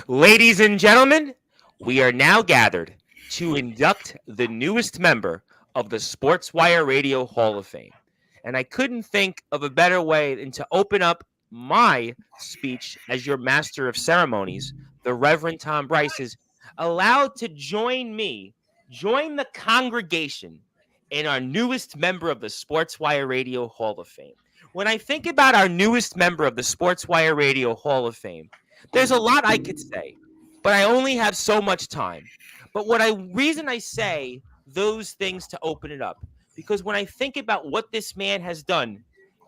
Ladies and gentlemen, we are now gathered to induct the newest member of the Sportswire Radio Hall of Fame. And I couldn't think of a better way than to open up my speech as your master of ceremonies. The Reverend Tom Bryce is allowed to join the congregation in our newest member of the Sportswire Radio Hall of Fame. When I think about our newest member of the Sportswire Radio Hall of Fame, there's a lot I could say, but I only have so much time. But reason I say those things to open it up, because when I think about what this man has done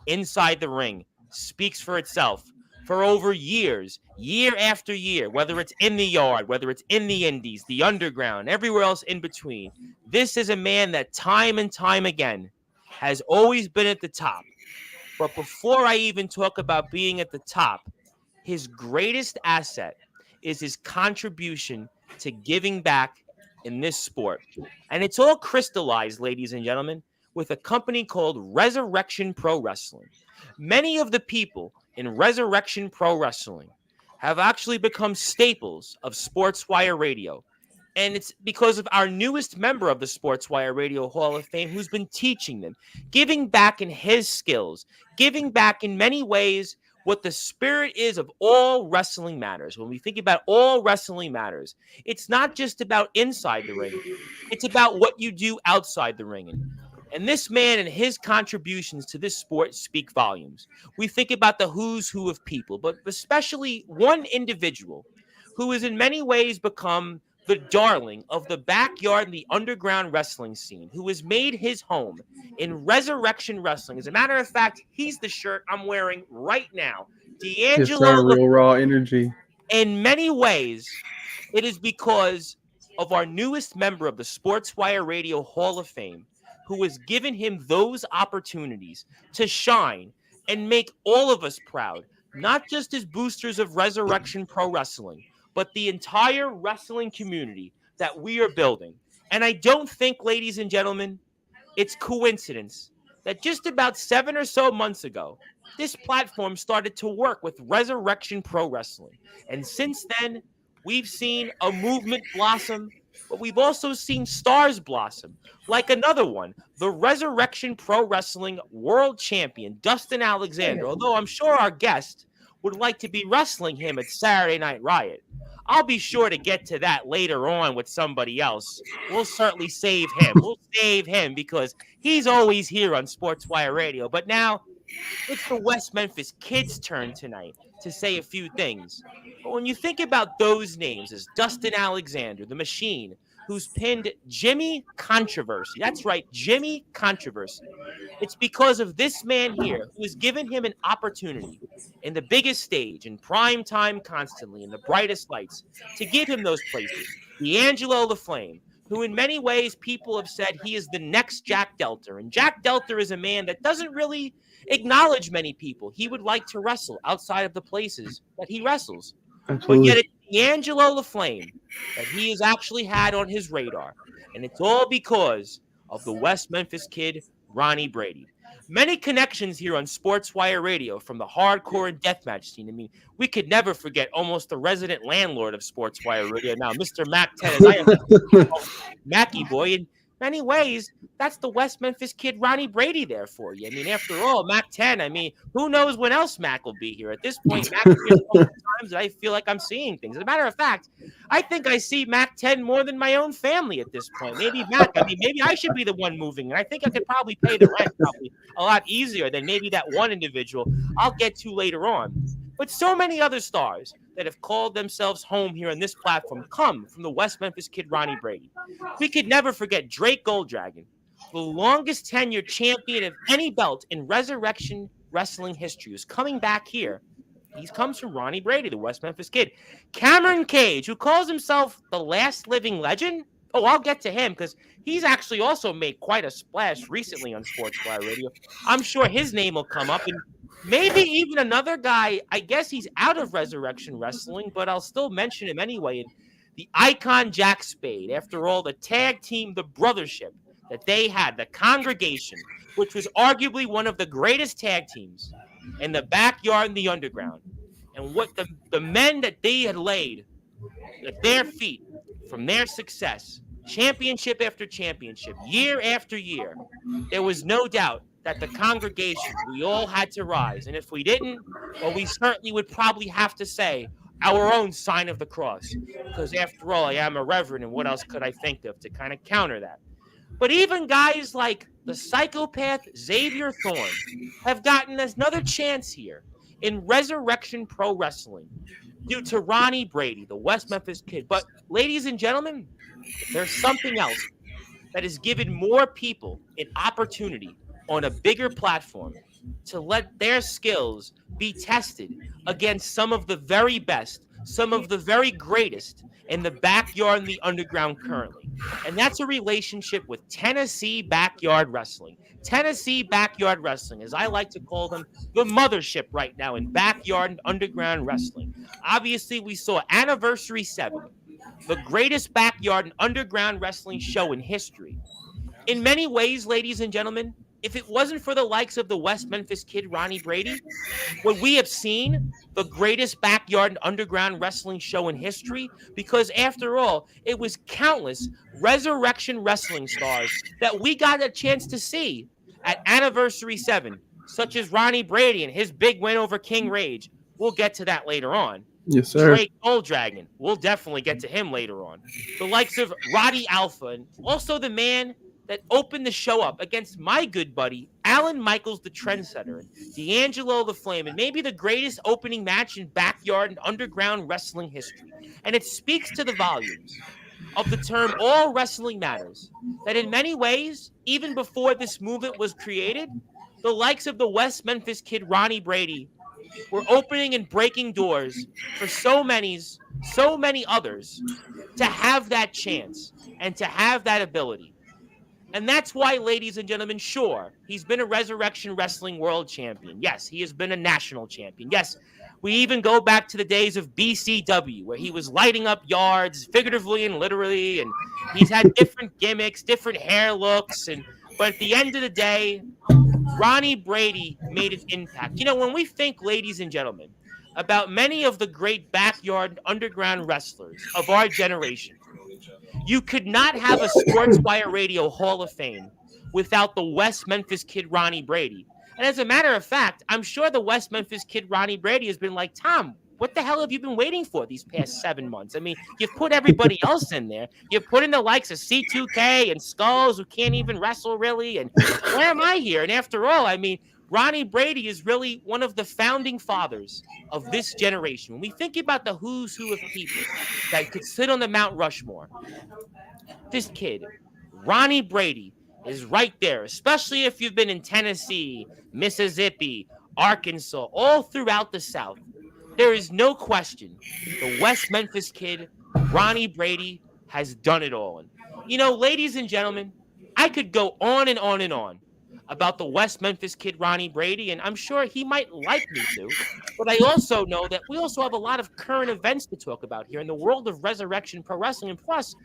inside the ring, speaks for itself. For over years, year after year, whether it's in the yard, whether it's in the indies, the underground, everywhere else in between, this is a man that time and time again has always been at the top. But before I even talk about being at the top, his greatest asset is his contribution to giving back in this sport. And it's all crystallized, ladies and gentlemen, with a company called Resurrection Pro Wrestling. Many of the people in Resurrection Pro Wrestling have actually become staples of Sportswire Radio. And it's because of our newest member of the Sportswire Radio Hall of Fame who's been teaching them, giving back in his skills, giving back in many ways what the spirit is of all wrestling matters. When we think about all wrestling matters, it's not just about inside the ring. It's about what you do outside the ring. And this man and his contributions to this sport speak volumes. We think about the who's who of people, but especially one individual who has in many ways become the darling of the backyard and the underground wrestling scene, who has made his home in Resurrection Wrestling. As a matter of fact, he's the shirt I'm wearing right now. Yes, D'Angelo. sir. Real raw energy. In many ways, it is because of our newest member of the Sportswire Radio Hall of Fame, who has given him those opportunities to shine and make all of us proud, not just as boosters of Resurrection Pro Wrestling, but the entire wrestling community that we are building. And I don't think, ladies and gentlemen, it's coincidence that just about 7 or so months ago, this platform started to work with Resurrection Pro Wrestling. And since then, we've seen a movement blossom, but we've also seen stars blossom, like another one, the Resurrection Pro Wrestling World Champion, Dustin Alexander, although I'm sure our guest would like to be wrestling him at Saturday Night Riot. I'll be sure to get to that later on with somebody else. We'll certainly save him. We'll save him because he's always here on Sportswire Radio. But now it's the West Memphis Kid's turn tonight to say a few things. But when you think about those names as Dustin Alexander, the Machine, who's pinned Jimmy Controversy. That's right, Jimmy Controversy. It's because of this man here who has given him an opportunity in the biggest stage, in prime time constantly, in the brightest lights, to give him those places. D'Angelo the Flame, who in many ways people have said he is the next Jack Delter. And Jack Delter is a man that doesn't really acknowledge many people. He would like to wrestle outside of the places that he wrestles. Absolutely. But yet it's D'Angelo the Flame that he has actually had on his radar. And it's all because of the West Memphis Kid, Ronnie Brady. Many connections here on Sportswire Radio from the hardcore and deathmatch scene. I mean, we could never forget almost the resident landlord of Sportswire Radio now, Mr. Mac 10, as I am Mackie Boy. In many ways, that's the West Memphis Kid, Ronnie Brady, there for you. I mean, after all, Mac 10, I mean, who knows when else Mac will be here? At this point, Mac is here so many times that I feel like I'm seeing things. As a matter of fact, I think I see Mac 10 more than my own family at this point. Maybe Mac, I mean, maybe I should be the one moving. And I think I could probably pay the rent probably a lot easier than maybe that one individual I'll get to later on. But so many other stars that have called themselves home here on this platform come from the West Memphis Kid, Ronnie Brady. We could never forget Drake Golddragon, the longest tenured champion of any belt in Resurrection Wrestling history, who's coming back here. He comes from Ronnie Brady, the West Memphis Kid. Cameron Cage, who calls himself the last living legend. Oh, I'll get to him because he's actually also made quite a splash recently on Sportswire Radio. I'm sure his name will come up. And maybe even another guy, I guess he's out of Resurrection Wrestling, but I'll still mention him anyway. The Icon Jack Spade. After all, the tag team, the brothership that they had, the Congregation, which was arguably one of the greatest tag teams in the backyard and the underground. And what the men that they had laid at their feet from their success, championship after championship, year after year, there was no doubt that the congregation, we all had to rise. And if we didn't, well, we certainly would probably have to say our own sign of the cross. Because after all, I am a reverend, and what else could I think of to kind of counter that? But even guys like the psychopath Xavier Thorne have gotten another chance here in Resurrection Pro Wrestling due to Ronnie Brady, the West Memphis Kid. But, ladies and gentlemen, there's something else that has given more people an opportunity on a bigger platform to let their skills be tested against some of the very best, some of the very greatest in the backyard and the underground currently. And that's a relationship with Tennessee Backyard Wrestling. Tennessee Backyard Wrestling, as I like to call them, the mothership right now in backyard and underground wrestling. Obviously, we saw Anniversary 7, the greatest backyard and underground wrestling show in history. In many ways, ladies and gentlemen, if it wasn't for the likes of the West Memphis Kid, Ronnie Brady, would we have seen the greatest backyard and underground wrestling show in history? Because after all, it was countless Resurrection Wrestling stars that we got a chance to see at Anniversary 7, such as Ronnie Brady and his big win over King Rage. We'll get to that later on. Yes, sir. Drake Gold Dragon. We'll definitely get to him later on. The likes of Roddy Alpha, and also the man that opened the show up against my good buddy, Alan Michaels, the Trendsetter, and D'Angelo the Flame, and maybe the greatest opening match in backyard and underground wrestling history. And it speaks to the volumes of the term all wrestling matters, that in many ways, even before this movement was created, the likes of the West Memphis Kid, Ronnie Brady, were opening and breaking doors for so many others to have that chance and to have that ability. And that's why, ladies and gentlemen, sure, he's been a Resurrection Wrestling World Champion. Yes, he has been a national champion. Yes, we even go back to the days of BCW, where he was lighting up yards, figuratively and literally, and he's had different gimmicks, different hair looks, but at the end of the day, Ronnie Brady made an impact. You know, when we think, ladies and gentlemen, about many of the great backyard underground wrestlers of our generation, you could not have a Sportswire Radio Hall of Fame without the West Memphis Kid, Ronnie Brady. And as a matter of fact, I'm sure the West Memphis Kid, Ronnie Brady, has been like, Tom, what the hell have you been waiting for these past 7 months? I mean, you've put everybody else in there. You've put in the likes of C2K and Skulls, who can't even wrestle really. And where am I here? And after all, I mean, Ronnie Brady is really one of the founding fathers of this generation. When we think about the who's who of people that could sit on the Mount Rushmore, this kid, Ronnie Brady, is right there, especially if you've been in Tennessee, Mississippi, Arkansas, all throughout the South. There is no question the West Memphis Kid, Ronnie Brady, has done it all. And, you know, ladies and gentlemen, I could go on and on and on about the West Memphis Kid, Ronnie Brady, and I'm sure he might like me to. But I also know that we also have a lot of current events to talk about here in the world of Resurrection Pro Wrestling. And plus,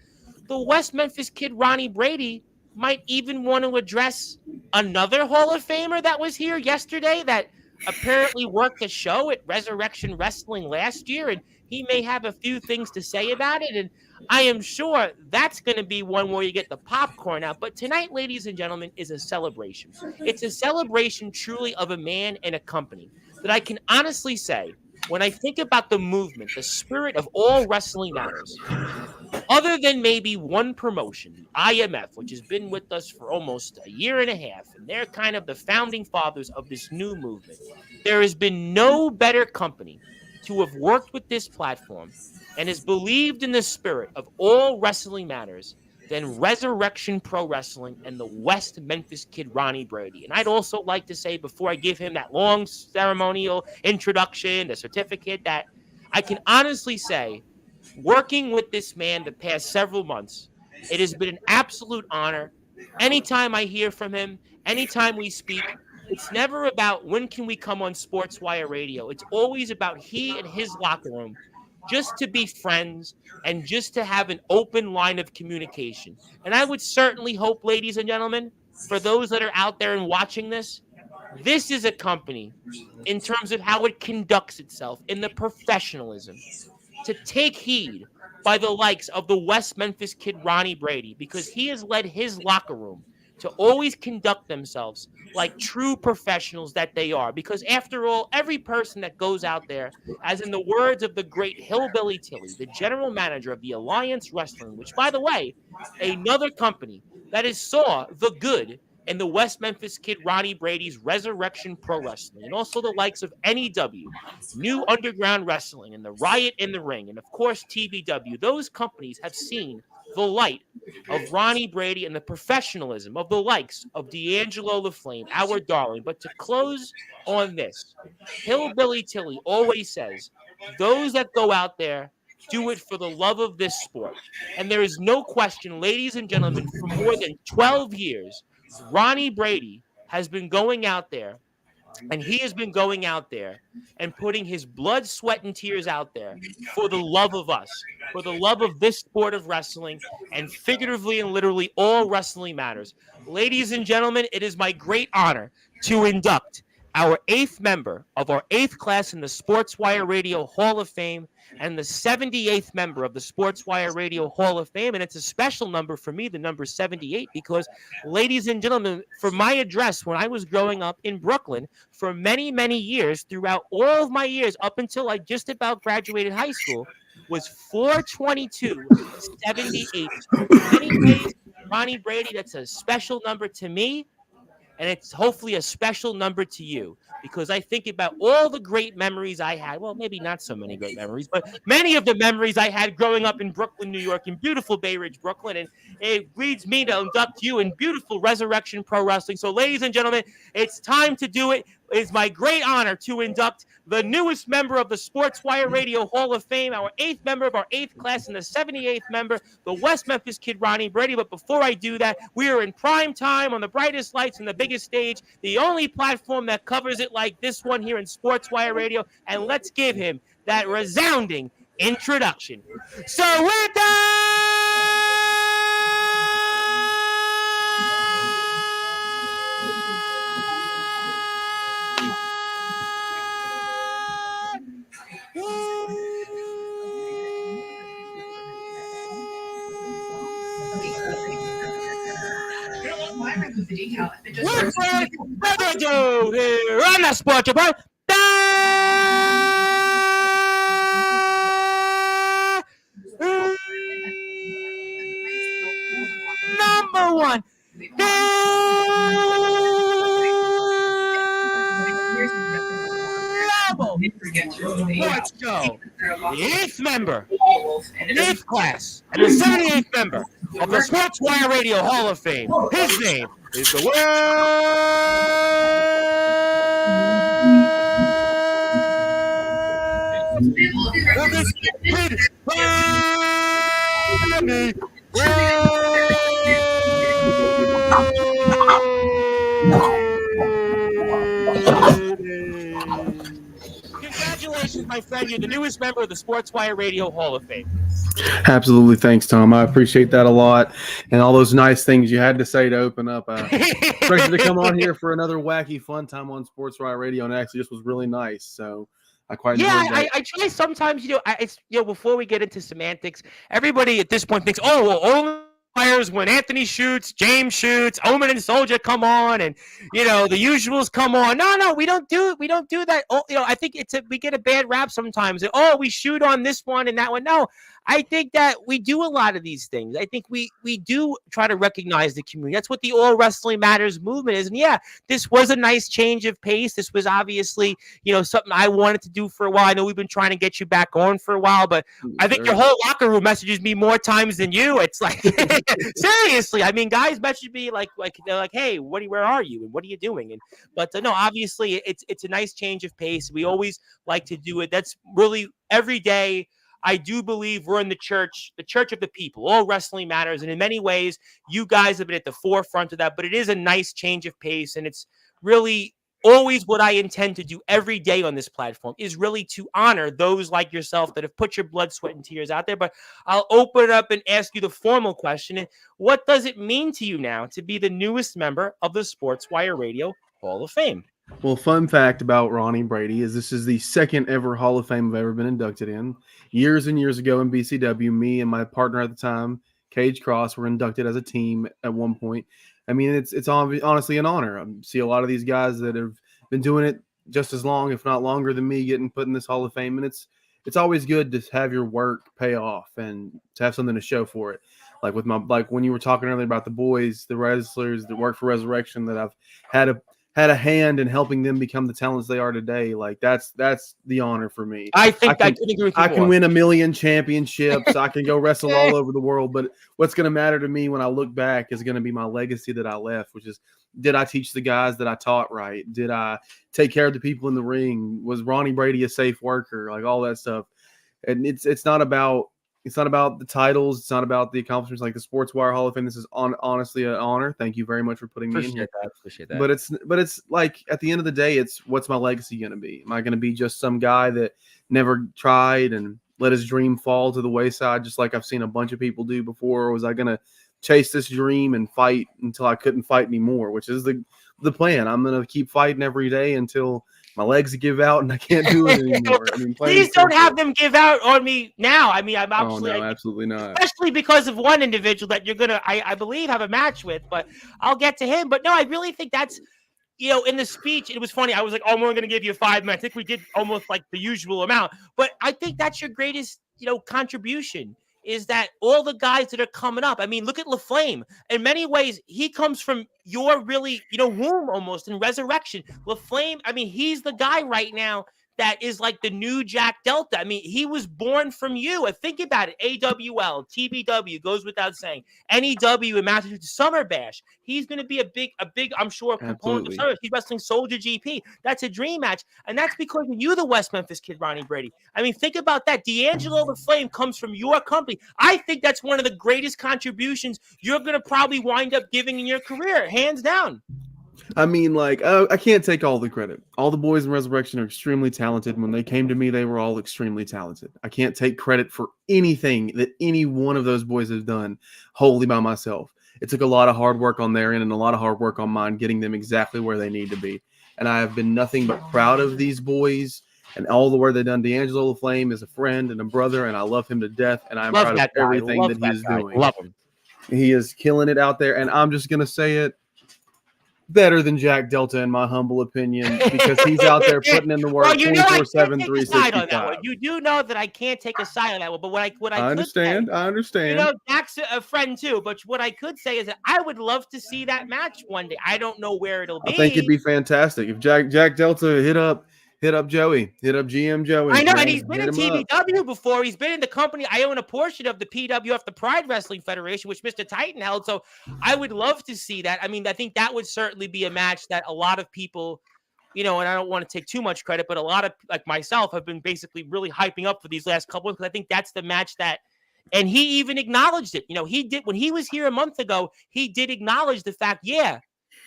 the West Memphis Kid, Ronnie Brady, might even want to address another Hall of Famer that was here yesterday that apparently worked a show at Resurrection Wrestling last year, and he may have a few things to say about it. And I am sure that's going to be one where you get the popcorn out. But tonight, ladies and gentlemen, is a celebration. It's a celebration truly of a man and a company that I can honestly say, when I think about the movement, the spirit of all wrestling matters, other than maybe one promotion, the IMF, which has been with us for almost a year and a half, and they're kind of the founding fathers of this new movement, there has been no better company to have worked with this platform and has believed in the spirit of all wrestling matters than Resurrection Pro Wrestling and the West Memphis Kid, Ronnie Brady. And I'd also like to say, before I give him that long ceremonial introduction, the certificate, that I can honestly say, working with this man the past several months, it has been an absolute honor. Anytime I hear from him, anytime we speak, it's never about when can we come on Sportswire Radio. It's always about he and his locker room, just to be friends and just to have an open line of communication. And I would certainly hope, ladies and gentlemen, for those that are out there and watching this is a company in terms of how it conducts itself in the professionalism, to take heed by the likes of the West Memphis kid Ronnie Brady, because he has led his locker room to always conduct themselves like true professionals that they are. Because after all, every person that goes out there, as in the words of the great Hillbilly Tilly, the general manager of the Alliance Wrestling, which, by the way, another company that is saw the good in the West Memphis kid Ronnie Brady's Resurrection Pro Wrestling, and also the likes of NEW, New Underground Wrestling, and the Riot in the Ring, and of course TBW. Those companies have seen the light of Ronnie Brady and the professionalism of the likes of D'Angelo LaFlame, our darling. But to close on this, Hillbilly Tilly always says, those that go out there do it for the love of this sport. And there is no question, ladies and gentlemen, for more than 12 years, Ronnie Brady has been going out there, and he has been going out there and putting his blood, sweat, and tears out there for the love of us, for the love of this sport of wrestling, and figuratively and literally all wrestling matters. Ladies and gentlemen, it is my great honor to induct our 8th member of our 8th class in the Sportswire Radio Hall of Fame, and the 78th member of the Sportswire Radio Hall of Fame. And it's a special number for me, the number 78, because, ladies and gentlemen, for my address when I was growing up in Brooklyn for many, many years, throughout all of my years up until I just about graduated high school, was 42278. In many ways, Ronnie Brady, that's a special number to me. And it's hopefully a special number to you, because I think about all the great memories I had. Well, maybe not so many great memories, but many of the memories I had growing up in Brooklyn, New York, in beautiful Bay Ridge, Brooklyn. And it leads me to induct you in beautiful Resurrection Pro Wrestling. So, ladies and gentlemen, it's time to do it. It is my great honor to induct the newest member of the Sportswire Radio Hall of Fame, our 8th member of our 8th class, and the 78th member, the West Memphis kid Ronnie Brady. But before I do that, we are in prime time on the brightest lights and the biggest stage, the only platform that covers it like this one here in Sportswire Radio. And let's give him that resounding introduction. So with without further ado, here on the Sports Report, number one, Sports Show, the 8th member, the 8th class, and the 78th member of the Sportswire Radio Hall of Fame. His name is the Congratulations, my friend. You're the newest member of the Sportswire Radio Hall of Fame. Absolutely. Thanks, Tom. I appreciate that a lot. And all those nice things you had to say to open up. Expected to come on here for another wacky fun time on Sportswire Radio, and it actually just was really nice. So I quite enjoyed that. I try sometimes, it's, before we get into semantics, everybody at this point thinks, oh, well, only players when Anthony shoots, James shoots, Omen and Soldier come on, and the usuals come on. No, we don't do that. Oh, I think we get a bad rap sometimes. Oh, we shoot on this one and that one. No, I think that we do a lot of these things. I think we do try to recognize the community. That's what the All Wrestling Matters movement is. And yeah, this was a nice change of pace. This was obviously, something I wanted to do for a while. I know we've been trying to get you back on for a while, but I think your whole locker room messages me more times than you. It's like, seriously. I mean, guys message me like they're like, hey, where are you? And what are you doing? But no, obviously it's a nice change of pace. We always like to do it. That's really every day. I do believe we're in the church of the people. All wrestling matters. And in many ways, you guys have been at the forefront of that. But it is a nice change of pace. And it's really always what I intend to do every day on this platform, is really to honor those like yourself that have put your blood, sweat, and tears out there. But I'll open it up and ask you the formal question. What does it mean to you now to be the newest member of the Sportswire Radio Hall of Fame? Well, fun fact about Ronnie Brady is this is the second ever Hall of Fame I've ever been inducted in. Years and years ago in BCW, me and my partner at the time, Cage Cross, were inducted as a team at one point. I mean, it's honestly an honor. I see a lot of these guys that have been doing it just as long, if not longer, than me, getting put in this Hall of Fame, and it's always good to have your work pay off and to have something to show for it. Like when you were talking earlier about the boys, the wrestlers that work for Resurrection, that I've had a hand in helping them become the talents they are today. Like that's the honor for me. I think I couldn't agree with you I more. can win 1,000,000 championships. I can go wrestle all over the world. But what's going to matter to me when I look back is going to be my legacy that I left, which is, did I teach the guys that I taught right? Did I take care of the people in the ring? Was Ronnie Brady a safe worker? Like all that stuff. And it's not about the titles. It's not about the accomplishments like the Sportswire Hall of Fame. This is honestly an honor. Thank you very much for putting me in here. Appreciate that. But it's like at the end of the day, it's what's my legacy going to be? Am I going to be just some guy that never tried and let his dream fall to the wayside, just like I've seen a bunch of people do before? Or was I going to chase this dream and fight until I couldn't fight anymore, which is the plan. I'm going to keep fighting every day until my legs give out and I can't do it anymore. I mean, please don't have them give out on me now. I mean, I'm absolutely not. Especially because of one individual that you're gonna, I believe, have a match with. But I'll get to him. But no, I really think that's, in the speech, it was funny. I was like, oh, we're going to give you 5 minutes. I think we did almost like the usual amount. But I think that's your greatest, contribution, is that all the guys that are coming up. I mean, look at LaFlame. In many ways, he comes from your really, womb almost in Resurrection. LaFlame, I mean, he's the guy right now that is like the new Jack Delta. I mean, he was born from you. And think about it. AWL, TBW, goes without saying. NEW in Massachusetts, Summer Bash. He's going to be a big, I'm sure, component of Summer. He's wrestling Soldier GP. That's a dream match. And that's because of you, the West Memphis Kid, Ronnie Brady. I mean, think about that. D'Angelo the Flame comes from your company. I think that's one of the greatest contributions you're going to probably wind up giving in your career, hands down. I mean, like, I can't take all the credit. All the boys in Resurrection are extremely talented. When they came to me, they were all extremely talented. I can't take credit for anything that any one of those boys has done wholly by myself. It took a lot of hard work on their end and a lot of hard work on mine, getting them exactly where they need to be. And I have been nothing but proud of these boys and all the work they've done. D'Angelo LaFlame is a friend and a brother, and I love him to death. And I'm proud of everything that he's doing. Love him. He is killing it out there. And I'm just going to say it. Better than Jack Delta, in my humble opinion, because he's out there putting in the work 24/7, 365. You do know that I can't take a side on that one, but what I understand. Jack's a friend too. But what I could say is that I would love to see that match one day. I don't know where it'll be. I think it'd be fantastic if Jack Delta hit up Joey, hit up GM Joey. I know, and he's been in TBW before. He's been in the company. I own a portion of the PWF, the Pride Wrestling Federation, which Mr. Titan held. So I would love to see that. I mean, I think that would certainly be a match that a lot of people, and I don't want to take too much credit, but a lot of, like myself, have been basically really hyping up for these last couple, because I think that's the match that, and he even acknowledged it. He did, when he was here a month ago, he did acknowledge the fact, yeah,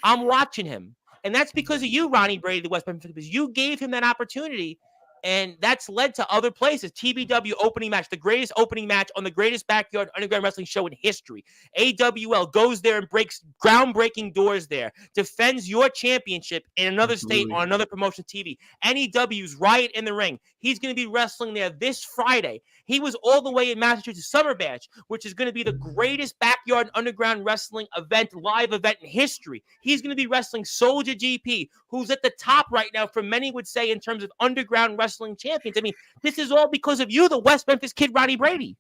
I'm watching him. And that's because of you, Ronnie Brady, the West Memphis. You gave him that opportunity, and that's led to other places. TBW opening match, the greatest opening match on the greatest backyard underground wrestling show in history. AWL goes there and breaks groundbreaking doors there, defends your championship in another state on another promotion TV. NEW's Riot in the Ring. He's going to be wrestling there this Friday. He was all the way in Massachusetts, Summer Bash, which is going to be the greatest backyard underground wrestling event, live event in history. He's going to be wrestling Soldier GP, who's at the top right now, for many would say, in terms of underground wrestling champions. I mean, this is all because of you, the West Memphis Kid, Ronnie Brady.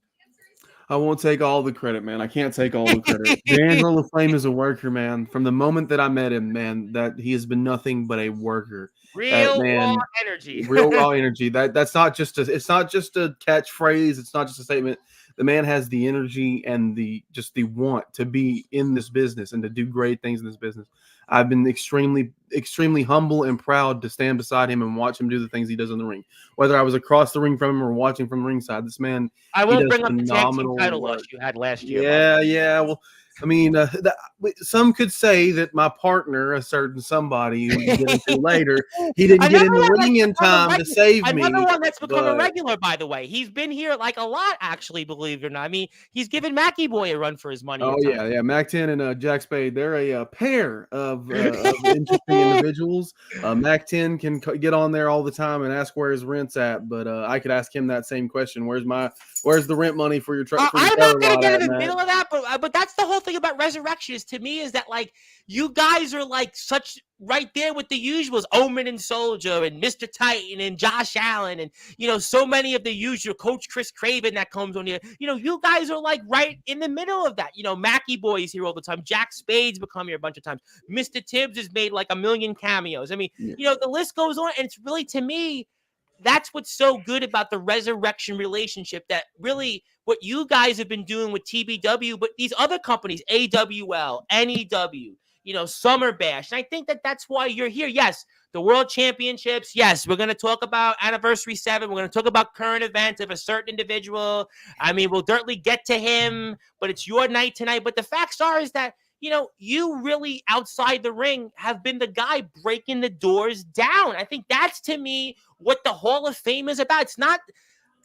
I won't take all the credit, man. I can't take all the credit. D'Angelo LaFlame is a worker, man. From the moment that I met him, man, that he has been nothing but a worker. Raw energy. Real raw energy. That's not just it's not just a catchphrase. It's not just a statement. The man has the energy and the want to be in this business and to do great things in this business. I've been extremely, extremely humble and proud to stand beside him and watch him do the things he does in the ring. Whether I was across the ring from him or watching from ringside, this man. I won't bring up the tag team title loss you had last year. Yeah. Well, I mean, some could say that my partner, a certain somebody who we get into later, he didn't get in the ring in time to save me. Another one that's become a regular, by the way. He's been here like a lot, actually, believe it or not. I mean, he's given Mackie Boy a run for his money. Oh, yeah. Mac 10 and Jack Spade, they're a pair of interesting interesting individuals. Mac 10 can get on there all the time and ask where his rent's at, but I could ask him that same question. Where's the rent money for your truck? I'm not gonna get in the middle of that, but that's the whole thing about Resurrection is to me is that like you guys are like such right there with the usuals, Omen and Soldier and Mr. Titan and Josh Allen and so many of the usual Coach Chris Craven that comes on here. You guys are like right in the middle of that. Mackie Boy is here all the time. Jack Spade's become here a bunch of times. Mr. Tibbs has made like a million cameos. I mean, the list goes on, and it's really to me. That's what's so good about the Resurrection relationship, that really what you guys have been doing with TBW, but these other companies, AWL, NEW, Summer Bash. And I think that's why you're here. Yes, the World Championships. Yes, we're going to talk about Anniversary 7. We're going to talk about current events of a certain individual. I mean, we'll certainly get to him, but it's your night tonight. But the facts are is that, you really outside the ring have been the guy breaking the doors down. I think that's to me what the Hall of Fame is about. It's not,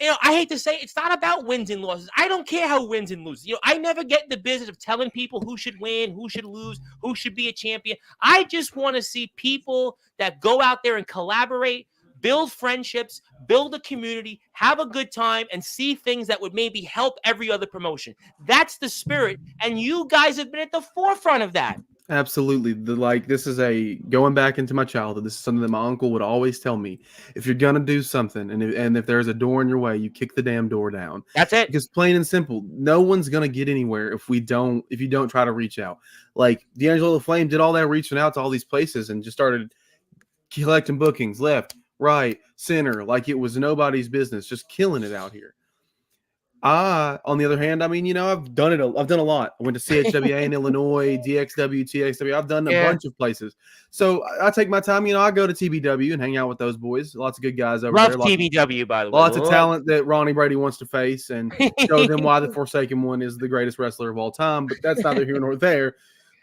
I hate to say it's not about wins and losses. I don't care how wins and loses. I never get in the business of telling people who should win, who should lose, who should be a champion. I just want to see people that go out there and collaborate, build friendships, build a community, have a good time, and see things that would maybe help every other promotion. That's the spirit, and you guys have been at the forefront of that. Absolutely. This is going back into my childhood. This is something that my uncle would always tell me. If you're gonna do something, and if there's a door in your way, you kick the damn door down. That's it. Because plain and simple, no one's gonna get anywhere if you don't try to reach out. Like D'Angelo the Flame did all that reaching out to all these places and just started collecting bookings left, right, center, like it was nobody's business, just killing it out here. On the other hand, I mean, I've done it. I've done a lot. I went to CHWA in Illinois, DXW, TXW. I've done a bunch of places. So I take my time. I go to TBW and hang out with those boys. Lots of good guys over there. Love TBW, by the way. Lots of talent that Ronnie Brady wants to face and show them why the Forsaken One is the greatest wrestler of all time. But that's neither here nor there.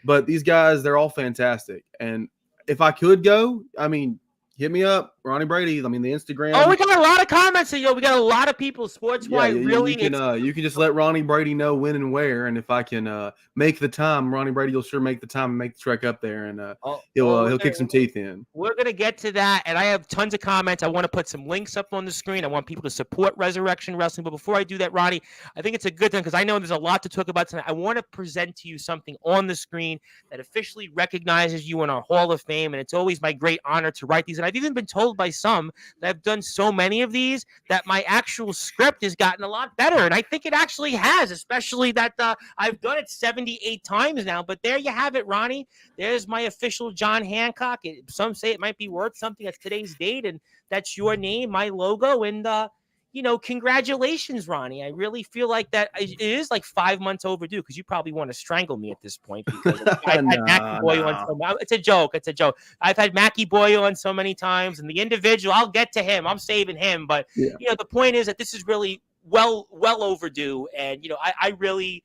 But these guys, they're all fantastic. And if I could go, I mean, hit me up, Ronnie Brady. I mean, the Instagram. Oh, we got a lot of comments. We got a lot of people. Sportzwire, really. You can just let Ronnie Brady know when and where, and if I can make the time, Ronnie Brady will sure make the time and make the trek up there, and he'll kick some teeth in. We're gonna get to that, and I have tons of comments. I want to put some links up on the screen. I want people to support Resurrection Wrestling. But before I do that, Ronnie, I think it's a good thing because I know there's a lot to talk about tonight. I want to present to you something on the screen that officially recognizes you in our Hall of Fame, and it's always my great honor to write these. And I've even been told by some that I've done so many of these that my actual script has gotten a lot better, and I think it actually has, especially that I've done it 78 times now. But there you have it, Ronnie. There's my official John Hancock. Some say it might be worth something. That's today's date, and that's your name, my logo, and congratulations, Ronnie. I really feel like that it is like 5 months overdue because you probably want to strangle me at this point because I've had Mackie Boy on. It's a joke. It's a joke. I've had Mackie Boy on so many times, and the individual, I'll get to him. I'm saving him. But, the point is that this is really well overdue. And, I really,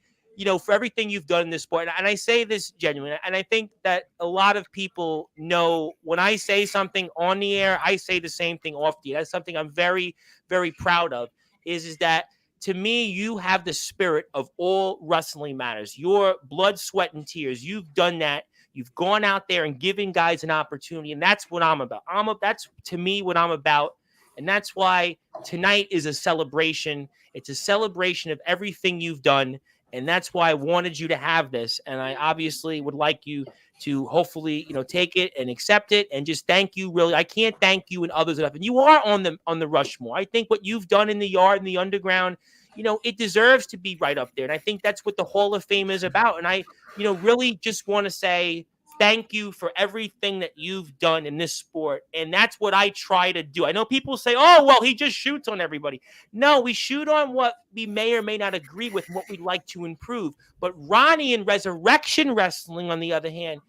for everything you've done in this sport, and I say this genuinely, and I think that a lot of people know when I say something on the air, I say the same thing off the air. That's something I'm very, very proud of, is that to me, you have the spirit of all wrestling matters. Your blood, sweat, and tears. You've done that. You've gone out there and given guys an opportunity, and that's what I'm about. That's, to me, what I'm about, and that's why tonight is a celebration. It's a celebration of everything you've done. And that's why I wanted you to have this. And I obviously would like you to hopefully, take it and accept it and just thank you. Really, I can't thank you and others enough. And you are on the Rushmore. I think what you've done in the yard and the underground, it deserves to be right up there. And I think that's what the Hall of Fame is about. And I, really just want to say thank you for everything that you've done in this sport. And that's what I try to do. I know people say, oh, well, he just shoots on everybody. No, we shoot on what we may or may not agree with and what we'd like to improve. But Ronnie and Resurrection Wrestling, on the other hand,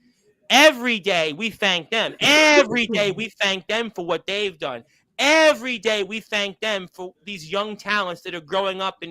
every day we thank them. Every day we thank them for what they've done. Every day we thank them for these young talents that are growing up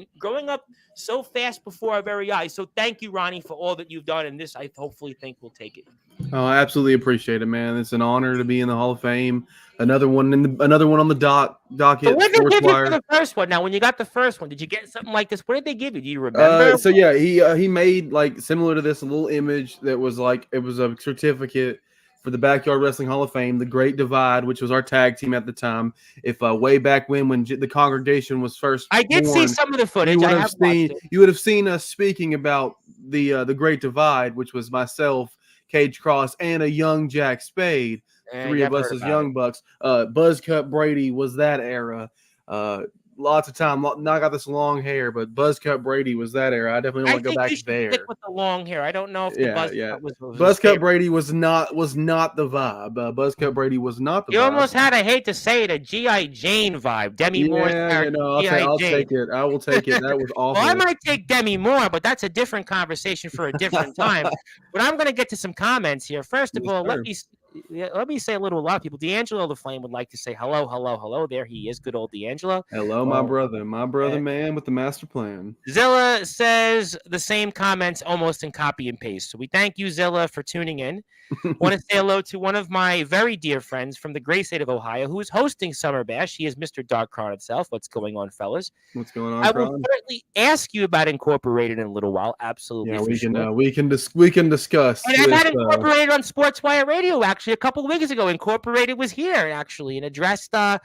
so fast before our very eyes. So thank you, Ronnie, for all that you've done. And this, I hopefully think, will take it. Oh, I absolutely appreciate it, man. It's an honor to be in the Hall of Fame. Another one on the docket. So what did they give you for the first one? Now, when you got the first one, did you get something like this? What did they give you? Do you remember? So yeah, he made like similar to this a little image that was like it was a certificate for the Backyard Wrestling Hall of Fame, the Great Divide, which was our tag team at the time. If way back when the congregation was first I did born, see some of the footage. I have watched it. You would have seen us speaking about the Great Divide, which was myself, Cage Cross, and a young Jack Spade. Three of us as young bucks. Buzzcut Brady was that era. Lots of time. Not got this long hair, but Buzzcut Brady was that era. I definitely want to go back there. Stick with the long hair. I don't know if the Buzzcut was Buzzcut Brady was not the vibe. Buzzcut Brady was not the vibe. You almost had, I hate to say it, a G.I. Jane vibe. Demi Moore's character. I'll take it. I will take it. That was awful. Well, I might take Demi Moore, but that's a different conversation for a different time. But I'm going to get to some comments here. First of all, let me say a lot of people. D'Angelo the Flame would like to say hello. There he is, good old D'Angelo. Hello, my brother, man with the master plan. Zilla says the same comments almost in copy and paste. So we thank you, Zilla, for tuning in. Want to say hello to one of my very dear friends from the great state of Ohio who is hosting Summer Bash. He is Mr. Dark Crown himself. What's going on, fellas? What's going on, I will certainly ask you about Incorporated in a little while. Absolutely. Yeah, we can discuss. And I've had Incorporated on Sportswire Radio actually a couple of weeks ago. Incorporated was here actually and addressed a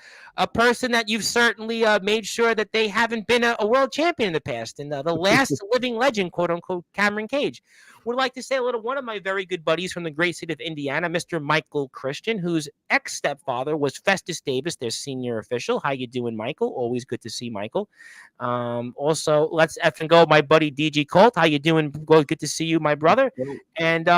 person that you've certainly made sure that they haven't been a world champion in the past, and the last living legend, quote unquote, Cameron Cage. Would like to say a little. One of my very good buddies from the great state of Indiana, Mr. Michael Christian, whose ex-stepfather was Festus Davis, their senior official. How you doing, Michael? Always good to see Michael. Also, let's effing go, my buddy DG Colt. How you doing? Good to see you, my brother. And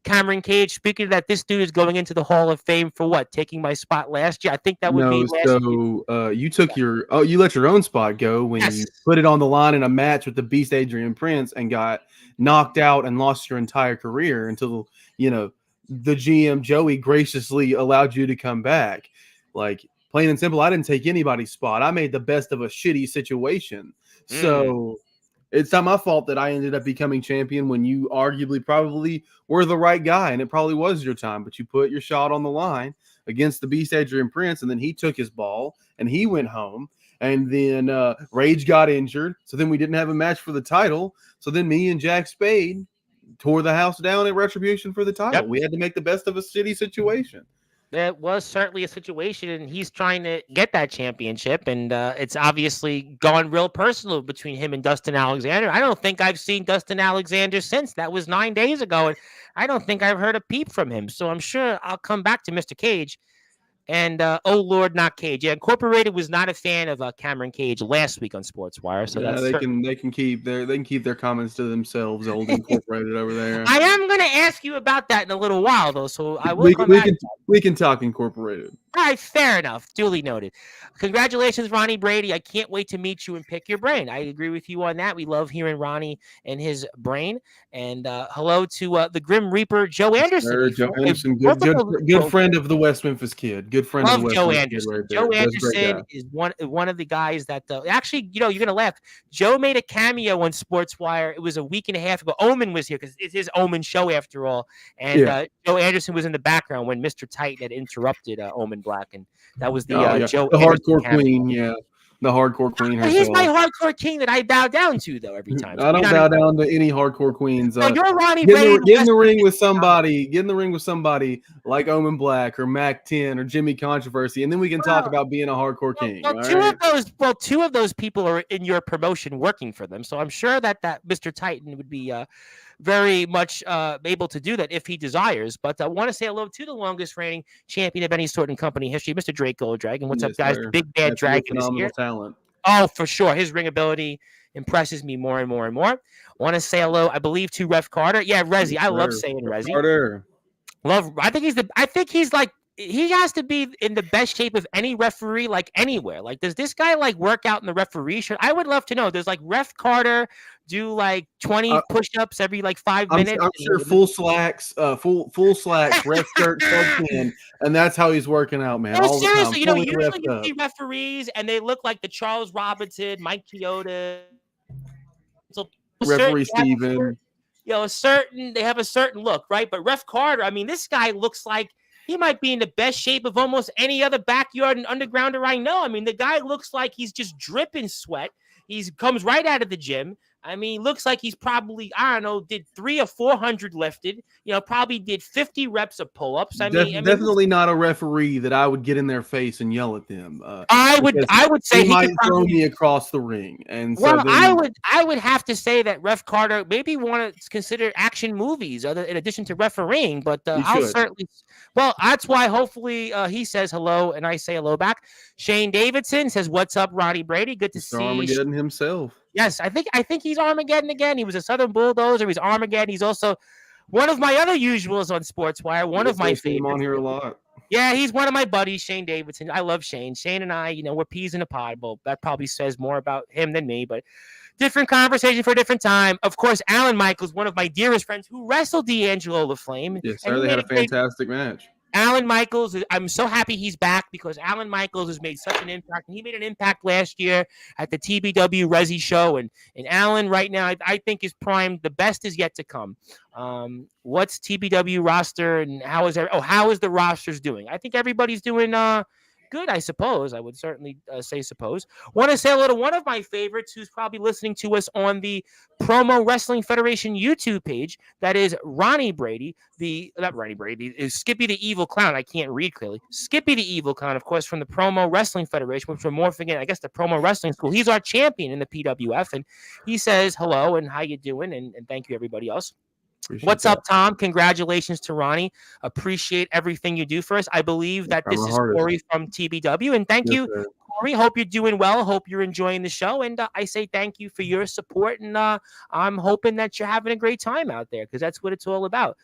Cameron Cage. Speaking of that, this dude is going into the Hall of Fame for what? Taking my spot last year. I think that would be last year. You took you let your own spot go when you put it on the line in a match with the Beast Adrian Prince and got knocked out and lost your entire career until the GM Joey graciously allowed you to come back. Like, plain and simple, I didn't take anybody's spot. I made the best of a shitty situation. So it's not my fault that I ended up becoming champion when you arguably probably were the right guy, and it probably was your time, but you put your shot on the line against the Beast Adrian Prince, and then he took his ball and he went home. And then Rage got injured. So then we didn't have a match for the title. So then me and Jack Spade tore the house down at Retribution for the title. Yep. We had to make the best of a shitty situation. That was certainly a situation, and he's trying to get that championship, and it's obviously gone real personal between him and Dustin Alexander. I don't think I've seen Dustin Alexander since. That was 9 days ago, and I don't think I've heard a peep from him. So I'm sure I'll come back to Mr. Cage. And oh Lord, not Cage. Yeah, Incorporated was not a fan of Cameron Cage last week on Sportswire. So they can keep their comments to themselves. Old Incorporated over there. I am going to ask you about that in a little while, though. So I will we can talk Incorporated. All right, fair enough. Duly noted. Congratulations, Ronnie Brady. I can't wait to meet you and pick your brain. I agree with you on that. We love hearing Ronnie and his brain. And hello to the Grim Reaper, Joe Anderson. Sure, Joe Anderson, good friend of the West Memphis Kid. Good friend of the West Memphis Kid right there. Joe Anderson is one of the guys that actually, you're going to laugh. Joe made a cameo on Sportswire. It was a week and a half ago. Omen was here because it's his Omen show after all. And Joe Anderson was in the background when Mr. Titan had interrupted Omen Black, and that was the Joe, the hardcore queen, the hardcore queen herself. He's my hardcore king that I bow down to, though, every time. I don't bow down to any hardcore queens. No, you're Ronnie Brady. Get in the ring with somebody like Omen Black or Mac 10 or Jimmy Controversy, and then we can talk about being a hardcore king. Two of those people are in your promotion working for them, so I'm sure that Mr. Titan would be very much able to do that if he desires. But I want to say hello to the longest reigning champion of any sort in company history, Mr. Drake Golddragon. What's up, guys? The Big Bad Dragon is here. Talent. Oh, for sure. His ring ability impresses me more and more and more. Want to say hello, I believe, to Ref Carter. Yeah, Rezzy. I love saying Rezzy. Carter. I think he's like, he has to be in the best shape of any referee, like anywhere. Like, does this guy like work out in the referee shirt? I would love to know. Does like Ref Carter do like 20 push-ups every like 5 minutes? I'm sure full slacks, red shirt, plugged in, and that's how he's working out, man. No, seriously, usually you see referees and they look like the Charles Robinson, Mike Chioda, referee Steven. They have a certain look, right? But Ref Carter, I mean, this guy looks like he might be in the best shape of almost any other backyard and undergrounder I know. I mean, the guy looks like he's just dripping sweat. He comes right out of the gym. I mean, looks like he's probably, I don't know, did 300 or 400 lifted. Probably did 50 reps of pull-ups. Definitely not a referee that I would get in their face and yell at them. I Because would say he he might could throw probably. me across the ring, and so Well, then I would have to say that Ref Carter maybe want to consider action movies other in addition to refereeing, but he I'll should. certainly. Well, that's why hopefully he says hello and I say hello back. Shane Davidson says, "What's up, Ronnie Brady? Good to Mr. see you." Armageddon himself. Yes, I think he's Armageddon again. He was a Southern Bulldozer. He's Armageddon. He's also one of my other usuals on Sportswire. One of my I've seen him on favorites. here a lot. Yeah, he's one of my buddies, Shane Davidson. I love Shane. Shane and I, we're peas in a pod. Well, that probably says more about him than me, but different conversation for a different time. Of course, Alan Michaels, one of my dearest friends who wrestled D'Angelo LaFlame. Yes, And sir. They had a fantastic match. Alan Michaels, I'm so happy he's back because Alan Michaels has made such an impact. And he made an impact last year at the TBW Resi show. And Alan right now, I think is primed. The best is yet to come. What's TBW roster and how is the rosters doing? I think everybody's doing good, I suppose. I would certainly say suppose. Want to say hello to one of my favorites who's probably listening to us on the Promo Wrestling Federation YouTube page. That is Ronnie Brady. Not Ronnie Brady, is Skippy the Evil Clown. I can't read clearly. Skippy the Evil Clown, of course, from the Promo Wrestling Federation, which we're morphing in, I guess, the Promo Wrestling School. He's our champion in the PWF, and he says hello and how you doing, and thank you, everybody else. What's up, Tom? Congratulations to Ronnie. Appreciate everything you do for us. I believe that this is Corey from TBW. And thank you, Corey. Hope you're doing well. Hope you're enjoying the show. And I say thank you for your support. And I'm hoping that you're having a great time out there because that's what it's all about.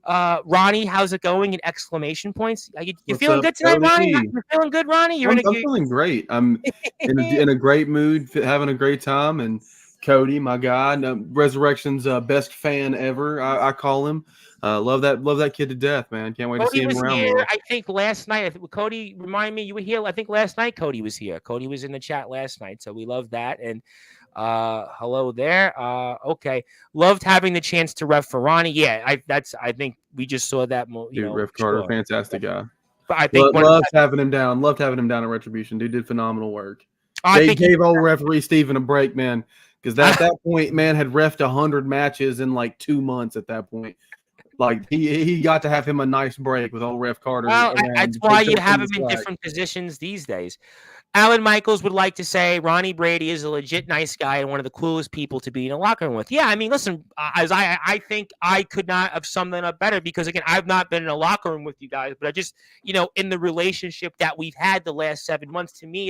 Ronnie, how's it going? And exclamation points. You feeling good tonight, Ronnie? You're feeling good, Ronnie? I'm feeling great. I'm in a great mood, having a great time. And Cody, my guy, Resurrection's best fan ever. I call him. Love that kid to death, man. Can't wait to see him around more. I think last night. Cody, remind me, you were here. I think last night Cody was here. Cody was in the chat last night, so we love that. And hello there. Okay, loved having the chance to ref for Ronnie. Yeah, I think we just saw that. Dude, Ref Carter, fantastic guy. But I think loved having him down. Loved having him down at Retribution. Dude did phenomenal work. They gave old referee Steven a break, man. Because at that point, man had reffed 100 matches in like 2 months at that point. Like he got to have him a nice break with old Ref Carter. Well, that's why you have him in different positions these days. Alan Michaels would like to say Ronnie Brady is a legit nice guy and one of the coolest people to be in a locker room with. Yeah, I mean, listen, as I think I could not have summed that up better because, again, I've not been in a locker room with you guys, but I just, in the relationship that we've had the last 7 months, to me,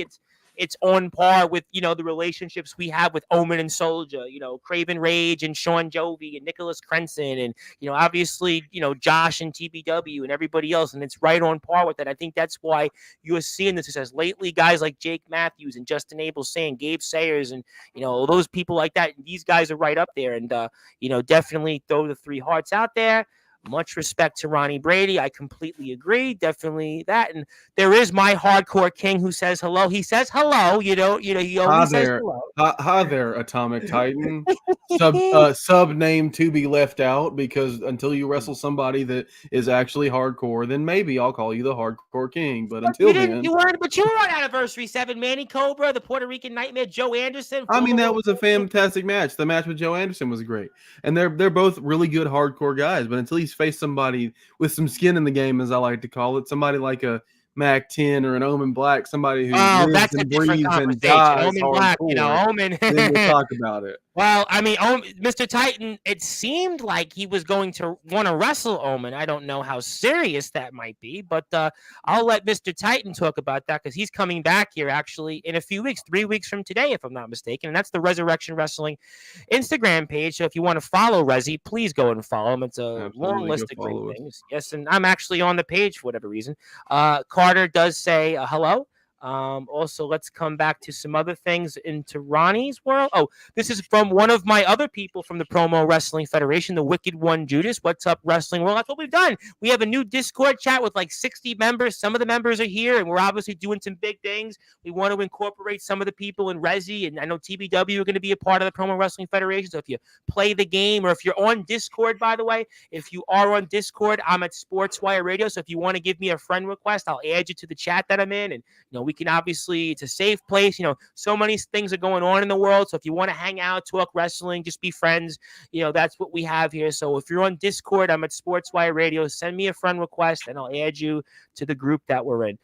it's on par with, the relationships we have with Omen and Soldier, Craven Rage and Sean Jovi and Nicholas Crenson and, obviously, Josh and TBW and everybody else. And it's right on par with that. I think that's why you're seeing this success. Lately, guys like Jake Matthews and Justin Abel saying, Gabe Sayers and, those people like that. These guys are right up there. And, definitely throw the 3 hearts out there. Much respect to Ronnie Brady. I completely agree. Definitely that. And there is my hardcore king who says hello. He says hello. He always says hello. Hi there, Atomic Titan. Sub name to be left out because until you wrestle somebody that is actually hardcore, then maybe I'll call you the Hardcore King. But until then, you were on Anniversary 7. Manny Cobra, the Puerto Rican Nightmare, Joe Anderson. I mean, that was a fantastic match. The match with Joe Anderson was great, and they're both really good hardcore guys. But until he's faced somebody with some skin in the game, as I like to call it, somebody like a Mac 10 or an Omen Black, somebody who lives and breathes and dies Omen Black, Omen. Then we'll talk about it. Well, I mean, Mr. Titan, it seemed like he was going to want to wrestle Omen. I don't know how serious that might be, but I'll let Mr. Titan talk about that because he's coming back here actually in a few weeks, 3 weeks from today, if I'm not mistaken. And that's the Resurrection Wrestling Instagram page. So if you want to follow Resi, please go and follow him. It's a long list of great things. Yes, and I'm actually on the page for whatever reason. Carter does say hello. Also, let's come back to some other things into Ronnie's world. Oh, this is from one of my other people from the Promo Wrestling Federation, the Wicked One Judas. What's up, Wrestling World? That's what we've done. We have a new Discord chat with like 60 members. Some of the members are here, and we're obviously doing some big things. We want to incorporate some of the people in Resi, and I know TBW are going to be a part of the Promo Wrestling Federation. So if you play the game, or if you're on Discord, by the way, if you are on Discord, I'm at Sportswire Radio. So if you want to give me a friend request, I'll add you to the chat that I'm in, and we can obviously, it's a safe place. So many things are going on in the world. So if you want to hang out, talk wrestling, just be friends, that's what we have here. So if you're on Discord, I'm at Sportswire Radio. Send me a friend request and I'll add you to the group that we're in.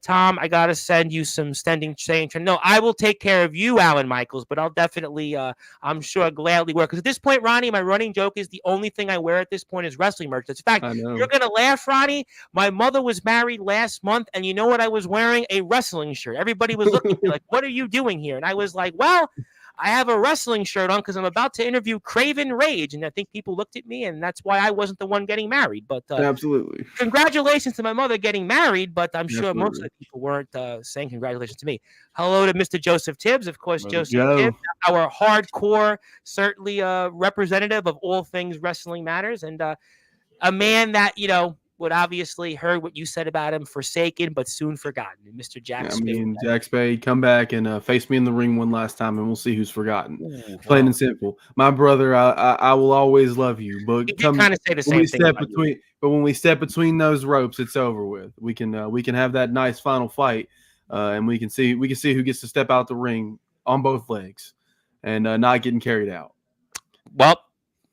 Tom, I gotta send you some standing change. No, I will take care of you, Alan Michaels, but I'll definitely, I'm sure, gladly wear. Because at this point, Ronnie, my running joke is the only thing I wear at this point is wrestling merch. In fact, you're gonna laugh, Ronnie. My mother was married last month, and you know what I was wearing? A wrestling shirt. Everybody was looking at me like, "What are you doing here?" And I was like, "Well, I have a wrestling shirt on because I'm about to interview Craven Rage." And I think people looked at me, and that's why I wasn't the one getting married. But absolutely, congratulations to my mother getting married. But I'm sure absolutely. most of the people weren't saying congratulations to me. Hello to Mr. Joseph Tibbs. Of course, Brother Joseph Joe. Tibbs, our hardcore, certainly representative of all things Wrestling Matters. And a man that, would obviously heard what you said about him, forsaken but soon forgotten. Mr. Jack Spade. Jack Spade, come back and face me in the ring one last time, and we'll see who's forgotten. Ooh, Plain and simple, my brother. I will always love you, but he did kind of say the same thing. But when we step between those ropes, it's over with. We can have that nice final fight, and we can see who gets to step out the ring on both legs, and not getting carried out.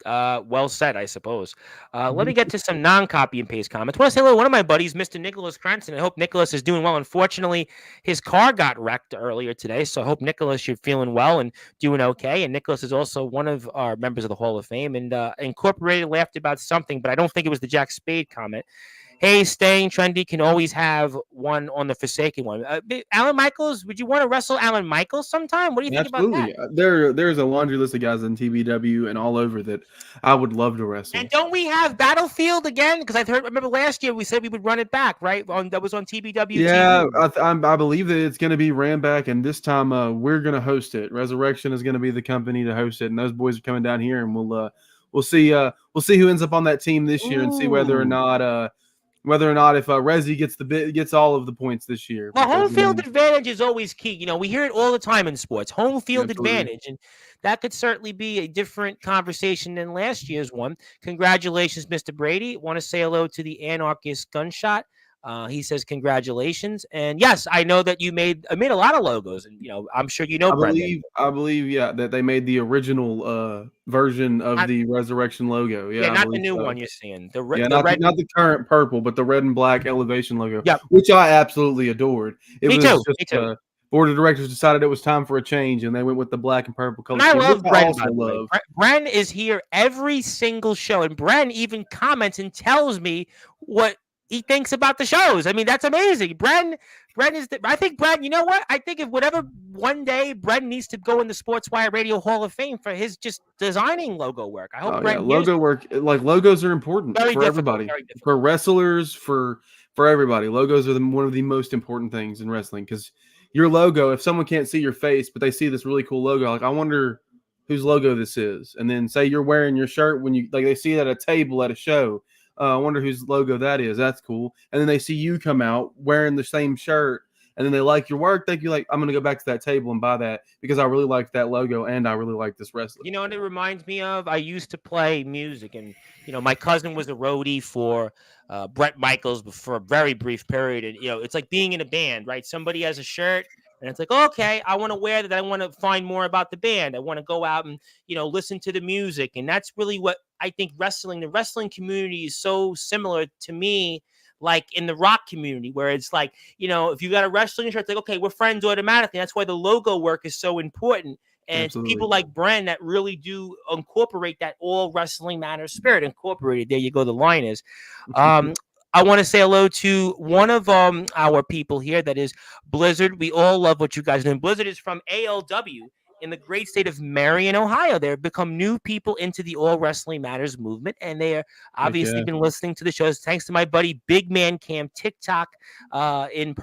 Well said, I suppose. Let me get to some non-copy and paste comments. I want to say hello to one of my buddies, Mr. Nicholas Cranston. I hope Nicholas is doing well. Unfortunately, his car got wrecked earlier today, so I hope, Nicholas, you're feeling well and doing okay. And Nicholas is also one of our members of the Hall of Fame, and Incorporated laughed about something, but I don't think it was the Jack Spade comment. Hey, staying trendy can always have one on the Forsaken one. Alan Michaels, would you want to wrestle Alan Michaels sometime? What do you think about that? There's a laundry list of guys on TBW and all over that I would love to wrestle. And don't we have Battlefield again? Because remember last year we said we would run it back, right? That was on TBW. Yeah, I believe that it's going to be ran back, and this time we're going to host it. Resurrection is going to be the company to host it, and those boys are coming down here, and we'll see who ends up on that team this year, and see whether or not if Resi gets all of the points this year. Well, home field advantage is always key. We hear it all the time in sports. Home field advantage, and that could certainly be a different conversation than last year's one. Congratulations, Mr. Brady. Want to say hello to the anarchist Gunshot. He says congratulations, and yes, I know that you made a lot of logos, and I'm sure I believe, yeah, that they made the original version of the Resurrection logo. Yeah, not the new one you're seeing. Not the current purple, but the red and black Elevation logo. Yeah, which I absolutely adored. Me too. Board of directors decided it was time for a change, and they went with the black and purple color. And I love Bren. Bren is here every single show, and Bren even comments and tells me what he thinks about the shows. I mean, that's amazing. Bren is I think Bren, you know what? I think if whatever one day Bren needs to go in the Sportswire Radio Hall of Fame for his just designing logo work. I hope logo work, like logos are important for everybody. For wrestlers, for everybody. Logos are one of the most important things in wrestling, because your logo, if someone can't see your face, but they see this really cool logo, like, I wonder whose logo this is. And then say you're wearing your shirt when they see it at a table at a show. I wonder whose logo that is. That's cool. And then they see you come out wearing the same shirt, and then they like your work. They like, I'm going to go back to that table and buy that because I really like that logo and I really like this wrestler. You know what it reminds me of? I used to play music, and my cousin was a roadie for Bret Michaels for a very brief period. And it's like being in a band, right? Somebody has a shirt, and it's like, okay, I want to wear that. I want to find more about the band. I want to go out and, listen to the music. And that's really what I think the wrestling community is so similar to me, like in the rock community, where it's like, if you got a wrestling shirt, it's like, okay, we're friends automatically. That's why the logo work is so important. And people like Bren that really do incorporate that all wrestling matters spirit. Incorporated. There you go. The line is. I want to say hello to one of our people here, that is Blizzard. We all love what you guys do. Blizzard is from ALW in the great state of Marion, Ohio. They've become new people into the All Wrestling Matters movement, and they are obviously been listening to the shows. Thanks to my buddy Big Man Cam TikTok in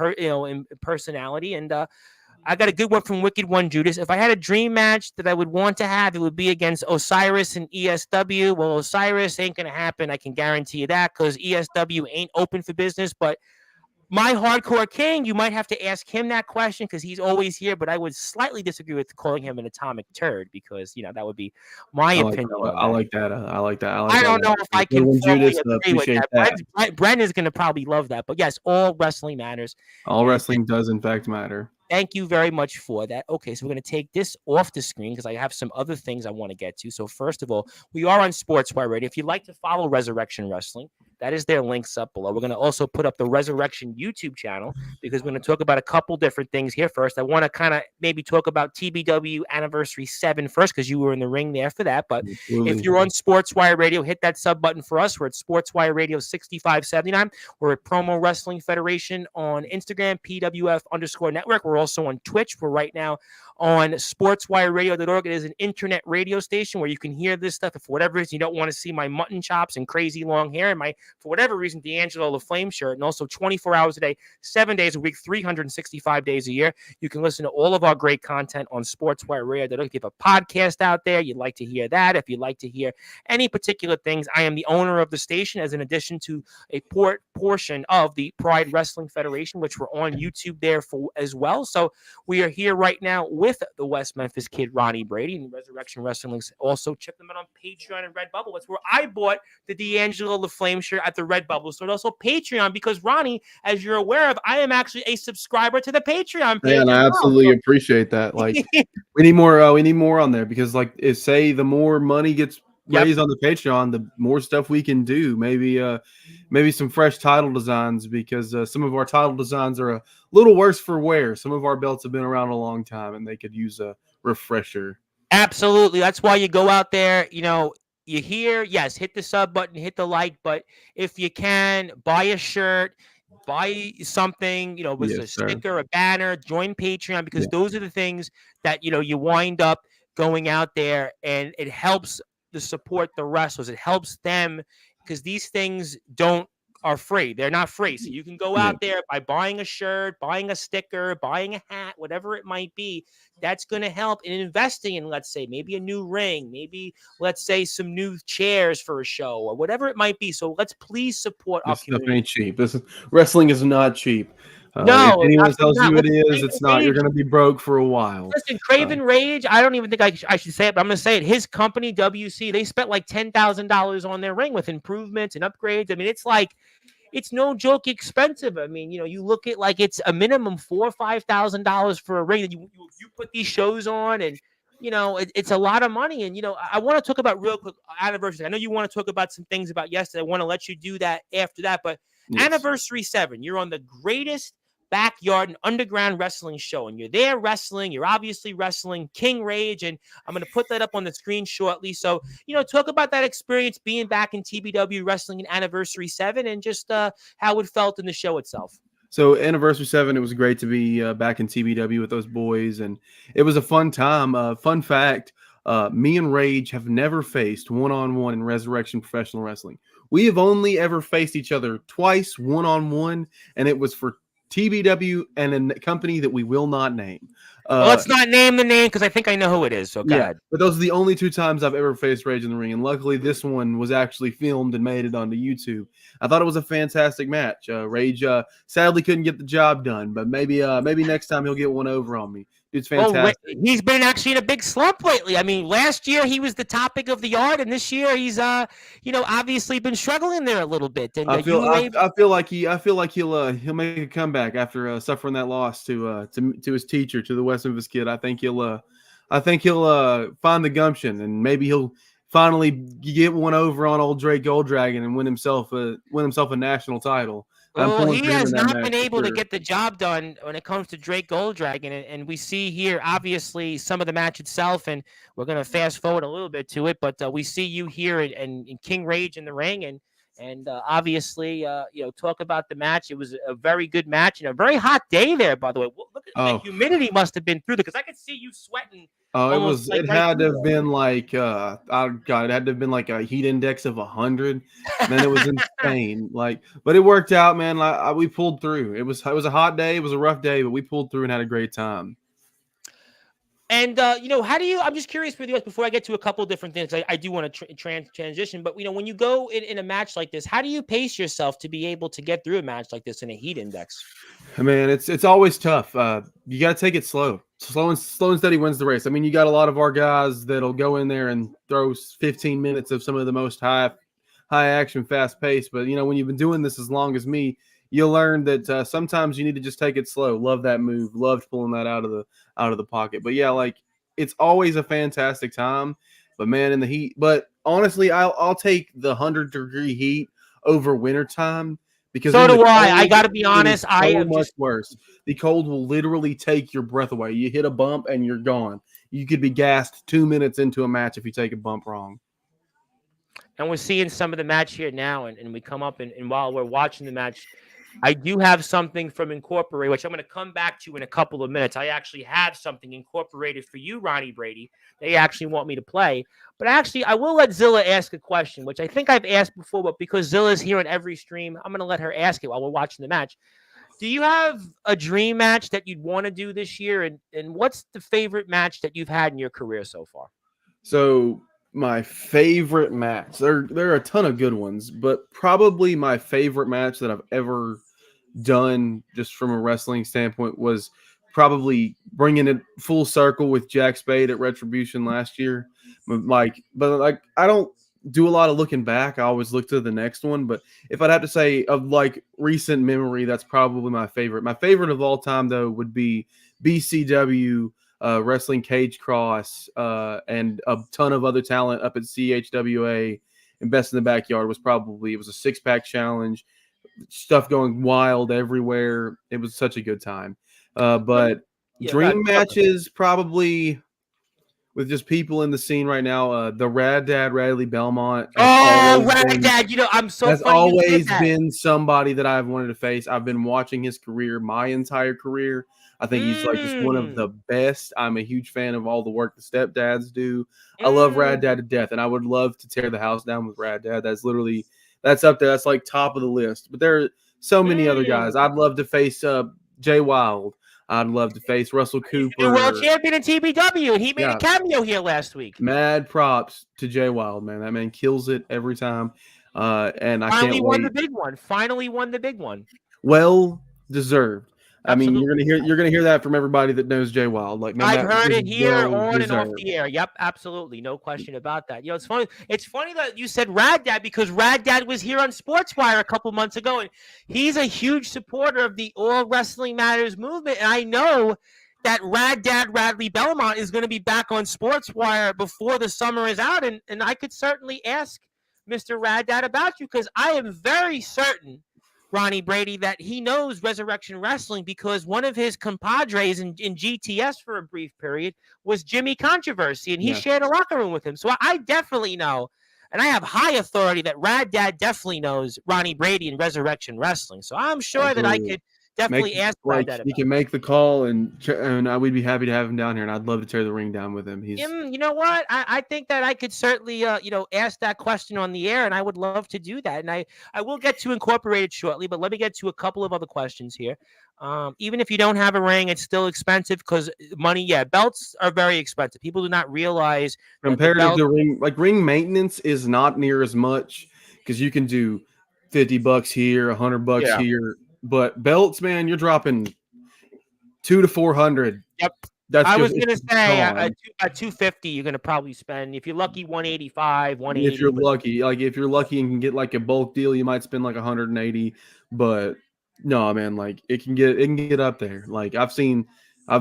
personality. And I got a good one from Wicked One Judas. If I had a dream match that I would want to have, it would be against Osiris and ESW. Well, Osiris ain't going to happen. I can guarantee you that, because ESW ain't open for business. But my hardcore king, you might have to ask him that question because he's always here. But I would slightly disagree with calling him an atomic turd because that would be my opinion on I that. like that. I like that. I like I that. don't know if I can When formally Judas, agree with appreciate that. that. Brent is going to probably love that. But yes, all wrestling matters. All And wrestling does, in fact, matter. thank you very much for that. Okay, so we're going to take this off the screen because I have some other things I want to get to. So first of all, we are on Sportswire Radio. If you'd like to follow Resurrection Wrestling, that is their links up below. We're going to also put up the Resurrection YouTube channel because we're going to talk about a couple different things here first. I want to kind of maybe talk about TBW Anniversary 7 first because you were in the ring there for that. But Absolutely. if you're on Sportswire Radio, hit that sub button for us. We're at Sportswire Radio 6579. We're at Promo Wrestling Federation on Instagram, PWF_network. We're also on Twitch. We're right now on sportswireradio.org. It is an internet radio station where you can hear this stuff. If for whatever reason you don't want to see my mutton chops and crazy long hair and my, for whatever reason, D'Angelo the Flame shirt, and also 24 hours a day, 7 days a week, 365 days a year, you can listen to all of our great content on sportswireradio.org. If you have a podcast out there, you'd like to hear that. If you'd like to hear any particular things, I am the owner of the station as an addition to a portion of the Pride Wrestling Federation, which we're on YouTube there for as well. So we are here right now with the West Memphis kid, Ronnie Brady, and Resurrection Wrestling links. Also, check them out on Patreon and Redbubble. That's where I bought the D'Angelo the Flame shirt at the Redbubble store. And also Patreon, because Ronnie, as you're aware of, I am actually a subscriber to the Patreon page. Yeah, and I absolutely appreciate that. Like, we need more. We need more on there because, like, say the more money gets raised on the Patreon, the more stuff we can do. Maybe some fresh title designs because some of our title designs are a little worse for wear. Some of our belts have been around a long time and they could use a refresher. Absolutely. That's why you go out there, you hear, yes, hit the sub button, hit the like, but if you can, buy a shirt, buy something, with a sticker, a banner, join Patreon, because those are the things that, you wind up going out there and it helps to support the wrestlers. It helps them because these things are free. They're not free. So you can go out there by buying a shirt, buying a sticker, buying a hat, whatever it might be. That's going to help in investing in, let's say, maybe a new ring, maybe, let's say, some new chairs for a show or whatever it might be. So let's please support our community. This stuff ain't cheap. Wrestling is not cheap. No, if anyone tells you it is, it's not. You're going to be broke for a while. Listen, Craven Rage, I don't even think I should say it, but I'm going to say it. His company, WC, they spent like $10,000 on their ring with improvements and upgrades. I mean, it's no joke expensive. I mean, you look at like it's a minimum $4,000 or $5,000 for a ring that you put these shows on, and it's a lot of money. And I want to talk about real quick anniversary. I know you want to talk about some things about yesterday. I want to let you do that after that, but Anniversary 7, you're on the greatest backyard and underground wrestling show, and you're there wrestling. You're obviously wrestling King Rage, and I'm going to put that up on the screen shortly. So, talk about that experience being back in TBW wrestling in Anniversary 7 and just how it felt in the show itself. So Anniversary 7, it was great to be back in TBW with those boys, and it was a fun time. Fun fact, me and Rage have never faced one-on-one in Resurrection Professional Wrestling. We have only ever faced each other twice one-on-one, and it was for TBW and a company that we will not name. Let's not name the name because I think I know who it is. So go ahead. But those are the only 2 times I've ever faced Rage in the ring, and luckily this one was actually filmed and made it onto YouTube. I thought it was a fantastic match. Rage sadly couldn't get the job done, but maybe next time he'll get one over on me. It's fantastic. Well, he's been actually in a big slump lately. I mean, last year he was the topic of the yard, and this year he's obviously been struggling there a little bit. And I feel like he'll make a comeback after suffering that loss to his teacher, to the West Memphis kid. I think he'll find the gumption, and maybe he'll finally get one over on old Drake Golddragon and win himself a national title. Well, he has not been able to get the job done when it comes to Drake Golddragon, and we see here, obviously, some of the match itself, and we're going to fast forward a little bit to it, but we see you here and King Rage in the ring, and obviously, talk about the match. It was a very good match and a very hot day there, by the way. Look at the humidity must have been through there because I could see you sweating. It had to have been like it had to have been like a heat index of 100. Man, it was insane. But it worked out, man. We pulled through. It was a hot day. It was a rough day, but we pulled through and had a great time. And how do you? I'm just curious with you before I get to a couple of different things. I do want to transition, but when you go in a match like this, how do you pace yourself to be able to get through a match like this in a heat index? Man, it's always tough. You got to take it slow. Slow and steady wins the race. I mean, you got a lot of our guys that'll go in there and throw 15 minutes of some of the most high action, fast pace. But when you've been doing this as long as me, you'll learn that sometimes you need to just take it slow. Love that move. Loved pulling that out of the pocket. But yeah, like it's always a fantastic time. But man, in the heat. But honestly, I'll take the 100-degree heat over winter time. Because so do I. Cold, I got to be honest. I am much worse. The cold will literally take your breath away. You hit a bump and you're gone. You could be gassed 2 minutes into a match if you take a bump wrong. And we're seeing some of the match here now, and we come up, and while we're watching the match, I do have something from Incorporate, which I'm going to come back to in a couple of minutes. I actually have something incorporated for you, Ronnie Brady. They actually want me to play. But actually, I will let Zilla ask a question, which I think I've asked before, but because Zilla's here on every stream, I'm going to let her ask it while we're watching the match. Do you have a dream match that you'd want to do this year? And what's the favorite match that you've had in your career so far? So my favorite match, there are a ton of good ones, but probably my favorite match that I've ever done just from a wrestling standpoint was probably bringing it full circle with Jack Spade at Retribution last year. But I don't do a lot of looking back. I always look to the next one. But if I'd have to say of like recent memory, that's probably my favorite. My favorite of all time, though, would be BCW Wrestling Cage Cross and a ton of other talent up at CHWA and Best in the Backyard. It was a 6-pack challenge. Stuff going wild everywhere. It was such a good time. But dream matches probably with just people in the scene right now. The Rad Dad Radley Belmont. Rad Dad! I'm so. Has always been somebody that I've wanted to face. I've been watching his career my entire career. I think he's like just one of the best. I'm a huge fan of all the work the stepdads do. I love Rad Dad to death, and I would love to tear the house down with Rad Dad. That's up there. That's like top of the list. But there are so many other guys. I'd love to face Jay Wild. I'd love to face Russell Cooper. The world champion in TBW, and he made a cameo here last week. Mad props to Jay Wild, man. That man kills it every time. And I finally can't won wait. the big one. Finally won the big one. Well deserved. Absolutely. I mean, you're gonna hear that from everybody that knows Jay Wild. Like, no, I've heard it here on and off the air. Yep, absolutely, no question about that. It's funny. It's funny that you said Rad Dad because Rad Dad was here on Sportswire a couple months ago, and he's a huge supporter of the All Wrestling Matters movement. And I know that Rad Dad Radley Belmont is going to be back on Sportswire before the summer is out, and I could certainly ask Mr. Rad Dad about you because I am very certain, Ronnie Brady, that he knows Resurrection Wrestling because one of his compadres in GTS for a brief period was Jimmy Controversy, and he shared a locker room with him. So I definitely know, and I have high authority that Rad Dad definitely knows Ronnie Brady and Resurrection Wrestling. So I'm sure that I could definitely ask Rad Dad about he can make the call, and we'd be happy to have him down here, and I'd love to tear the ring down with him. You know what? I think that I could certainly, ask that question on the air, and I would love to do that. And I will get to Incorporated shortly, but let me get to a couple of other questions here. Even if you don't have a ring, it's still expensive because belts are very expensive. People do not realize compared to ring, ring maintenance is not near as much because you can do $50 here, $100 here. But belts, man, you're dropping $200 to $400. Yep. I was going to say at $250, you're going to probably spend, if you're lucky, $185, $180. If you're lucky and can get like a bulk deal, you might spend like $180. But no, man, like it can get up there. Like I've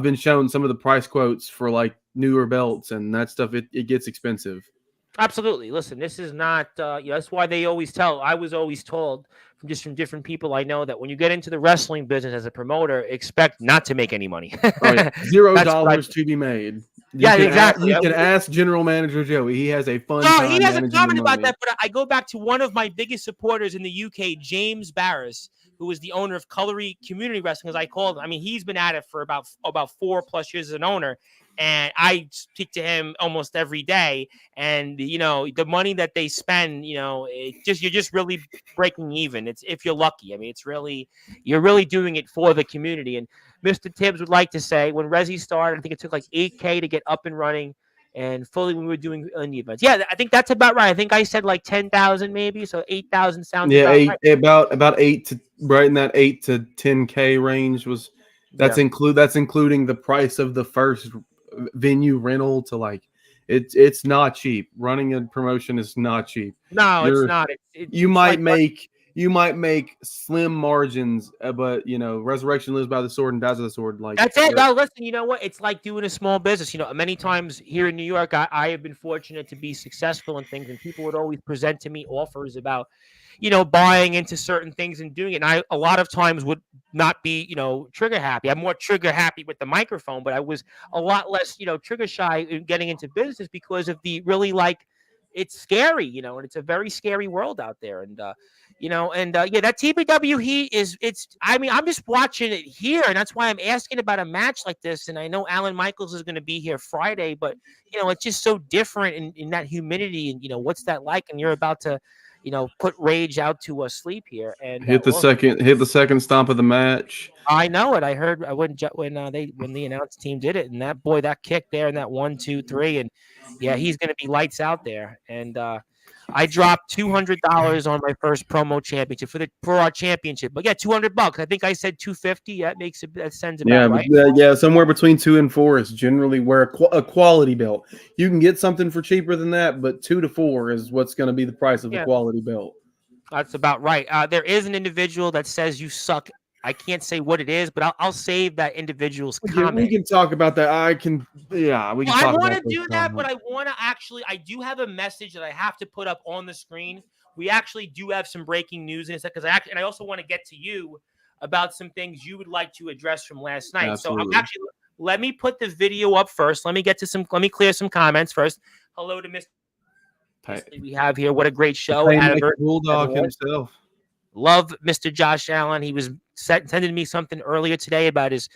been shown some of the price quotes for like newer belts and that stuff. It gets expensive. Absolutely. Listen, this is not. That's why they always tell. I was always told from different people I know that when you get into the wrestling business as a promoter, expect not to make any money. $0 to be made. Exactly. You can ask General Manager Joey. He has a fun. No, he hasn't commented about that. But I go back to one of my biggest supporters in the UK, James Barris, who is the owner of Cullery Community Wrestling, as I call it. I mean, he's been at it for about 4+ years as an owner. and I speak to him almost every day. And the money that they spend, you're just really breaking even. It's if you're lucky. I mean, you're really doing it for the community. And Mr. Tibbs would like to say when Resi started, I think it took like 8K to get up and running. And fully when we were doing indie events. Yeah, I think that's about right. I think I said like 10,000 maybe, so 8,000 sounds about right. About 8 to right in that 8 to 10K range was that's including the price of the first venue rental to like it's not cheap. Running a promotion is not cheap. No, it's not. You might make slim margins, but resurrection lives by the sword and dies by the sword. Like that's it. No, listen, you know what? It's like doing a small business. Many times here in New York, I have been fortunate to be successful in things, and people would always present to me offers about, buying into certain things and doing it. And I a lot of times would not be, trigger happy. I'm more trigger happy with the microphone, but I was a lot less, trigger shy in getting into business because of the really it's scary, and it's a very scary world out there. And, that TPW heat I'm just watching it here. And that's why I'm asking about a match like this. And I know Alan Michaels is going to be here Friday, but, it's just so different in that humidity and, what's that like? And you're about to, put Rage out to sleep here and hit the second stomp of the match. I know it. I heard when the announced team did it, and that kick there and that 1, 2, 3, and yeah, he's going to be lights out there. And I dropped $200 on my first promo championship for our championship. But yeah, $200. I think I said $250. That sends about right. Somewhere between 2 and 4 is generally where a quality belt. You can get something for cheaper than that, but 2 to 4 is what's going to be the price of a quality belt. That's about right. There is an individual that says you suck. I can't say what it is, but I'll save that individual's comment. We can talk about that. I want to do that, but I want to I do have a message that I have to put up on the screen. We actually do have some breaking news in a second, and I also want to get to you about some things you would like to address from last night. Absolutely. So let me put the video up first. Let me clear some comments first. Hello to Mr. We have here. What a great show. Bulldog himself. Love Mr. Josh Allen. He was sending me something earlier today about his,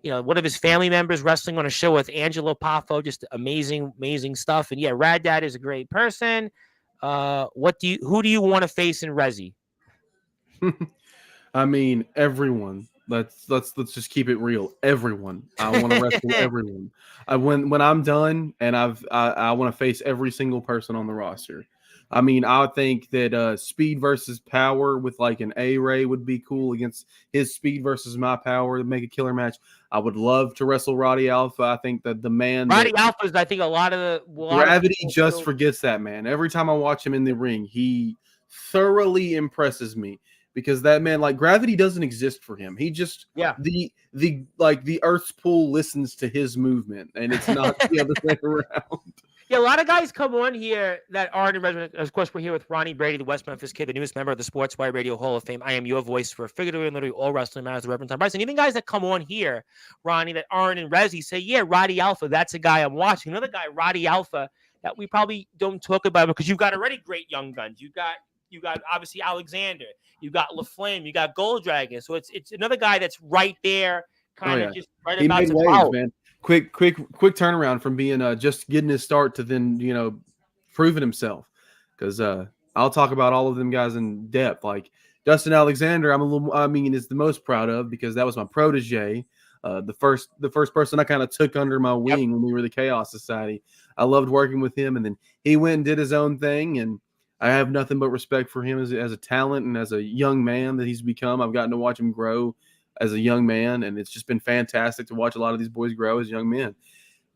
one of his family members wrestling on a show with Angelo Poffo. Just amazing, amazing stuff. And yeah, Rad Dad is a great person. Who do you want to face in Resi? I mean, everyone. Let's just keep it real. Everyone. I want to wrestle everyone. When I'm done, and I want to face every single person on the roster. I mean, I would think that speed versus power with like an A-Ray would be cool against his speed versus my power to make a killer match. I would love to wrestle Roddy Alpha. I think that the man Roddy Alpha is, I think, Gravity just forgets that man. Every time I watch him in the ring, he thoroughly impresses me because that man, like Gravity doesn't exist for him. He just the Earth's pull listens to his movement, and it's not the other way around. Yeah, a lot of guys come on here that aren't in Resident. Of course, we're here with Ronnie, Brady, the West Memphis Kid, the newest member of the Sportswire Radio Hall of Fame. I am your voice for figuratively and literally all wrestling matters, the Reverend Tom Bryce. And even guys that come on here, Ronnie, that aren't in Resi say, yeah, Roddy Alpha, that's a guy I'm watching. Another guy, Roddy Alpha, that we probably don't talk about because you've got already great young guns. You got obviously Alexander. You got LaFlame. You got Gold Dragon. So it's another guy that's right there, just right about to follow. Man. Quick turnaround from being just getting his start to then proving himself, because I'll talk about all of them guys in depth. Like Dustin Alexander, is the most proud of because that was my protege, the first person I kind of took under my wing when we were the Chaos Society. I loved working with him, and then he went and did his own thing, and I have nothing but respect for him as a talent and as a young man that he's become. I've gotten to watch him grow as a young man, and it's just been fantastic to watch a lot of these boys grow as young men.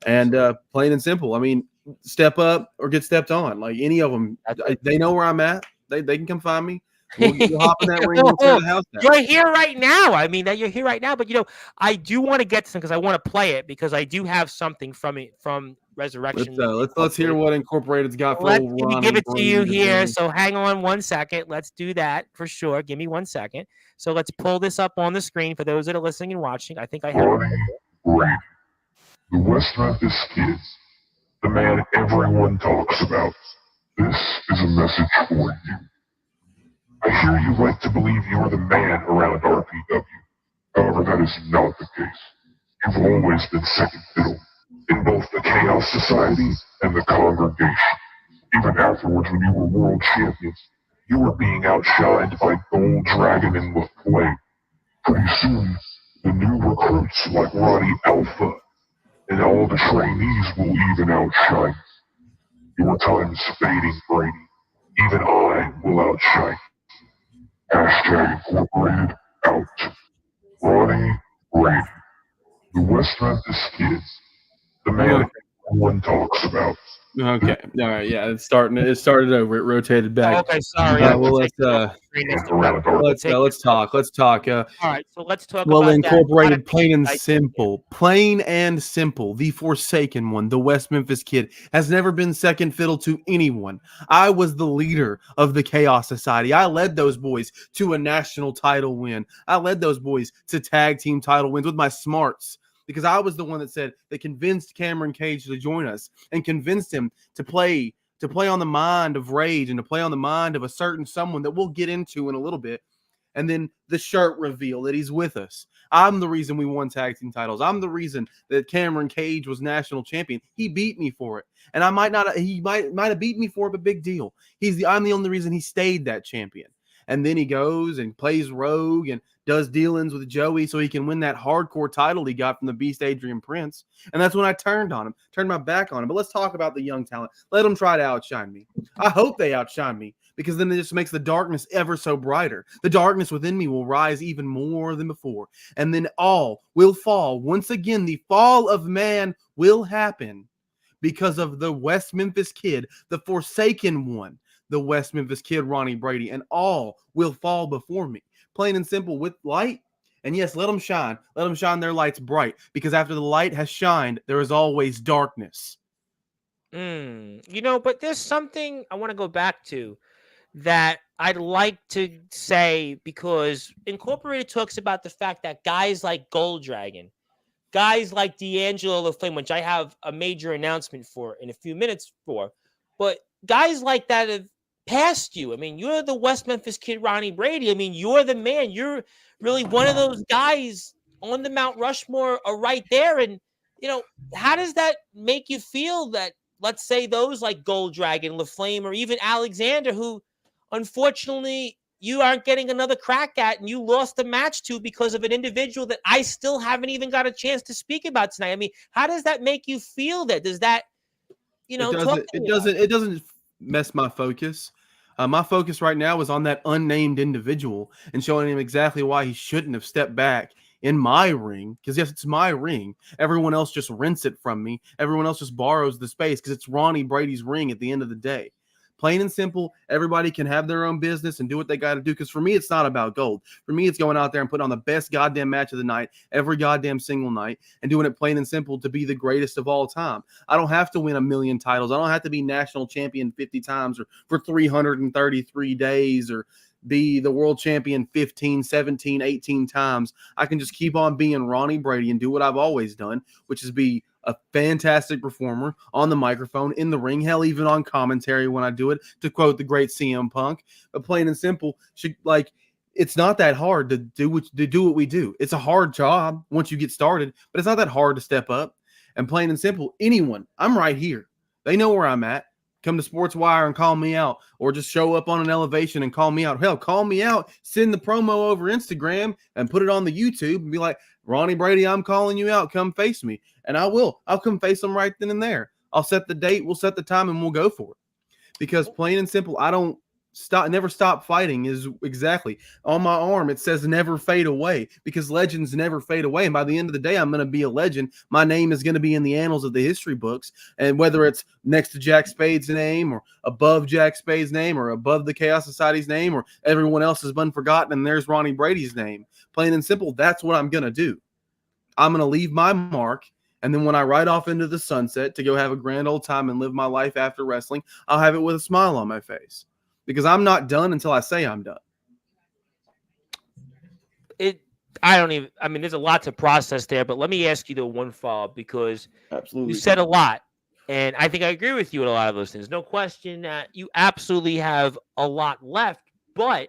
And plain and simple, I mean, step up or get stepped on. Like any of them, they know where I'm at. They can come find me. We'll hop in that ring and tear the house down. You're here right now. I mean, that you're here right now. But I do want to get some because I want to play it because I do have something from Resurrection. Let's hear what Incorporated's got for Let me give it to you here. So hang on 1 second. Let's do that for sure. Give me 1 second. So let's pull this up on the screen for those that are listening and watching. I think I have Brady, the West Memphis Kids, the man everyone talks about. This is a message for you. I hear you like to believe you're the man around RPW. However, that is not the case. You've always been second fiddle. in both the Chaos Society and the Congregation. Even afterwards, when you were world champions, you were being outshined by Gold Dragon and LaFlame. Pretty soon, the new recruits like Ronnie Alpha and all the trainees will even outshine. Your time is fading, Brady. Even I will outshine. Hashtag Incorporated out. Ronnie, Brady, the West Memphis Kids, the man everyone talks about. Okay. All right. Yeah. It started over. It rotated back. Okay, sorry. Well, let's talk. Let's talk. All right, so let's talk Well, about Incorporated, that. plain and simple. Plain and simple. The Forsaken One, the West Memphis Kid, has never been second fiddle to anyone. I was the leader of the Chaos Society. I led those boys to a national title win. I led those boys to tag team title wins with my smarts, because I was the one that convinced Cameron Cage to join us and convinced him to play on the mind of Rage and to play on the mind of a certain someone that we'll get into in a little bit. And then the shirt reveal that he's with us. I'm the reason we won tag team titles. I'm the reason that Cameron Cage was national champion. He beat me for it. And I might not, he might have beat me for it, but big deal. I'm the only reason he stayed that champion. And then he goes and plays rogue and does dealings with Joey so he can win that hardcore title he got from the Beast Adrian Prince. And that's when I turned my back on him. But let's talk about the young talent. Let them try to outshine me. I hope they outshine me, because then it just makes the darkness ever so brighter. The darkness within me will rise even more than before. And then all will fall. Once again, the fall of man will happen because of the West Memphis Kid, the Forsaken One, the West Memphis Kid, Ronnie Brady, and all will fall before me. Plain and simple, with light. And yes, let them shine. Let them shine their lights bright, because after the light has shined, there is always darkness. But there's something I want to go back to that I'd like to say, because Incorporated talks about the fact that guys like Gold Dragon, guys like D'Angelo LaFlame, which I have a major announcement for in a few minutes but guys like that have passed you. I mean, you're the West Memphis Kid, Ronnie Brady. I mean, you're the man. You're really one of those guys on the Mount Rushmore are right there. And, how does that make you feel that, let's say, those like Gold Dragon, LaFlame, or even Alexander, who unfortunately you aren't getting another crack at, and you lost the match to because of an individual that I still haven't even got a chance to speak about tonight? I mean, how does that make you feel? Does that, it doesn't mess my focus. My focus right now is on that unnamed individual and showing him exactly why he shouldn't have stepped back in my ring. Because yes, it's my ring. Everyone else just rents it from me. Everyone else just borrows the space because it's Ronnie Brady's ring at the end of the day. Plain and simple, everybody can have their own business and do what they got to do. Because for me, it's not about gold. For me, it's going out there and putting on the best goddamn match of the night, every goddamn single night, and doing it plain and simple to be the greatest of all time. I don't have to win 1 million titles. I don't have to be national champion 50 times or for 333 days or be the world champion 15, 17, 18 times. I can just keep on being Ronnie Brady and do what I've always done, which is be a fantastic performer on the microphone, in the ring, hell, even on commentary when I do it, to quote the great CM Punk. But plain and simple, it's not that hard to do what we do. It's a hard job once you get started, but it's not that hard to step up. And plain and simple, anyone, I'm right here. They know where I'm at. Come to Sportswire and call me out, or just show up on an elevation and call me out. Hell, call me out, send the promo over Instagram and put it on the YouTube and be like, Ronnie Brady, I'm calling you out. Come face me. And I will. I'll come face them right then and there. I'll set the date. We'll set the time and we'll go for it. Because plain and simple, never stop fighting is exactly on my arm. It says never fade away, because legends never fade away. And by the end of the day, I'm going to be a legend. My name is going to be in the annals of the history books. And whether it's next to Jack Spade's name or above Jack Spade's name or above the Chaos Society's name or everyone else has been forgotten and there's Ronnie Brady's name, plain and simple, that's what I'm going to do. I'm going to leave my mark. And then when I ride off into the sunset to go have a grand old time and live my life after wrestling, I'll have it with a smile on my face. Because I'm not done until I say I'm done. There's a lot to process there, but let me ask you the one follow-up, because absolutely, you said a lot. And I think I agree with you in a lot of those things. No question that you absolutely have a lot left. But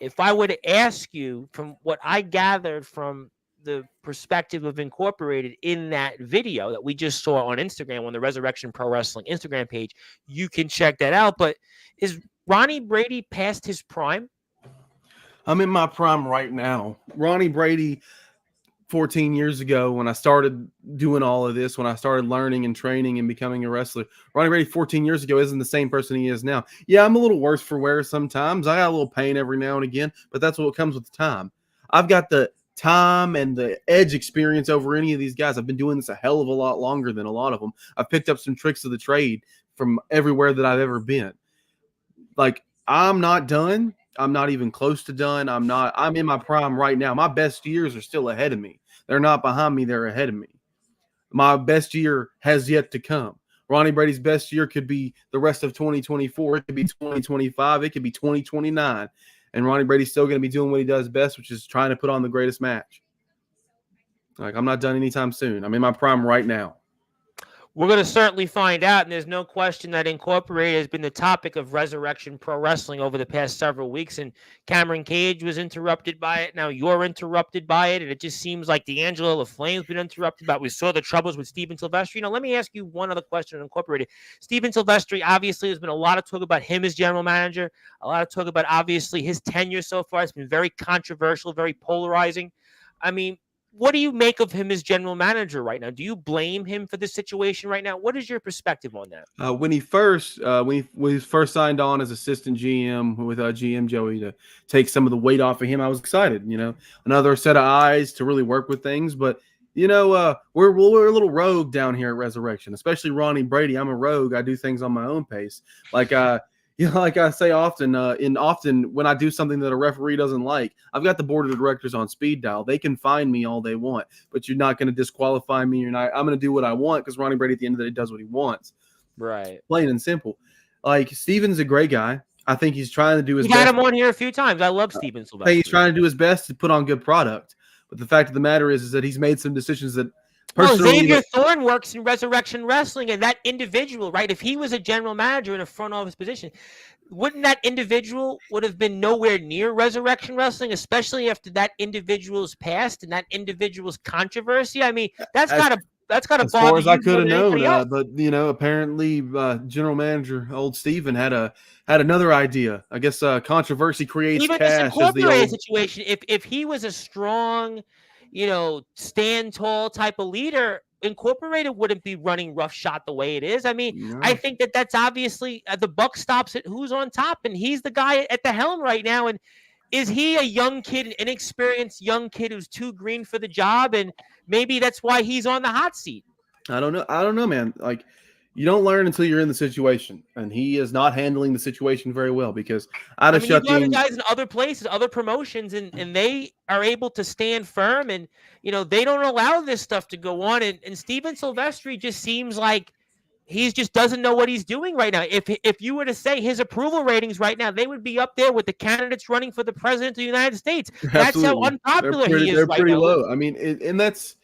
if I were to ask you, from what I gathered from the perspective of Incorporated in that video that we just saw on Instagram on the Resurrection Pro Wrestling Instagram page. You can check that out. But is Ronnie Brady past his prime? I'm in my prime right now. Ronnie Brady, 14 years ago, when I started doing all of this, when I started learning and training and becoming a wrestler, Ronnie Brady 14 years ago isn't the same person he is now. Yeah, I'm a little worse for wear sometimes. I got a little pain every now and again, but that's what comes with time. I've got the time and the edge experience over any of these guys. I've been doing this a hell of a lot longer than a lot of them. I've picked up some tricks of the trade from everywhere that I've ever been. Like, I'm not done. I'm not even close to done. I'm in my prime right now. My best years are still ahead of me. They're not behind me. They're ahead of me. My best year has yet to come. Ronnie Brady's best year could be the rest of 2024. It could be 2025. It could be 2029. And Ronnie Brady's still going to be doing what he does best, which is trying to put on the greatest match. Like, I'm not done anytime soon. I'm in my prime right now. We're going to certainly find out, and there's no question that Incorporated has been the topic of Resurrection Pro Wrestling over the past several weeks, and Cameron Cage was interrupted by it. Now you're interrupted by it, and it just seems like D'Angelo LaFlame's been interrupted by it. We saw the troubles with Steven Silvestri. Let me ask you one other question on Incorporated. Steven Silvestri, obviously, there's been a lot of talk about him as general manager, a lot of talk about, obviously, his tenure so far. It's been very controversial, very polarizing. I mean, what do you make of him as general manager right now? Do you blame him for this situation right now? What is your perspective on that? When he first signed on as assistant GM with GM Joey to take some of the weight off of him, I was excited. Another set of eyes to really work with things. But we're a little rogue down here at Resurrection, especially Ronnie Brady. I'm a rogue. I do things on my own pace. Like I say often, when I do something that a referee doesn't like, I've got the board of directors on speed dial. They can find me all they want, but you're not going to disqualify me. I'm going to do what I want because Ronnie Brady at the end of the day does what he wants. Right. Plain and simple. Like, Steven's a great guy. I think he's trying to do his best. You had him on here a few times. I love Steven Silvestri. I think he's trying to do his best to put on good product. But the fact of the matter is that he's made some decisions that Xavier Thorne works in Resurrection Wrestling, and that individual, right, if he was a general manager in a front office position, wouldn't that individual would have been nowhere near Resurrection Wrestling, especially after that individual's past and that individual's controversy? I mean, that's got to bother you. As far as I could have known, but apparently general manager old Steven had another idea. I guess controversy creates even cash. Even this situation, if he was a strong, stand tall type of leader, Incorporated wouldn't be running roughshod the way it is. I mean, no. I think that's obviously the buck stops at who's on top, and he's the guy at the helm right now. And is he a young kid, an inexperienced young kid who's too green for the job? And maybe that's why he's on the hot seat. I don't know, man. Like, you don't learn until you're in the situation, and he is not handling the situation very well because you got guys in other places, other promotions, and they are able to stand firm, and they don't allow this stuff to go on. And Steven Silvestri just seems like he just doesn't know what he's doing right now. If you were to say his approval ratings right now, they would be up there with the candidates running for the president of the United States. That's Absolutely. how unpopular he is. They're pretty low. I mean, and that's.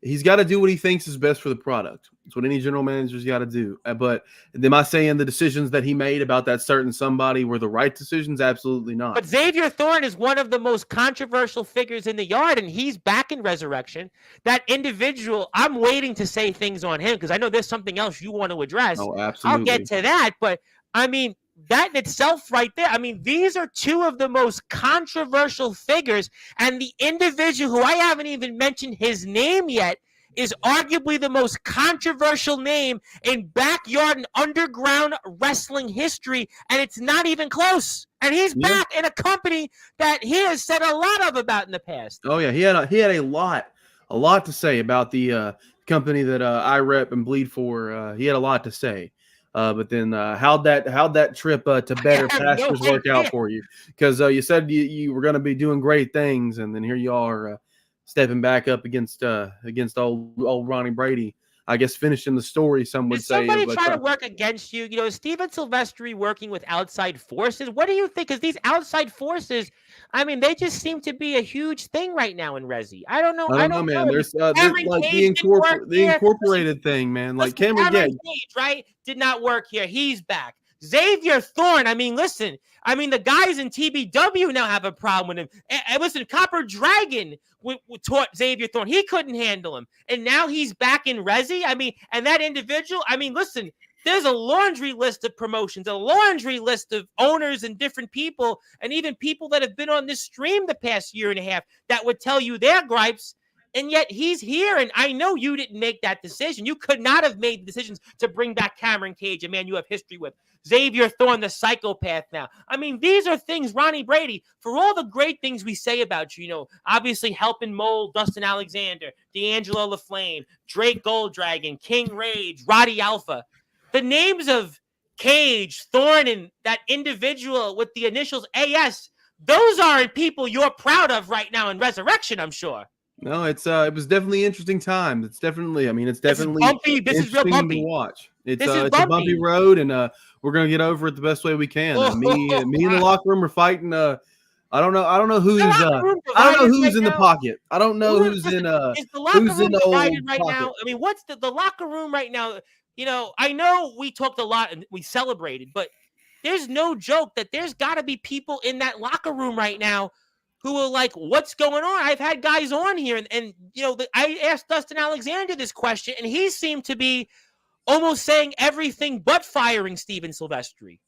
He's got to do what he thinks is best for the product. It's what any general manager's got to do. But am I saying the decisions that he made about that certain somebody were the right decisions? Absolutely not. But Xavier Thorne is one of the most controversial figures in the yard, and he's back in Resurrection. That individual, I'm waiting to say things on him because I know there's something else you want to address. Oh, absolutely. I'll get to that. But, I mean, that in itself right there, I mean, these are two of the most controversial figures, and the individual who I haven't even mentioned his name yet is arguably the most controversial name in backyard and underground wrestling history, and it's not even close. And he's back in a company that he has said a lot about in the past. Oh yeah, he had a lot to say about the company that I rep and bleed for. He had a lot to say. But then how'd that trip to better pastures work out for you? Because you said you were going to be doing great things, and then here you are stepping back up against old Ronnie Brady. I guess finishing the story, some would say. Somebody try to work against you. Is Steven Silvestri working with outside forces? What do you think? Because these outside forces, I mean, they just seem to be a huge thing right now in Resi. I don't know. I don't know, man. There's like the incorporated thing, man. Like Cameron Cage, right? Did not work here. He's back. Xavier Thorne, I mean, listen, I mean, the guys in TBW now have a problem with him. And listen, Copper Dragon taught Xavier Thorne. He couldn't handle him. And now he's back in Resi. I mean, and that individual, I mean, listen, there's a laundry list of promotions, a laundry list of owners and different people, and even people that have been on this stream the past year and a half that would tell you their gripes. And yet he's here, and I know you didn't make that decision. You could not have made the decisions to bring back Cameron Cage, a man you have history with. Xavier Thorne, the psychopath now. I mean, these are things, Ronnie Brady, for all the great things we say about you, you know, obviously helping mold Dustin Alexander, D'Angelo LaFlame, Drake Golddragon, King Rage, Roddy Alpha. The names of Cage, Thorne, and that individual with the initials AS, those aren't people you're proud of right now in Resurrection, I'm sure. No, it was definitely interesting time. It's definitely, I mean, it's definitely bumpy. This is real bumpy to watch. It's a bumpy road, and we're gonna get over it the best way we can. Me in the locker room are fighting. I don't know who's in the pocket. I don't know who's in is the locker who's room in the old divided right pocket. now. I mean, what's the locker room right now? You know, I know we talked a lot and we celebrated, but there's no joke that there's got to be people in that locker room right now who are like, what's going on? I've had guys on here, and you know, I asked Dustin Alexander this question, and he seemed to be almost saying everything but firing Steven Silvestri.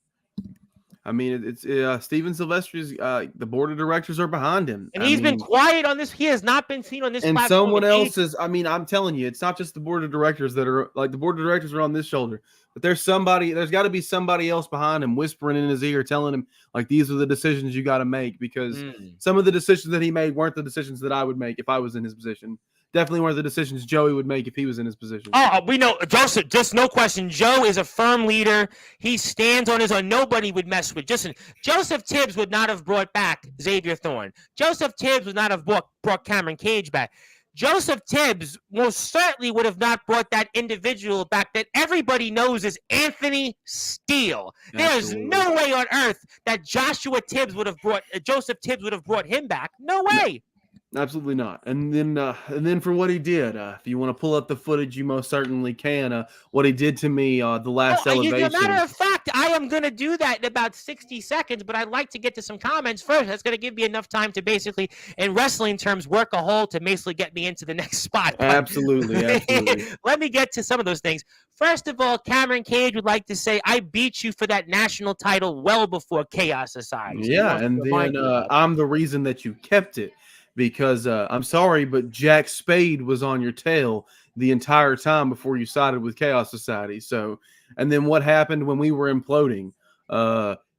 I mean, it's Steven Silvestri's. The board of directors are behind him, and he's been quiet on this. He has not been seen on this. And someone else is. I mean, I'm telling you, it's not just the board of directors that are like the board of directors are on this shoulder, but there's somebody. There's got to be somebody else behind him, whispering in his ear, telling him like these are the decisions you got to make, because some of the decisions that he made weren't the decisions that I would make if I was in his position. Definitely weren't the decisions Joey would make if he was in his position. Oh, we know Joseph. Just no question. Joe is a firm leader. He stands on his own. Nobody would mess with. Joseph Tibbs would not have brought back Xavier Thorne. Joseph Tibbs would not have brought Cameron Cage back. Joseph Tibbs most certainly would have not brought that individual back that everybody knows is Anthony Steele. There's no way on earth that Joseph Tibbs would have brought him back. No way. Absolutely not. And then for what he did, if you want to pull up the footage, you most certainly can. What he did to me, the last elevation. As a matter of fact, I am going to do that in about 60 seconds, but I'd like to get to some comments first. That's going to give me enough time to basically, in wrestling terms, work a hole to basically get me into the next spot. Absolutely. Let me get to some of those things. First of all, Cameron Cage would like to say, I beat you for that national title well before Chaos Society. Yeah, and then I'm the reason that you kept it. Because I'm sorry, but Jack Spade was on your tail the entire time before you sided with Chaos Society. So, and then what happened when we were imploding?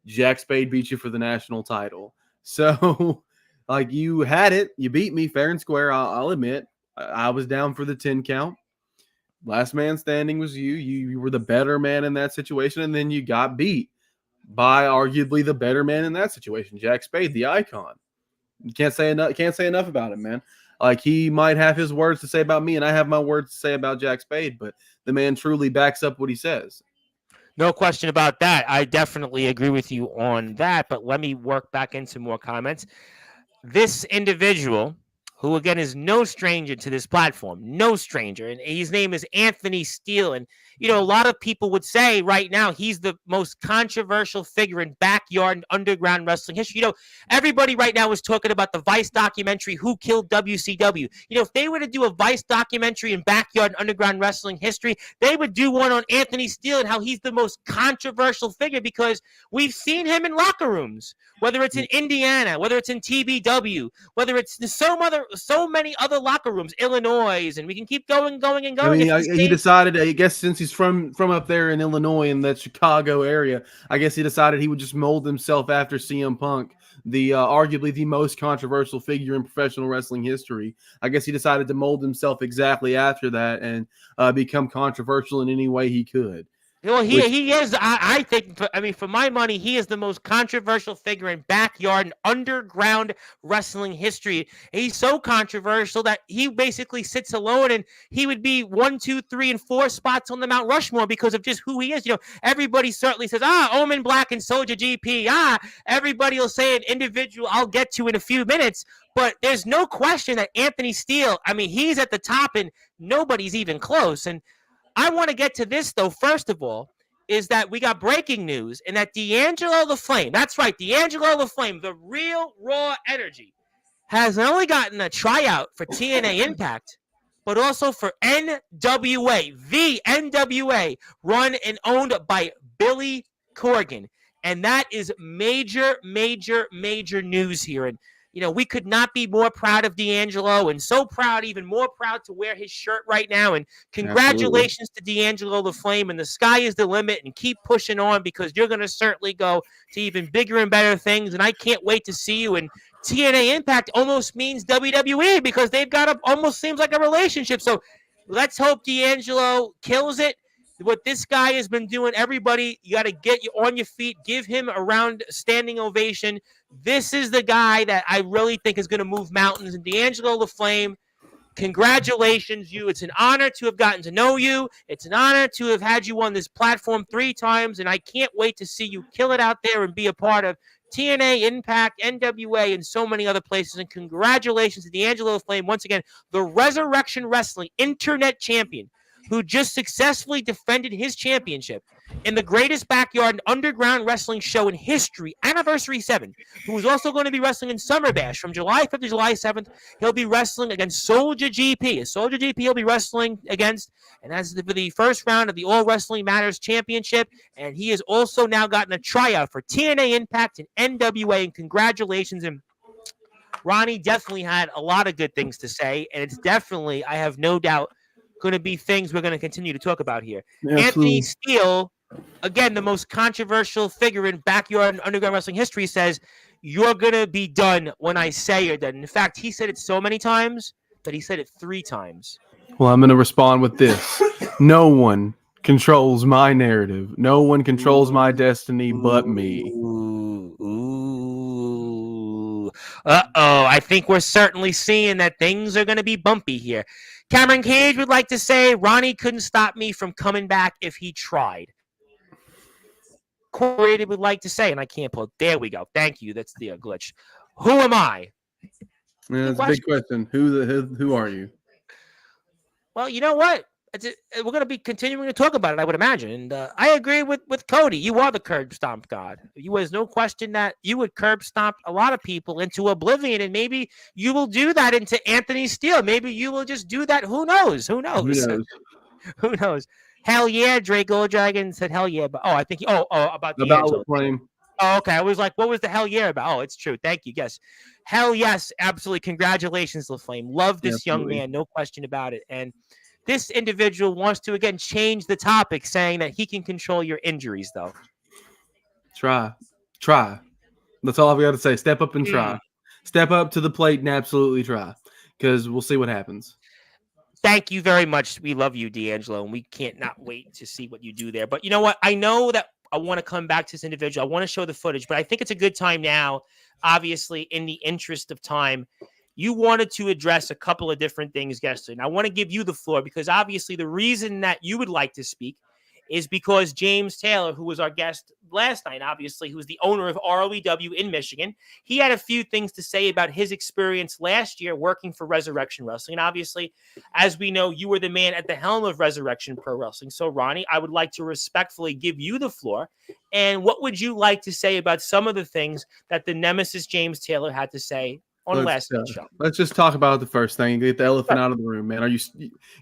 Jack Spade beat you for the national title. So, like, you had it. You beat me fair and square. I'll admit. I was down for the 10 count. Last man standing was you. You were the better man in that situation, and then you got beat by arguably the better man in that situation, Jack Spade, the icon. You can't say enough about him, man. Like, he might have his words to say about me, and I have my words to say about Jack Spade, but the man truly backs up what he says. No question about that. I definitely agree with you on that, but let me work back into more comments. This individual, who again is no stranger to this platform, no stranger, and his name is Anthony Steele. And, you know, a lot of people would say right now he's the most controversial figure in backyard and underground wrestling history. You know, everybody right now is talking about the Vice documentary, Who Killed WCW. You know, if they were to do a Vice documentary in backyard and underground wrestling history, they would do one on Anthony Steele and how he's the most controversial figure, because we've seen him in locker rooms, whether it's in Indiana, whether it's in TBW, whether it's so many other locker rooms, Illinois, and we can keep going. I mean, he decided, I guess, since he's from up there in Illinois, in that Chicago area, I guess he decided he would just mold himself after CM Punk, the arguably the most controversial figure in professional wrestling history. I guess he decided to mold himself exactly after that and become controversial in any way he could. Well, he is. I think. I mean, for my money, he is the most controversial figure in backyard and underground wrestling history. He's so controversial that he basically sits alone, and he would be 1, 2, 3, and 4 spots on the Mount Rushmore because of just who he is. You know, everybody certainly says, Omen Black and Soldier GP. Everybody will say an individual I'll get to in a few minutes. But there's no question that Anthony Steele, I mean, he's at the top, and nobody's even close. And I want to get to this, though, first of all, is that we got breaking news and that D'Angelo the Flame, that's right, D'Angelo the Flame, the real raw energy, has not only gotten a tryout for TNA Impact, but also for NWA, the NWA, run and owned by Billy Corgan. And that is major, major, major news here. And, we could not be more proud of D'Angelo, and so proud, even more proud to wear his shirt right now. And congratulations to D'Angelo the Flame. And the sky is the limit, and keep pushing on, because you're going to certainly go to even bigger and better things. And I can't wait to see you. And TNA Impact almost means WWE, because they've got almost seems like a relationship. So let's hope D'Angelo kills it. What this guy has been doing, everybody, you got to get you on your feet, give him a round standing ovation. This is the guy that I really think is going to move mountains. And D'Angelo the Flame, congratulations, you. It's an honor to have gotten to know you. It's an honor to have had you on this platform 3 times, and I can't wait to see you kill it out there and be a part of TNA, Impact, NWA, and so many other places. And congratulations to D'Angelo the Flame, once again, the Resurrection Wrestling Internet Champion, who just successfully defended his championship in the greatest backyard underground wrestling show in history, Anniversary 7, who is also going to be wrestling in Summer Bash from July 5th to July 7th. He'll be wrestling against Soldier GP. Soldier GP he'll be wrestling against, and that's for the first round of the All Wrestling Matters Championship. And he has also now gotten a tryout for TNA Impact and NWA, and congratulations. And Ronnie definitely had a lot of good things to say, and it's definitely, I have no doubt, going to be things we're going to continue to talk about here. Absolutely. Anthony Steele, again, the most controversial figure in backyard and underground wrestling history, says, "You're going to be done when I say you're done." In fact, he said it so many times that he said it 3 times. Well, I'm going to respond with this. No one controls my narrative. No one controls my destiny but me. Ooh. Uh-oh. I think we're certainly seeing that things are going to be bumpy here. Cameron Cage would like to say, Ronnie couldn't stop me from coming back if he tried. Corey would like to say, and I can't pull. There we go. Thank you. That's the glitch. Who am I? Yeah, that's a big question. Who are you? Well, you know what? We're going to be continuing to talk about it, I would imagine. And I agree with Cody. You are the curb stomp god. There's no question that you would curb stomp a lot of people into oblivion, and maybe you will do that into Anthony Steele. Maybe you will just do that. Who knows? Who knows? Who knows? Hell yeah, Drake Olddragon said hell yeah. But I think about the Flame. Oh, okay. I was like, what was the hell yeah about? Oh, it's true. Thank you. Yes. Hell yes. Absolutely. Congratulations, LaFlame. Love this young man. No question about it. And this individual wants to, again, change the topic, saying that he can control your injuries, though. Try. That's all I've got to say. Step up and try. Step up to the plate and absolutely try, because we'll see what happens. Thank you very much. We love you, D'Angelo, and we can't not wait to see what you do there. But you know what? I know that I want to come back to this individual. I want to show the footage, but I think it's a good time now, obviously, in the interest of time. You wanted to address a couple of different things yesterday, and I want to give you the floor, because obviously the reason that you would like to speak is because James Taylor, who was our guest last night, obviously, who was the owner of ROEW in Michigan, he had a few things to say about his experience last year working for Resurrection Wrestling. And obviously, as we know, you were the man at the helm of Resurrection Pro Wrestling. So, Ronnie, I would like to respectfully give you the floor. And what would you like to say about some of the things that the nemesis James Taylor had to say on last night's show? Let's just talk about the first thing. Get the elephant out of the room, man.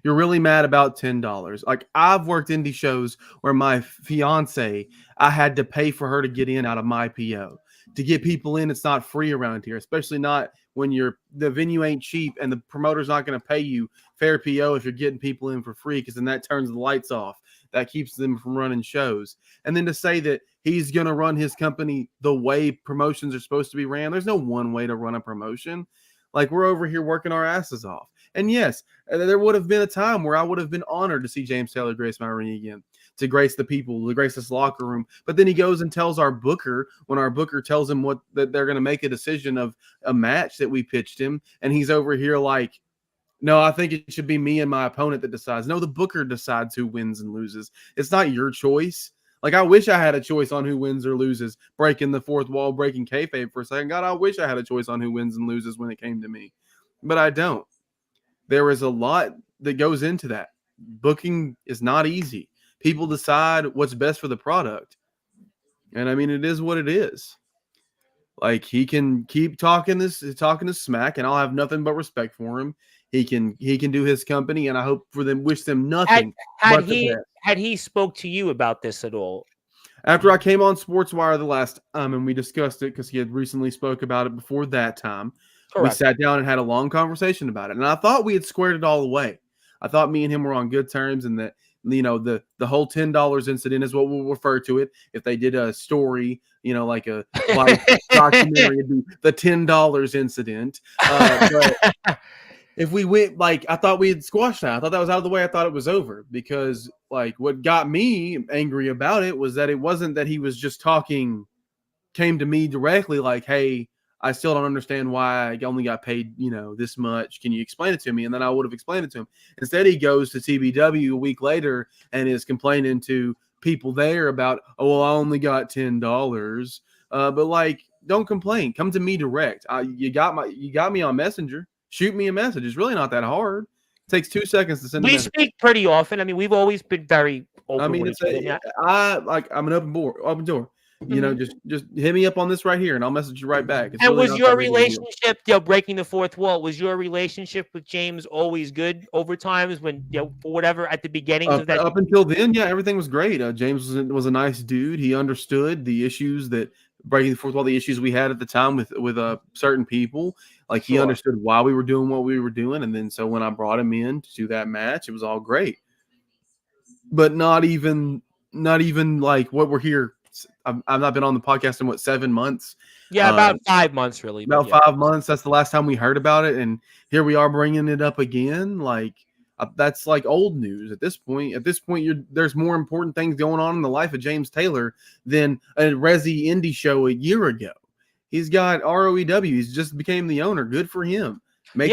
You're really mad about $10? Like, I've worked indie shows where my fiance, I had to pay for her to get in out of my PO. To get people in, it's not free around here, especially not when the venue ain't cheap and the promoter's not going to pay you fair PO if you're getting people in for free, because then that turns the lights off. That keeps them from running shows. And then to say that he's going to run his company the way promotions are supposed to be ran, there's no one way to run a promotion. Like, we're over here working our asses off. And yes, there would have been a time where I would have been honored to see James Taylor grace my ring again, to grace the people, to grace this locker room. But then he goes and tells our booker, when our booker tells him that they're going to make a decision of a match that we pitched him, and he's over here like, no, I think it should be me and my opponent that decides. No, the booker decides who wins and loses. It's not your choice. Like, I wish I had a choice on who wins or loses, breaking the fourth wall, breaking kayfabe for a second. God, I wish I had a choice on who wins and loses when it came to me. But I don't. There is a lot that goes into that. Booking is not easy. people decide what's best for the product. And I mean, it is what it is. Like, he can keep talking this smack, and I'll have nothing but respect for him. He can do his company, and I hope for them, wish them nothing but the best. Had he spoke to you about this at all? After I came on Sportswire the last time, and we discussed it because he had recently spoke about it before that time. Correct. We sat down and had a long conversation about it, and I thought we had squared it all away. I thought me and him were on good terms, and that, you know, the whole $10 incident is what we'll refer to it. If they did a story, you know, like a documentary, it'd be the $10 incident. But if we went, like, I thought we had squashed that. I thought that was out of the way. I thought it was over, because, like, what got me angry about it was that it wasn't that he was just came to me directly like, hey, I still don't understand why I only got paid, you know, this much. Can you explain it to me? And then I would have explained it to him. Instead, he goes to TBW a week later and is complaining to people there about, oh, well, I only got $10. But, like, don't complain. Come to me direct. You got me on Messenger. Shoot me a message. It's really not that hard. It takes 2 seconds to send a message. We speak pretty often. I mean, we've always been very open. I mean, I'm an open door. You know, just hit me up on this right here, and I'll message you right back. And was your relationship, you know, breaking the fourth wall? Was your relationship with James always good over times when, you know, for whatever at the beginning of that? Up until then, yeah, everything was great. James was a nice dude. He understood the issues that breaking the fourth wall, the issues we had at the time with certain people. Like, he understood why we were doing what we were doing, and then so when I brought him in to do that match, it was all great. But not even like what we're here. I've not been on the podcast in 7 months. Yeah, about 5 months, really. About 5 months. That's the last time we heard about it, and here we are bringing it up again. Like, that's like old news at this point. At this point, there's more important things going on in the life of James Taylor than a Resi indie show a year ago. He's got ROEW. He's just became the owner. Good for him. I mean,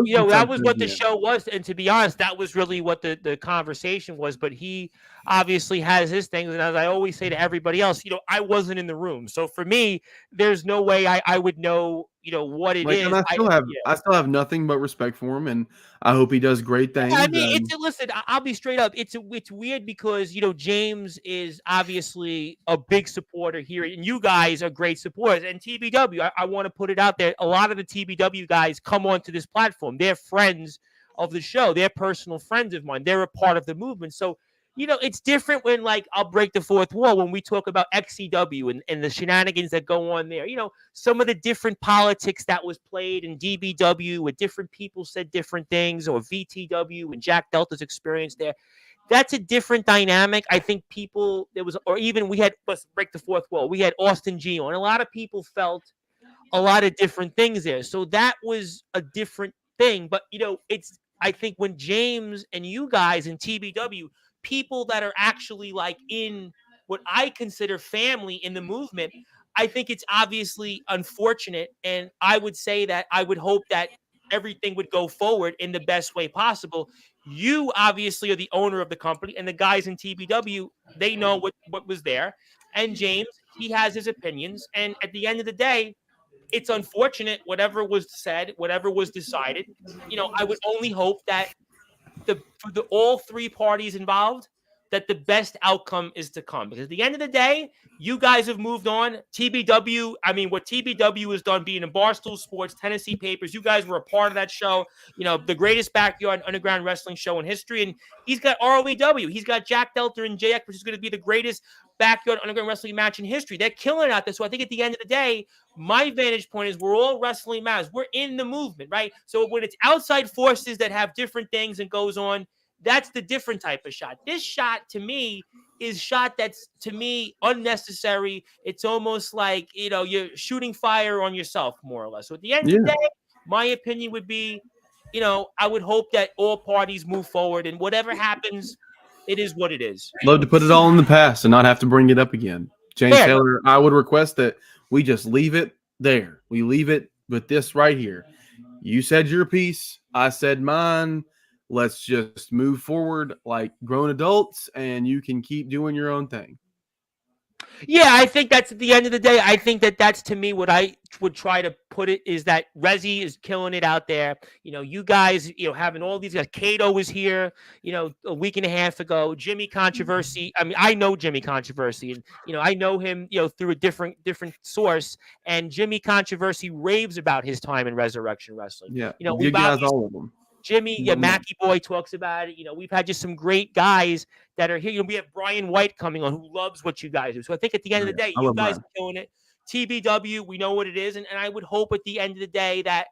you know, that was what the show was, and to be honest, that was really what the conversation was. But he obviously has his things, and as I always say to everybody else, you know, I wasn't in the room, so for me, there's no way I would know, you know, what it is. And I still have nothing but respect for him, and I hope he does great things. I mean, listen, I'll be straight up. It's weird because, you know, James is obviously a big supporter here, and you guys are great supporters. And TBW, I want to put it out there. A lot of the TBW guys come onto this platform. They're friends of the show. They're personal friends of mine. They're a part of the movement. So, you know, it's different when, like, I'll break the fourth wall when we talk about XCW and the shenanigans that go on there. You know, some of the different politics that was played in DBW where different people said different things, or VTW and Jack Delta's experience there. That's a different dynamic. I think let's break the fourth wall. We had Austin G on. A lot of people felt a lot of different things there. So that was a different thing. But, you know, I think when James and you guys in TBW, people that are actually like in what I consider family in the movement, I think it's obviously unfortunate. And I would say that I would hope that everything would go forward in the best way possible. You obviously are the owner of the company, and the guys in TBW, they know what was there. And James, he has his opinions. And at the end of the day, it's unfortunate, whatever was said, whatever was decided. You know, I would only hope that for all three parties involved, that the best outcome is to come. Because at the end of the day, you guys have moved on. TBW, I mean, what TBW has done being in Barstool Sports, Tennessee Papers, you guys were a part of that show. You know, the greatest backyard underground wrestling show in history. And he's got ROEW. He's got Jack Delta and JX, which is going to be the greatest backyard underground wrestling match in history. They're killing it out there. So I think at the end of the day, my vantage point is we're all wrestling matters. We're in the movement, right? So when it's outside forces that have different things and goes on, that's the different type of shot. This shot, to me, is shot that's, to me, unnecessary. It's almost like, you know, you're shooting fire on yourself, more or less. So at the end of the day, my opinion would be, you know, I would hope that all parties move forward, and whatever happens, it is what it is. Love to put it all in the past and not have to bring it up again. James Taylor, I would request that we just leave it there. We leave it with this right here. You said your piece. I said mine. Let's just move forward like grown adults, and you can keep doing your own thing. Yeah, I think that's at the end of the day. I think that's to me what I would try to put it is that Rezi is killing it out there. You guys, having all these guys. Cato was here, a week and a half ago. Jimmy Controversy. I mean, I know Jimmy Controversy, and I know him, through a different source. And Jimmy Controversy raves about his time in Resurrection Wrestling. Yeah, We've good guys, obviously all of them. Jimmy, yeah, Mackie Boy talks about it. We've had just some great guys that are here. We have Brian White coming on who loves what you guys do. So I think at the end of the day, you guys are doing it. TBW, we know what it is. And I would hope at the end of the day that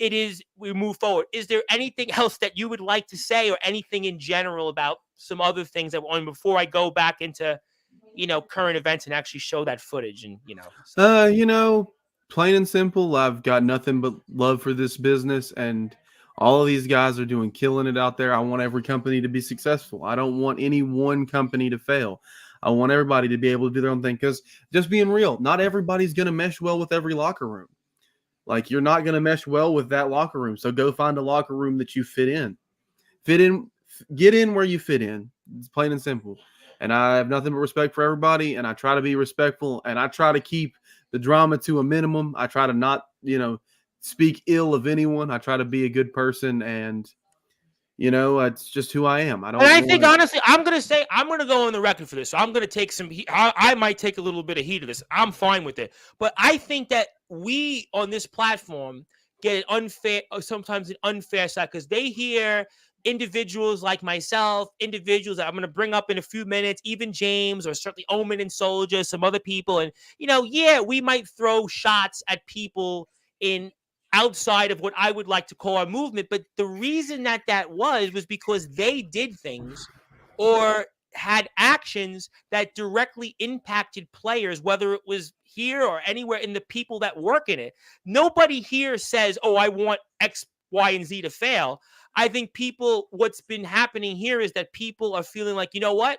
we move forward. Is there anything else that you would like to say or anything in general about some other things that on before I go back into, current events and actually show that footage and, plain and simple, I've got nothing but love for this business, and all of these guys are killing it out there. I want every company to be successful. I don't want any one company to fail. I want everybody to be able to do their own thing, because just being real, not everybody's going to mesh well with every locker room. Like, you're not going to mesh well with that locker room. So go find a locker room that you fit in. Get in where you fit in. It's plain and simple. And I have nothing but respect for everybody, and I try to be respectful, and I try to keep the drama to a minimum. I try to not, speak ill of anyone. I try to be a good person, and it's just who I am. I think honestly, I'm gonna go on the record for this. So I'm gonna take some heat. I might take a little bit of heat of this. I'm fine with it, but I think that we on this platform get sometimes an unfair side, because they hear individuals like myself, individuals that I'm going to bring up in a few minutes, even James or certainly Omen and Soldier, some other people. And, we might throw shots at people in outside of what I would like to call our movement. But the reason that was because they did things or had actions that directly impacted players, whether it was here or anywhere in the people that work in it. Nobody here says, oh, I want X, Y, and Z to fail. I think what's been happening here is that people are feeling like, you know what?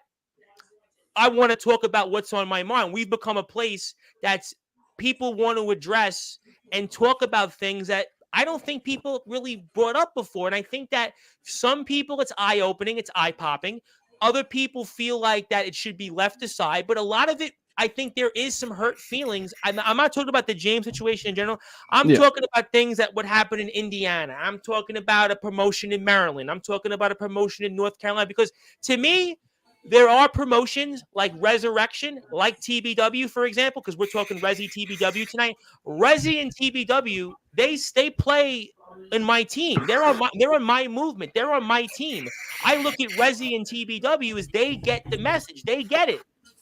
I want to talk about what's on my mind. We've become a place that's people want to address and talk about things that I don't think people really brought up before. And I think that some people, it's eye-opening, it's eye-popping. Other people feel like that it should be left aside. But a lot of it, I think there is some hurt feelings. I'm not talking about the James situation in general. I'm talking about things that would happen in Indiana. I'm talking about a promotion in Maryland. I'm talking about a promotion in North Carolina. Because to me, there are promotions like Resurrection, like TBW, for example, because we're talking Resi TBW tonight. Resi and TBW, they play in my team. They're on my movement. They're on my team. I look at Resi and TBW as they get the message. They get it.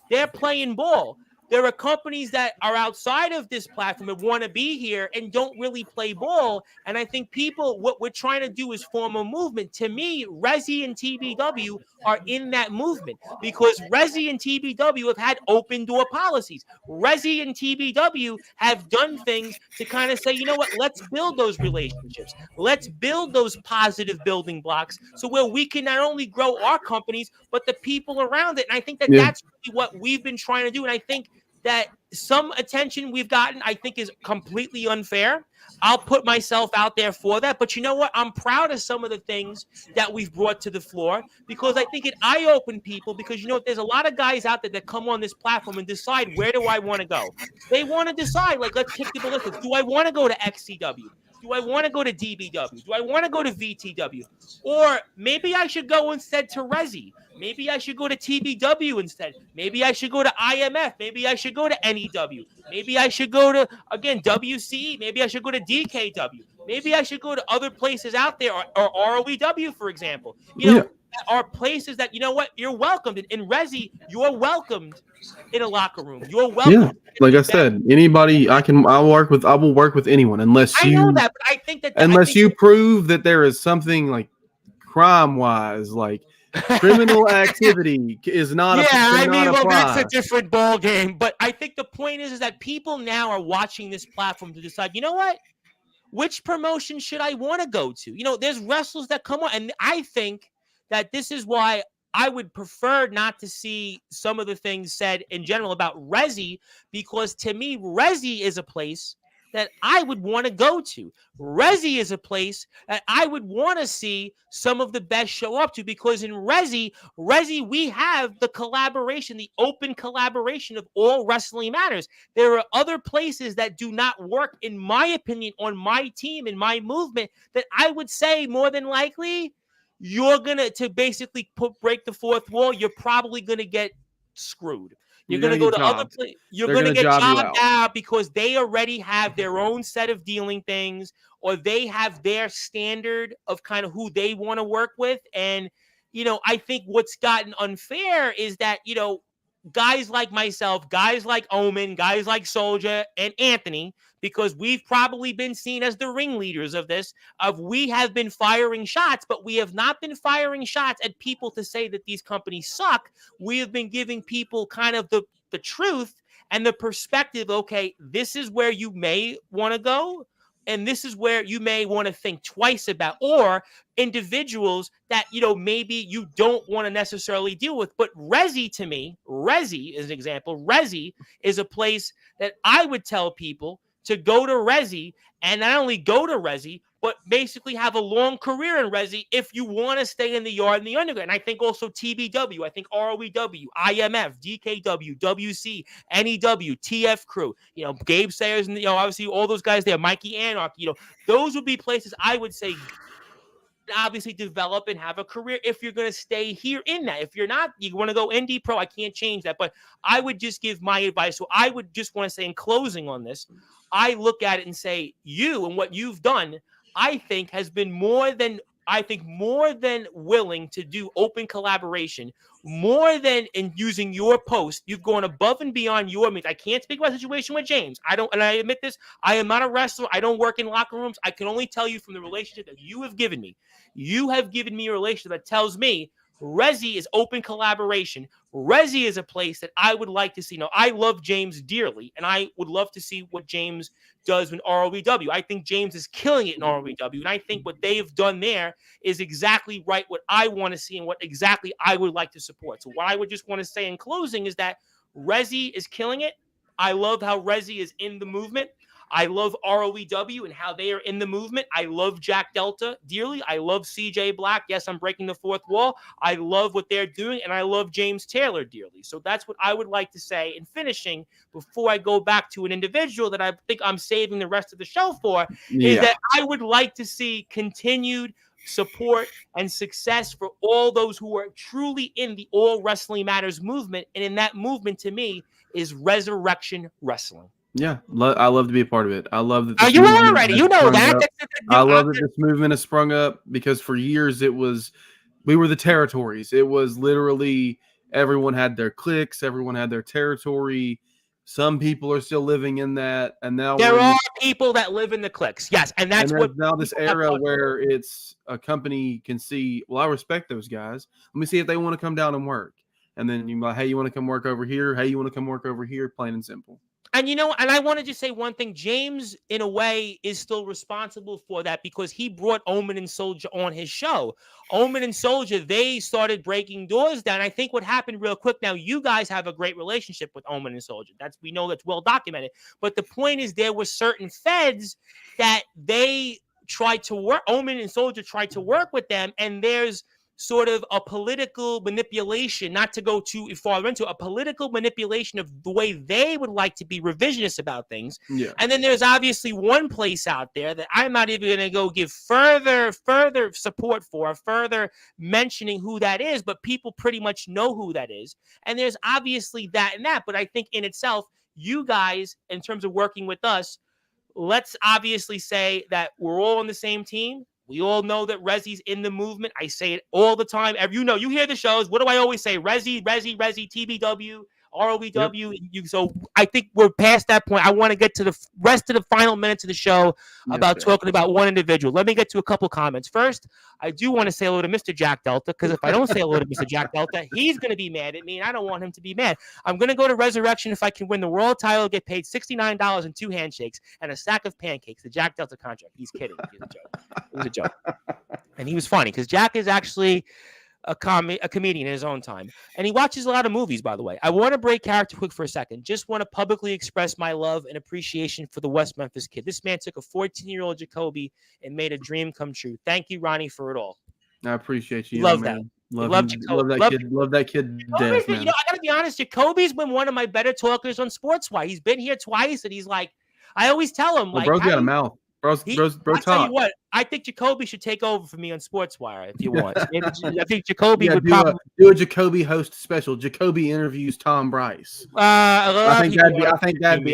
They're playing ball. There are companies that are outside of this platform and want to be here and don't really play ball. And I think what we're trying to do is form a movement. To me, Resi and TBW are in that movement because Resi and TBW have had open door policies. Resi and TBW have done things to kind of say, you know what, let's build those relationships. Let's build those positive building blocks so where we can not only grow our companies, but the people around it. And I think that that's really what we've been trying to do. And I think that some attention we've gotten, I think, is completely unfair. I'll put myself out there for that. But you know what? I'm proud of some of the things that we've brought to the floor because I think it eye-opened people because, there's a lot of guys out there that come on this platform and decide, where do I want to go? They want to decide, like, let's kick the ballistics. Do I want to go to XCW? Do I want to go to DBW? Do I want to go to VTW? Or maybe I should go instead to Resi. Maybe I should go to TBW instead. Maybe I should go to IMF. Maybe I should go to NEW. Maybe I should go to, again, WCE. Maybe I should go to DKW. Maybe I should go to other places out there or ROEW, for example. Are places that, you know what, you're welcomed. In Resi, you're welcomed in a locker room. You're welcome. Yeah, like I said, anybody I will work with anyone unless you. I know that, but I think that you prove that there is something like crime-wise, like criminal activity is not. That's a different ball game. But I think the point is that people now are watching this platform to decide, you know what, which promotion should I want to go to? There's wrestlers that come on, and I think that this is why I would prefer not to see some of the things said in general about Resi, because to me, Resi is a place that I would want to go to. Resi is a place that I would want to see some of the best show up to, because in Resi, we have the collaboration, the open collaboration of All Wrestling Matters. There are other places that do not work, in my opinion, on my team, in my movement, that I would say more than likely you're going to basically break the fourth wall. You're probably going to get screwed. You're going to go to other places. You're going to get jobbed out because they already have their own set of dealing things, or they have their standard of kind of who they want to work with. And, I think what's gotten unfair is that, guys like myself, guys like Omen, guys like Soldier and Anthony, because we've probably been seen as the ringleaders of this, we have been firing shots, but we have not been firing shots at people to say that these companies suck. We have been giving people kind of the truth and the perspective. Okay, this is where you may want to go, and this is where you may want to think twice about, or individuals that, maybe you don't want to necessarily deal with. But Resi, to me, Resi is an example. Resi is a place that I would tell people to go to Resi, and not only go to Resi, but basically have a long career in Resi if you want to stay in the yard and the underground. And I think also TBW, I think ROEW, IMF, DKW, WC, NEW, TF Crew, Gabe Sayers, and obviously all those guys there, Mikey Anarchy, those would be places I would say obviously develop and have a career if you're going to stay here in that. If you're not, you want to go indie pro, I can't change that, but I would just give my advice. So I would just want to say, in closing on this, I look at it and say, you and what you've done, I think has been more than willing to do open collaboration, more than in using your post. You've gone above and beyond your means. I can't speak about the situation with James. And I admit this, I am not a wrestler. I don't work in locker rooms. I can only tell you from the relationship that you have given me. You have given me a relationship that tells me Resi is open collaboration. Resi is a place that I would like to see. Now, I love James dearly, and I would love to see what James does in ROEW. I think James is killing it in ROEW, and I think what they have done there is exactly right, what I want to see and what exactly I would like to support. So what I would just want to say in closing is that Resi is killing it. I love how Resi is in the movement. I love ROEW and how they are in the movement. I love Jack Delta dearly. I love CJ Black. Yes, I'm breaking the fourth wall. I love what they're doing, and I love James Taylor dearly. So that's what I would like to say in finishing before I go back to an individual that I think I'm saving the rest of the show for, is that I would like to see continued support and success for all those who are truly in the All Wrestling Matters movement. And in that movement, to me, is Resurrection Wrestling. Yeah, I love to be a part of it. I love that. You are already. You know that. I love that this movement has sprung up, because for years we were the territories. It was literally everyone had their cliques, everyone had their territory. Some people are still living in that, and now there are people that live in the cliques. Yes, and that's what now this era where it's a company can see. Well, I respect those guys. Let me see if they want to come down and work, and then you like, hey, you want to come work over here? Hey, you want to come work over here? Plain and simple. And and I want to just say one thing. James, in a way, is still responsible for that, because he brought Omen and Soldier on his show. Omen and Soldier, they started breaking doors down. I think what happened real quick, now you guys have a great relationship with Omen and Soldier. We know that's well documented. But the point is, there were certain feds that they tried to work, Omen and Soldier tried to work with them, and there's sort of a political manipulation, not to go too far into a political manipulation of the way they would like to be revisionist about things. Yeah. And then there's obviously one place out there that I'm not even going to go give further support for, further mentioning who that is, but people pretty much know who that is. And there's obviously that and that, but I think in itself, you guys, in terms of working with us, let's obviously say that we're all on the same team. We all know that Resi's in the movement. I say it all the time. You hear the shows. What do I always say? Resi, TBW, ROEW. Yep. So I think we're past that point. I want to get to the rest of the final minutes of the show about talking about one individual. Let me get to a couple comments. First, I do want to say hello to Mr. Jack Delta, because if I don't say hello to Mr. Jack Delta, he's going to be mad at me, and I don't want him to be mad. I'm going to go to Resurrection if I can win the world title, get paid $69 and 2 handshakes and a sack of pancakes. The Jack Delta contract. He's kidding. It was a joke. And he was funny, because Jack is actually a comedian in his own time, and he watches a lot of movies. By the way, I want to break character quick for a second. Just want to publicly express my love and appreciation for the West Memphis kid. This man took a 14-year-old Jacoby and made a dream come true. Thank you, Ronnie, for it all. I appreciate you, Love man. that. Love Love him. Jacoby. Love that Love kid. Love that kid to death, man. You know, I gotta be honest. Jacoby's been one of my better talkers on Sportswire. He's been here twice, and he's like, I always tell him, Well, like, bro's got a mouth. Bro, I'll talk. tell you what, I think Jacoby should take over for me on Sportswire if you want. I think Jacoby would do probably do a Jacoby host special. Jacoby interviews Tom Bryce. I think that'd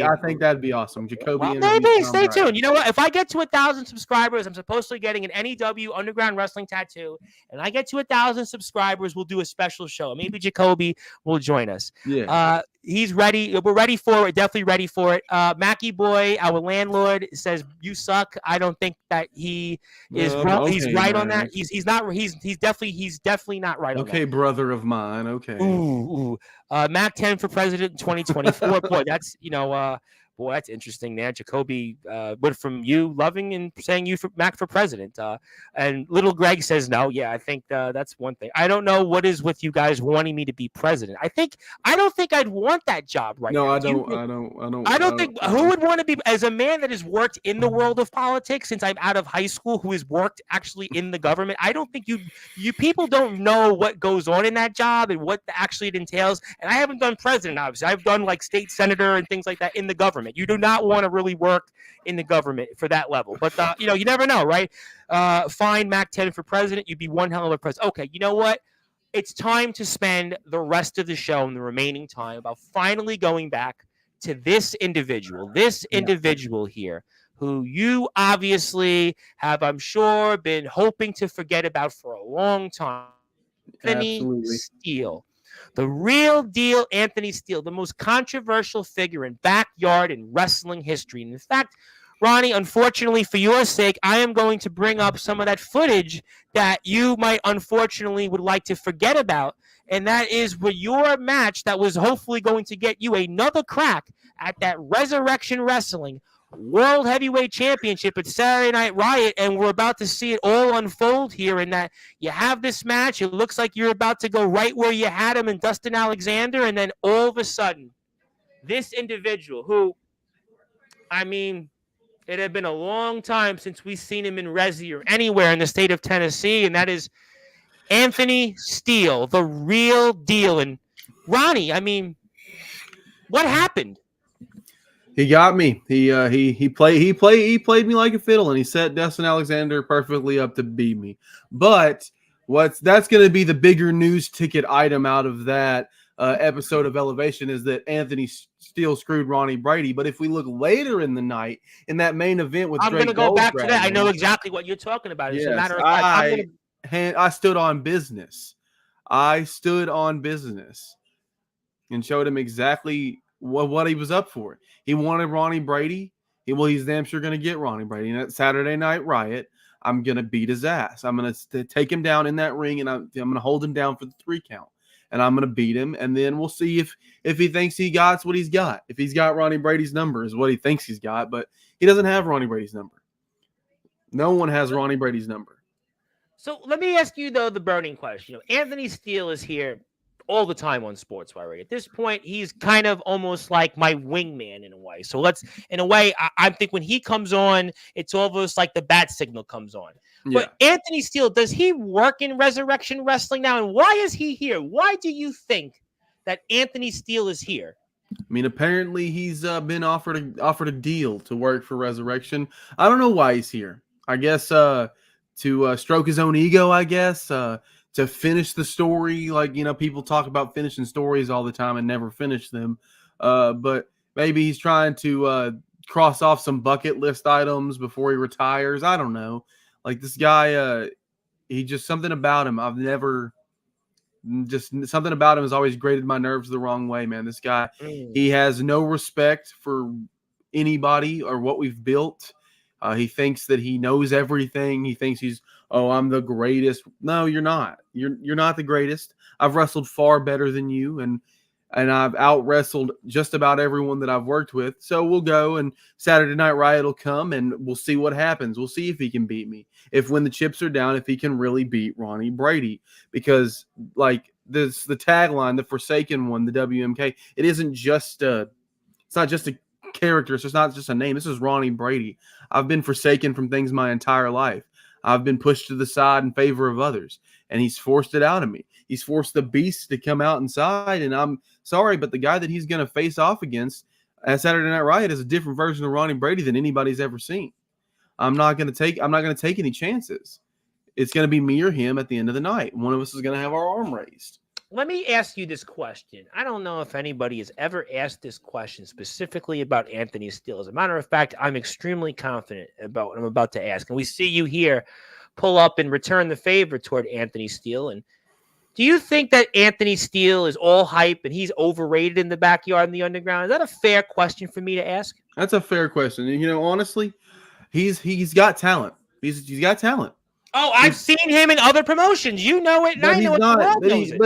be awesome. Jacoby maybe Tom stay Bryce. tuned. You know what? If I get to 1,000 subscribers, I'm supposedly getting an NEW Underground Wrestling tattoo, and I get to 1,000 subscribers, we'll do a special show. Maybe Jacoby will join us. Yeah. He's ready. We're ready for it. Definitely ready for it. Mackie Boy, our landlord, says you suck. I don't think that he is wrong. Okay, he's right on man. that. He's not. He's definitely not right on that. Okay, brother of mine. Okay. Ooh. Mac 10 for president in 2024. Boy, that's boy, that's interesting, man. Jacoby went from you loving and saying you for Mac for president. And little Greg says no. Yeah, I think that's one thing. I don't know what is with you guys wanting me to be president. I don't think I'd want that job right now. No, I don't think who would want to be, as a man that has worked in the world of politics since I'm out of high school, who has worked actually in the government. I don't think you people don't know what goes on in that job and what actually it entails. And I haven't done president, obviously. I've done like state senator and things like that in the government. You do not want to really work in the government for that level. But, you never know, right? Fine, Mac 10 for president. You'd be one hell of a president. Okay, you know what? It's time to spend the rest of the show and the remaining time about finally going back to this individual here, who you obviously have, I'm sure, been hoping to forget about for a long time. Anthony Steele. The real deal, Anthony Steele, the most controversial figure in backyard and wrestling history. And in fact, Ronnie, unfortunately for your sake, I am going to bring up some of that footage that you might unfortunately would like to forget about. And that is with your match that was hopefully going to get you another crack at that Resurrection Wrestling World Heavyweight Championship at Saturday Night Riot, and we're about to see it all unfold here in that you have this match. It looks like you're about to go right where you had him in Dustin Alexander, and then all of a sudden, this individual who, I mean, it had been a long time since we've seen him in Resi or anywhere in the state of Tennessee, and that is Anthony Steele, the real deal. And Ronnie, I mean, what happened? He got me. He played me like a fiddle, and he set Dustin Alexander perfectly up to beat me. But that's going to be the bigger news ticket item out of that episode of Elevation is that Anthony Steele screwed Ronnie Brady. But if we look later in the night in that main event with I'm going to go back to that. I know exactly what you're talking about. It's a matter of fact. I stood on business. I stood on business and showed him exactly what he was up for. He wanted Ronnie Brady. He's damn sure going to get Ronnie Brady. And at Saturday Night Riot, I'm going to beat his ass. I'm going to take him down in that ring, and I'm going to hold him down for the 3 count. And I'm going to beat him, and then we'll see if he thinks he got what he's got. If he's got Ronnie Brady's number is what he thinks he's got, but he doesn't have Ronnie Brady's number. No one has Ronnie Brady's number. So let me ask you, though, the burning question. Anthony Steele is here all the time on Sportswire. At this point, he's kind of almost like my wingman in a way. So I think when he comes on, it's almost like the bat signal comes on. Yeah. But Anthony Steele, does he work in Resurrection Wrestling now? And why is he here? Why do you think that Anthony Steele is here? I mean, apparently he's been offered a deal to work for Resurrection. I don't know why he's here. I guess to stroke his own ego, I guess. To finish the story, like, people talk about finishing stories all the time and never finish them. But maybe he's trying to cross off some bucket list items before he retires. I don't know. Like, this guy, he just something about him. Something about him has always grated my nerves the wrong way, man. This guy, he has no respect for anybody or what we've built. He thinks that he knows everything. He thinks I'm the greatest. No, you're not. You're not the greatest. I've wrestled far better than you, and and I've out wrestled just about everyone that I've worked with. So we'll go, and Saturday Night Riot will come, and we'll see what happens. We'll see if he can beat me. If when the chips are down, if he can really beat Ronnie Brady, because like this, the tagline, the Forsaken one, the WMK, it isn't just it's not just a character. So it's not just a name. This is Ronnie Brady. I've been forsaken from things my entire life. I've been pushed to the side in favor of others, and he's forced it out of me. He's forced the beast to come out inside, and I'm sorry, but the guy that he's going to face off against at Saturday Night Riot is a different version of Ronnie Brady than anybody's ever seen. I'm not going to take any chances. It's going to be me or him at the end of the night. One of us is going to have our arm raised. Let me ask you this question. I don't know if anybody has ever asked this question specifically about Anthony Steele. As a matter of fact, I'm extremely confident about what I'm about to ask. And we see you here pull up and return the favor toward Anthony Steele. And do you think that Anthony Steele is all hype and he's overrated in the backyard and the underground? Is that a fair question for me to ask? That's a fair question. And, honestly, he's got talent. He's got talent. Oh, I've seen him in other promotions. You know it, and I know it.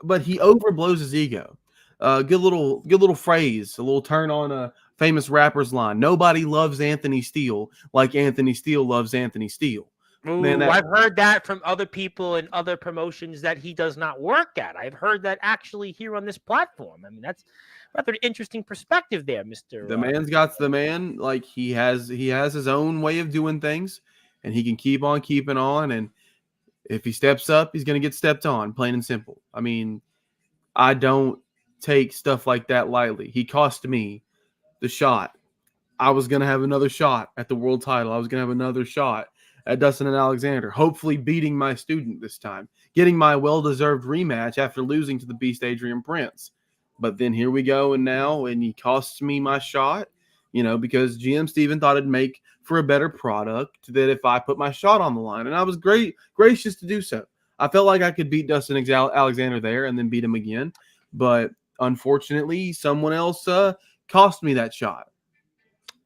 But he overblows his ego. Good little phrase, a little turn on a famous rapper's line. Nobody loves Anthony Steele like Anthony Steele loves Anthony Steele. Ooh, man, I've heard that from other people in other promotions that he does not work at. I've heard that actually here on this platform. I mean, that's rather an interesting perspective there, Mr. The man's got the man. Like he has his own way of doing things. And he can keep on keeping on. And if he steps up, he's going to get stepped on, plain and simple. I mean, I don't take stuff like that lightly. He cost me the shot. I was going to have another shot at the world title. I was going to have another shot at Dustin and Alexander, hopefully beating my student this time, getting my well-deserved rematch after losing to the Beast Adrian Prince. But then here we go, and he costs me my shot, because GM Steven thought it'd make for a better product that if I put my shot on the line. And I was gracious to do so. I felt like I could beat Dustin Alexander there and then beat him again. But unfortunately, someone else cost me that shot.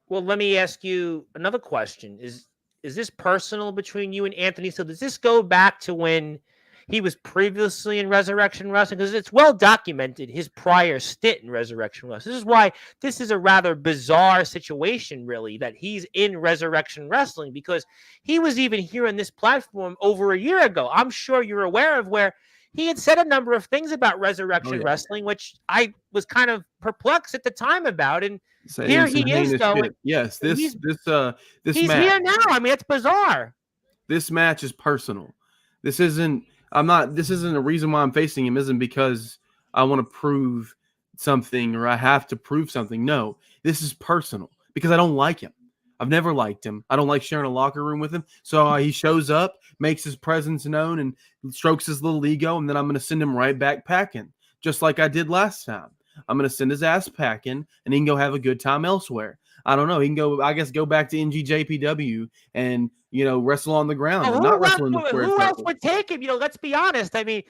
Well, let me ask you another question. Is this personal between you and Anthony? So does this go back to when he was previously in Resurrection Wrestling? Because it's well documented, his prior stint in Resurrection Wrestling. This is why this is a rather bizarre situation, really, that he's in Resurrection Wrestling, because he was even here on this platform over a year ago. I'm sure you're aware of where he had said a number of things about Resurrection Wrestling, which I was kind of perplexed at the time about. And here he is, though. Yes, this he's match. Here now. I mean, it's bizarre. This match is personal. This isn't a reason why I'm facing him isn't because I want to prove something or I have to prove something. No, this is personal because I don't like him. I've never liked him. I don't like sharing a locker room with him. So he shows up, makes his presence known, and strokes his little ego, and then I'm going to send him right back packing, just like I did last time. I'm going to send his ass packing, and he can go have a good time elsewhere. I don't know. He can go back to NGJPW and, wrestle on the ground and not wrestle in the square circle. Who else would take him? Let's be honest. I mean,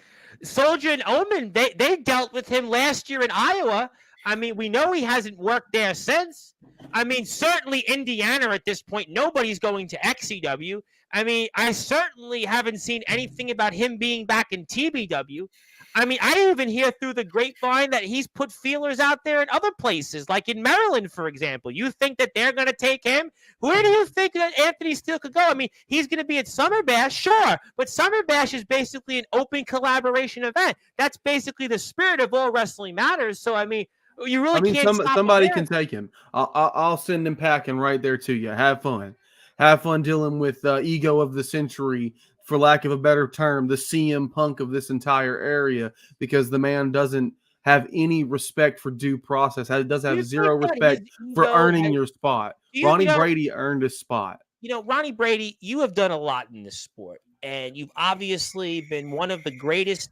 Soldier and Omen, they dealt with him last year in Iowa. I mean, we know he hasn't worked there since. I mean, certainly Indiana at this point, nobody's going to XCW. I mean, I certainly haven't seen anything about him being back in TBW. I mean, I even hear through the grapevine that he's put feelers out there in other places, like in Maryland, for example. You think that they're going to take him? Where do you think that Anthony Steele could go? I mean, he's going to be at Summer Bash, sure, but Summer Bash is basically an open collaboration event. That's basically the spirit of All Wrestling Matters. So, I mean, you really can't stop somebody can take him. I'll send him packing right there to you. Have fun dealing with ego of the century, for lack of a better term, the CM Punk of this entire area, because the man doesn't have any respect for due process. He does have zero respect for earning your spot. Ronnie Brady earned a spot. Ronnie Brady, you have done a lot in this sport, and you've obviously been one of the greatest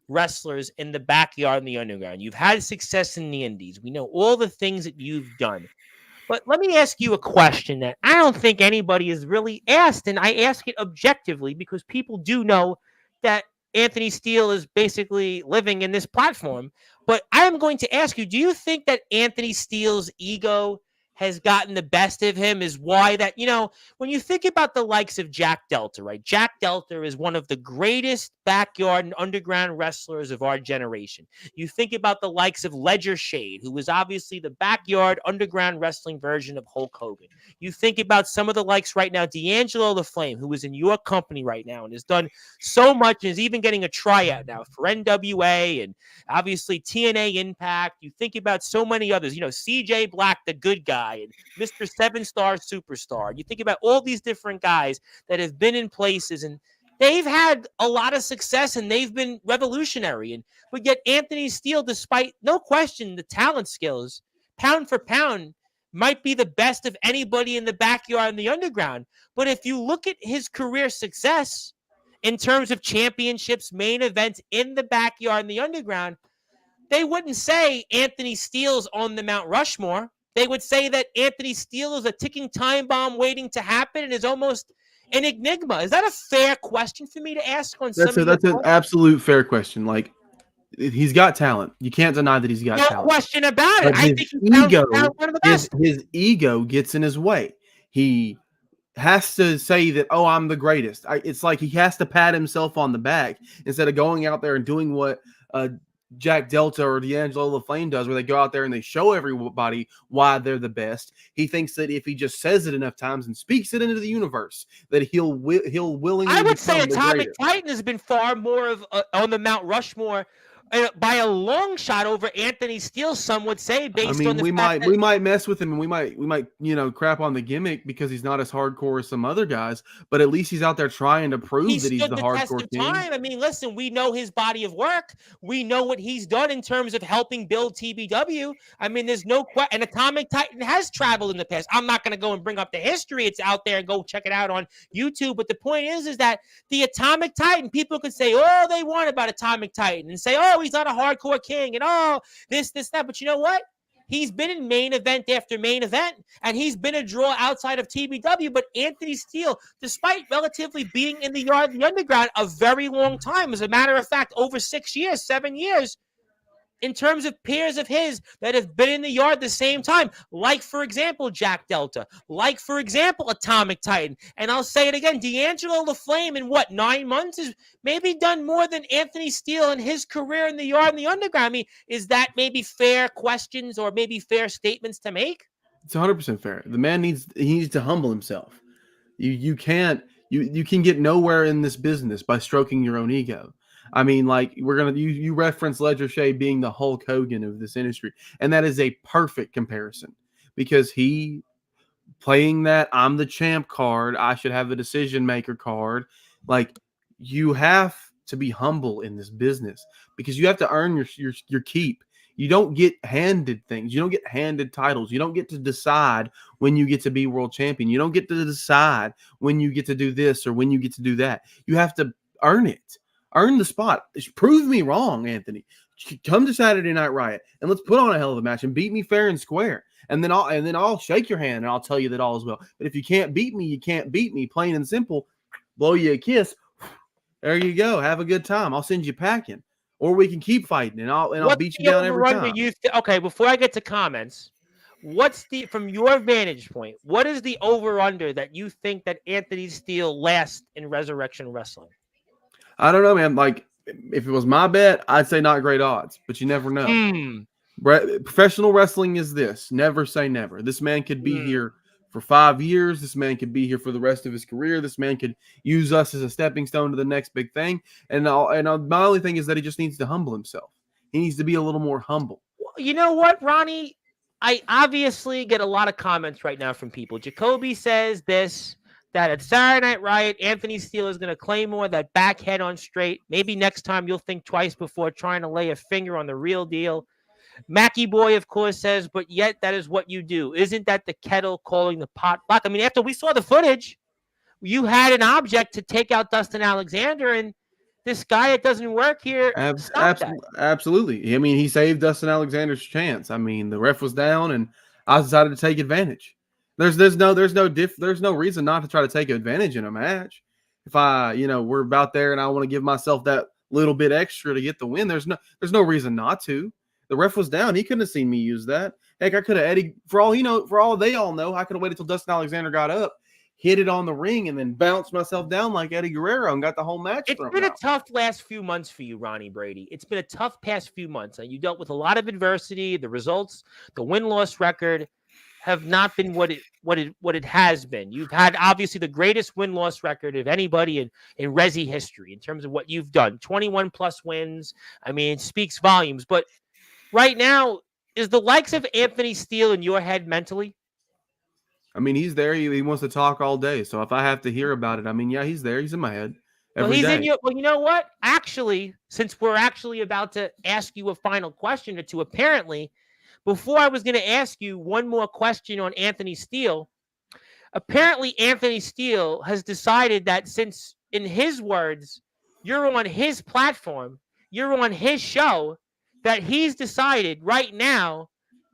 wrestlers in the backyard and the underground. You've had success in the indies. We know all the things that you've done. But let me ask you a question that I don't think anybody has really asked, and I ask it objectively because people do know that Anthony Steele is basically living in this platform. But I am going to ask you, do you think that Anthony Steele's ego has gotten the best of him is why that, when you think about the likes of Jack Delta, right? Jack Delta is one of the greatest backyard and underground wrestlers of our generation. You think about the likes of Ledger Shade, who was obviously the backyard underground wrestling version of Hulk Hogan. You think about some of the likes right now, D'Angelo the Flame, who is in your company right now and has done so much and is even getting a tryout now for NWA and obviously TNA Impact. You think about so many others, CJ Black, the good guy, and Mr. 7-Star Superstar. You think about all these different guys that have been in places and they've had a lot of success and they've been revolutionary. But yet Anthony Steele, despite no question the talent skills, pound for pound, might be the best of anybody in the backyard and the underground. But if you look at his career success in terms of championships, main events in the backyard and the underground, they wouldn't say Anthony Steele's on the Mount Rushmore. They would say that Anthony Steele is a ticking time bomb waiting to happen and is almost an enigma. Is that a fair question for me to ask on That's an absolute fair question. Like, he's got talent. You can't deny that he's got talent. No question about it. But I think his ego gets in his way. He has to say that, oh, I'm the greatest. It's like he has to pat himself on the back instead of going out there and doing what Jack Delta or D'Angelo LaFlame does, where they go out there and they show everybody why they're the best. He thinks that if he just says it enough times and speaks it into the universe, that he'll willingly. I would say Atomic Titan has been far more of on the Mount Rushmore by a long shot over Anthony Steele. Some would say, based on the we might mess with him and we might crap on the gimmick because he's not as hardcore as some other guys, but at least he's out there trying to prove that he's the hardcore king. I mean, listen, we know his body of work. We know what he's done in terms of helping build TBW. I mean, there's no question. And Atomic Titan has traveled in the past. I'm not going to go and bring up the history. It's out there. Go check it out on YouTube. But the point is that the Atomic Titan, people could say all they want about Atomic Titan and say, oh, he's not a hardcore king and this, that. But you know what? He's been in main event after main event, and he's been a draw outside of TBW. But Anthony Steele, despite relatively being in the yard of the underground a very long time, as a matter of fact, over 6 years, 7 years, in terms of peers of his that have been in the yard the same time, like, for example, Jack Delta, like, for example, Atomic Titan. And I'll say it again, D'Angelo LaFlame in 9 months has maybe done more than Anthony Steele in his career in the yard and the underground. I mean, is that maybe fair questions or maybe fair statements to make? It's 100% fair. The man needs to humble himself. You can get nowhere in this business by stroking your own ego. I mean, like, you reference Ledger Shade being the Hulk Hogan of this industry, and that is a perfect comparison because he playing that I'm the champ card, I should have the decision maker card. Like, you have to be humble in this business because you have to earn your keep. You don't get handed things. You don't get handed titles. You don't get to decide when you get to be world champion. You don't get to decide when you get to do this or when you get to do that. You have to earn it. Earn the spot. Prove me wrong, Anthony. Come to Saturday Night Riot and let's put on a hell of a match and beat me fair and square. And then I'll shake your hand and I'll tell you that all is well. But if you can't beat me, you can't beat me. Plain and simple. Blow you a kiss. There you go. Have a good time. I'll send you packing, or we can keep fighting and I'll beat you down every time. Okay, before I get to comments, from your vantage point, what is the over/under that you think that Anthony Steele lasts in Resurrection Wrestling? I don't know, man. Like, if it was my bet, I'd say not great odds, but you never know. Professional wrestling is this. Never say never. This man could be here for 5 years. This man could be here for the rest of his career. This man could use us as a stepping stone to the next big thing. And my only thing is that he just needs to humble himself. He needs to be a little more humble. You know what, Ronnie? I obviously get a lot of comments right now from people. Jacoby says this, that at Saturday Night Riot, Anthony Steele is going to claim more that back head on straight. Maybe next time you'll think twice before trying to lay a finger on the real deal. Mackie Boy, of course, says, but yet that is what you do. Isn't that the kettle calling the pot black? I mean, after we saw the footage, you had an object to take out Dustin Alexander, and this guy, it doesn't work here. Absolutely. I mean, he saved Dustin Alexander's chance. I mean, the ref was down, and I decided to take advantage. There's no reason not to try to take advantage in a match. If we're about there and I want to give myself that little bit extra to get the win, there's no reason not to. The ref was down. He couldn't have seen me use that. Heck, I could have Eddie, for all they all know, I could have waited till Dustin Alexander got up, hit it on the ring, and then bounced myself down like Eddie Guerrero and got the whole match. It's been a tough last few months for you, Ronnie Brady. It's been a tough past few months. You dealt with a lot of adversity. The results, the win-loss record have not been what it has been. You've had obviously the greatest win-loss record of anybody in Resi history in terms of what you've done. 21 plus wins. I mean, it speaks volumes. But right now, is the likes of Anthony Steele in your head mentally? I mean, he's there. He wants to talk all day. So if I have to hear about it, I mean, yeah, he's there. He's in my head every day. Well, you know what? Actually, since we're actually about to ask you a final question or two, apparently, before I was going to ask you one more question on Anthony Steele, apparently Anthony Steele has decided that since, in his words, you're on his platform, you're on his show, that he's decided right now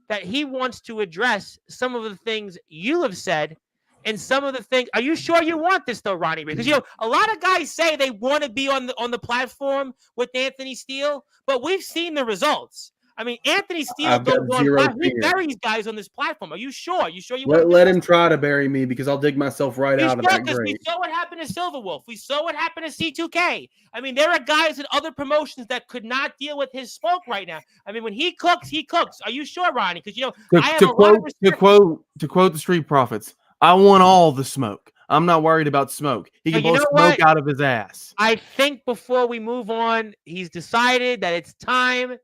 that he wants to address some of the things you have said and some of the things. Are you sure you want this though, Ronnie? Because a lot of guys say they want to be on the platform with Anthony Steele, but we've seen the results. I mean, Anthony Steele goes on. He buries guys on this platform. Are you sure? You sure you want to let him try to bury me because I'll dig myself right out of that grave. We saw what happened to Silverwolf. We saw what happened to C2K. I mean, there are guys in other promotions that could not deal with his smoke right now. I mean, when he cooks, he cooks. Are you sure, Ronnie? Because I have a lot of respect. To quote the Street Profits, I want all the smoke. I'm not worried about smoke. He can blow smoke out of his ass. I think before we move on, he's decided that it's time.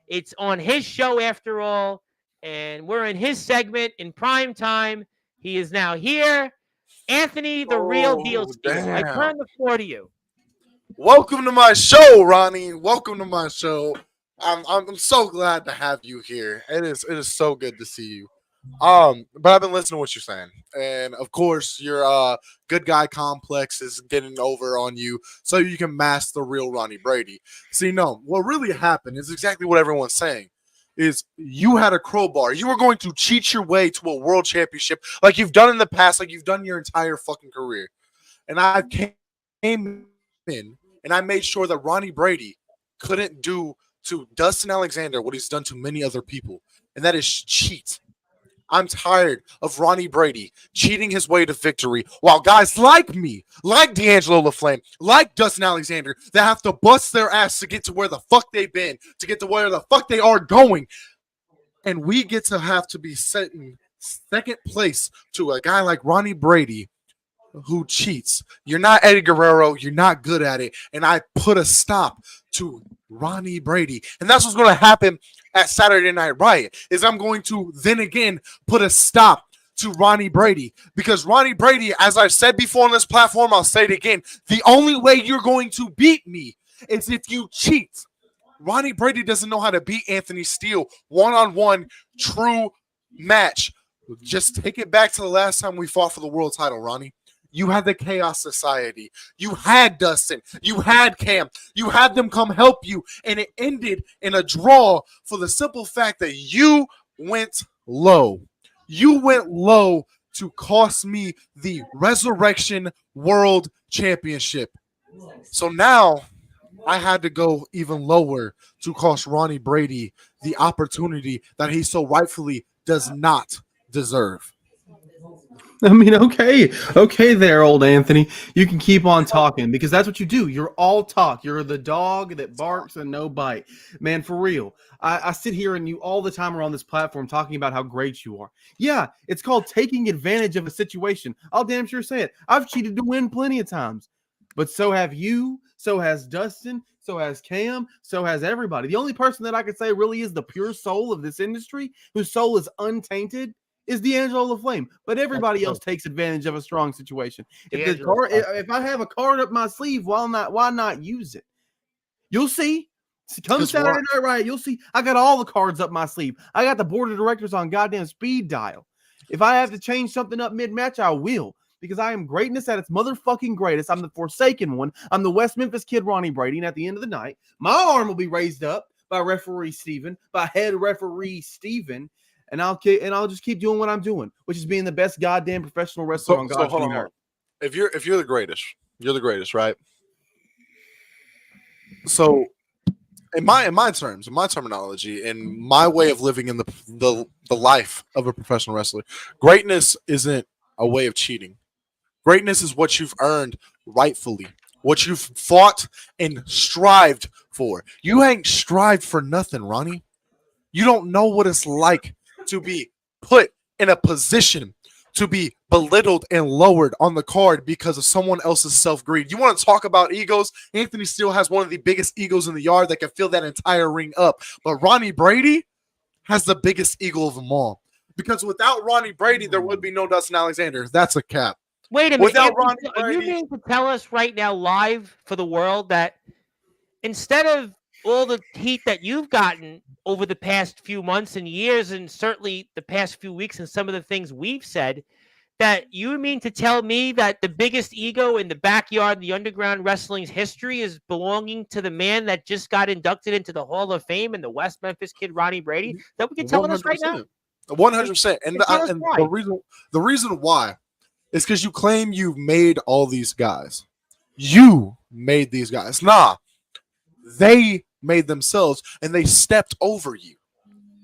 It's on his show after all, and we're in his segment in prime time. He is now here. Anthony, the real deal Steele. I turn the floor to you. Welcome to my show, Ronnie. Welcome to my show. I'm so glad to have you here. It is so good to see you. But I've been listening to what you're saying, and of course, your good guy complex is getting over on you, so you can mask the real Ronnie Brady. See, no, what really happened is exactly what everyone's saying. Is you had a crowbar. You were going to cheat your way to a world championship like you've done in the past, like you've done your entire fucking career. And I came in and I made sure that Ronnie Brady couldn't do to Dustin Alexander what he's done to many other people, and that is cheat. I'm tired of Ronnie Brady cheating his way to victory while guys like me, like D'Angelo LaFlame, like Dustin Alexander, that have to bust their ass to get to where the fuck they've been, to get to where the fuck they are going. And we get to have to be set in second place to a guy like Ronnie Brady who cheats. You're not Eddie Guerrero. You're not good at it. And I put a stop to Ronnie Brady. And that's what's going to happen at Saturday Night Riot, is I'm going to then again put a stop to Ronnie Brady. Because Ronnie Brady, as I've said before on this platform, I'll say it again, the only way you're going to beat me is if you cheat. Ronnie Brady doesn't know how to beat Anthony Steele one-on-one true match. Just take it back to the last time we fought for the world title, Ronnie. You had the Chaos Society. You had Dustin. You had Cam. You had them come help you. And it ended in a draw for the simple fact that you went low. You went low to cost me the Resurrection World Championship. So now I had to go even lower to cost Ronnie Brady the opportunity that he so rightfully does not deserve. I mean, okay there, old Anthony. You can keep on talking because that's what you do. You're all talk. You're the dog that barks and no bite. Man, for real. I sit here and you all the time are on this platform talking about how great you are. Yeah, it's called taking advantage of a situation. I'll damn sure say it. I've cheated to win plenty of times. But so have you. So has Dustin. So has Cam. So has everybody. The only person that I could say really is the pure soul of this industry, whose soul is untainted, is D'Angelo LaFlame, but everybody else takes advantage of a strong situation. If I have a card up my sleeve, why not use it? You'll see. Come Saturday Night Riot, you'll see. I got all the cards up my sleeve. I got the board of directors on goddamn speed dial. If I have to change something up mid-match, I will, because I am greatness at its motherfucking greatest. I'm the Forsaken one. I'm the West Memphis Kid, Ronnie Brady, and at the end of the night, my arm will be raised up by referee Steven, by head referee Steven. And I'll just keep doing what I'm doing, which is being the best goddamn professional wrestler on God's green earth. If you're the greatest, right? So in my terms, in my terminology, in my way of living in the life of a professional wrestler, greatness isn't a way of cheating. Greatness is what you've earned rightfully, what you've fought and strived for. You ain't strived for nothing, Ronnie. You don't know what it's like to be put in a position to be belittled and lowered on the card because of someone else's self-greed. You want to talk about egos? Anthony Steele has one of the biggest egos in the yard that can fill that entire ring up. But Ronnie Brady has the biggest ego of them all. Because without Ronnie Brady, there would be no Dustin Alexander. That's a cap. Wait a minute. Without Anthony, Ronnie are you Brady, mean to tell us right now live for the world that instead of all the heat that you've gotten over the past few months and years, and certainly the past few weeks and some of the things we've said, that you mean to tell me that the biggest ego in the backyard, the underground wrestling's history is belonging to the man that just got inducted into the Hall of Fame and the West Memphis Kid, Ronnie Brady? Is that what you're telling us right now? 100%. And, Tell us and why. the reason why is because you claim you've made all these guys. You made these guys. Nah, they made themselves, and they stepped over you.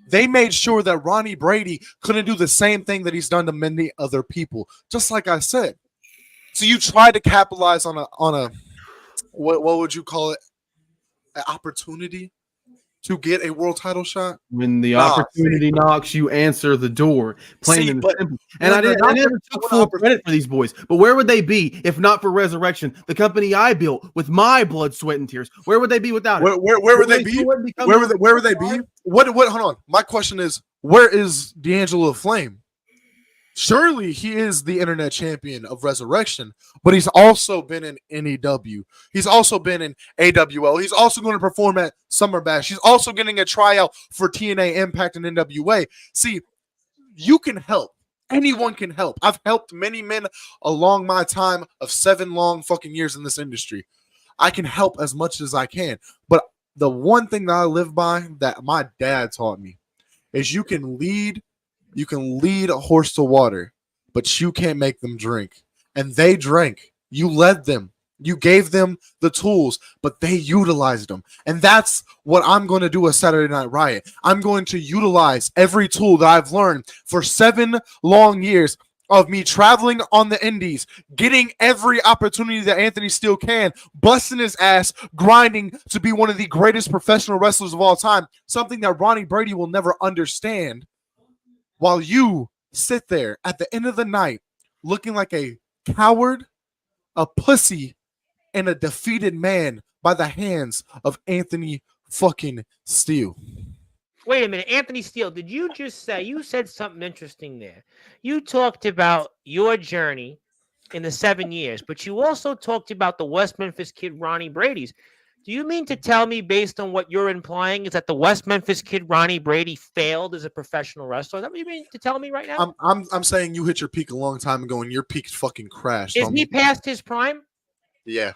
They made sure that Ronnie Brady couldn't do the same thing that he's done to many other people. Just like I said. So you tried to capitalize on a what would you call it? An opportunity to get a world title shot. When the opportunity knocks, you answer the door. Plain and simple. And I never took full credit for these boys. But where would they be if not for Resurrection, the company I built with my blood, sweat, and tears? Where would they be without it? Where would they be? Where would they be? What? Hold on. My question is, where is D'Angelo Flame? Surely he is the internet champion of Resurrection, but he's also been in NEW. He's also been in AWL. He's also going to perform at Summer Bash. He's also getting a tryout for TNA Impact and NWA. See, you can help. Anyone can help. I've helped many men along my time of 7 long fucking years in this industry. I can help as much as I can. But the one thing that I live by that my dad taught me is you can lead a horse to water, but you can't make them drink. And they drank. You led them. You gave them the tools, but they utilized them. And that's what I'm going to do at Saturday Night Riot. I'm going to utilize every tool that I've learned for 7 long years of me traveling on the indies, getting every opportunity that Anthony Steele can, busting his ass, grinding to be one of the greatest professional wrestlers of all time, something that Ronnie Brady will never understand, while you sit there at the end of the night looking like a coward, a pussy, and a defeated man by the hands of Anthony fucking Steele. Wait a minute, Anthony Steele, did you just say, you said something interesting there. You talked about your journey in the 7 years, but you also talked about the West Memphis Kid, Ronnie Brady's. Do you mean to tell me, based on what you're implying, is that the West Memphis Kid, Ronnie Brady, failed as a professional wrestler? Is that what you mean to tell me right now? I'm saying you hit your peak a long time ago, and your peak fucking crashed. Is he past his prime? Yeah.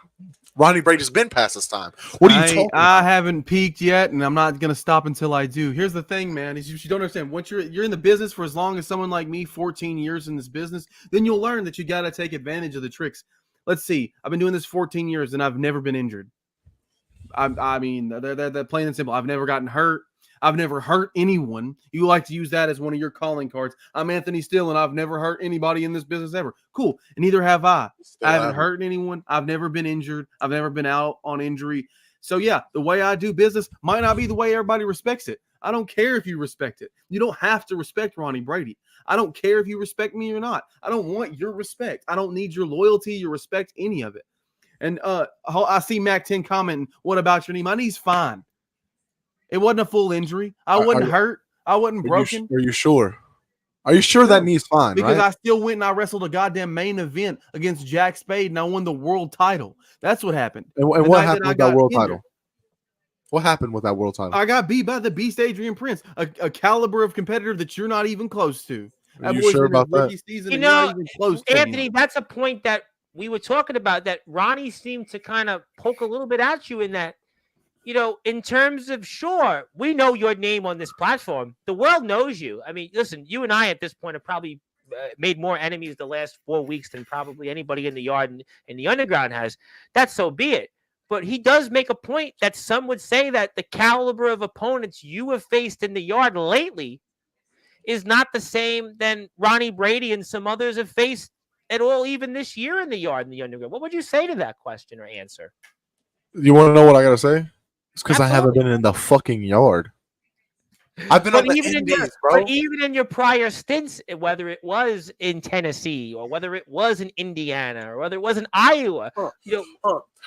Ronnie Brady's been past his time. What are you talking about? I haven't peaked yet, and I'm not going to stop until I do. Here's the thing, man, is you don't understand. Once you're in the business for as long as someone like me, 14 years in this business, then you'll learn that you got to take advantage of the tricks. Let's see. I've been doing this 14 years, and I've never been injured. I mean, they're plain and simple. I've never gotten hurt. I've never hurt anyone. You like to use that as one of your calling cards. I'm Anthony Steele, and I've never hurt anybody in this business ever. Cool. And neither have I. I haven't hurt anyone. I've never been injured. I've never been out on injury. So, yeah, the way I do business might not be the way everybody respects it. I don't care if you respect it. You don't have to respect Ronnie Brady. I don't care if you respect me or not. I don't want your respect. I don't need your loyalty, your respect, any of it. And I see Mac 10 commenting, what about your knee? My knee's fine. It wasn't a full injury. I wasn't hurt. I wasn't broken. Are you sure? Are you sure that knee's fine? Because right? I still went and I wrestled a goddamn main event against Jack Spade, and I won the world title. That's what happened. And what happened with that world title? What happened with that world title? I got beat by the Beast Adrian Prince, a caliber of competitor that you're not even close to. Are you sure about that? You know, Anthony, that's a point that we were talking about, that Ronnie seemed to kind of poke a little bit at you in that, you know, in terms of, sure, we know your name on this platform. The world knows you. I mean, listen, you and I at this point have probably made more enemies the last 4 weeks than probably anybody in the yard and in the underground has. That's so be it. But he does make a point that some would say that the caliber of opponents you have faced in the yard lately is not the same than Ronnie Brady and some others have faced at all, even this year in the yard in the underground. What would you say to that question or answer? You want to know what I gotta say? It's because I haven't Absolutely. been in the fucking yard. I've been on the Indies, bro. But even in your prior stints, whether it was in Tennessee or whether it was in Indiana or whether it was in Iowa,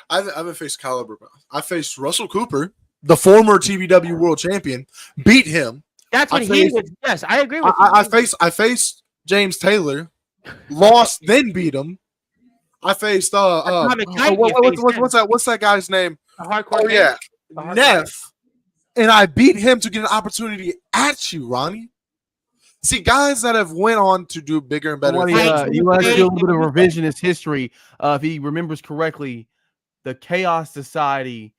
I haven't faced caliber. I faced Russell Cooper, the former TBW world champion, beat him. That's what he was. Yes, I agree with you. I faced James Taylor, lost, then beat him. I faced what's that guy's name? Neff. And I beat him to get an opportunity at you, Ronnie. See, guys that have went on to do bigger and better things. You want to do a little bit of revisionist history. If he remembers correctly, the Chaos Society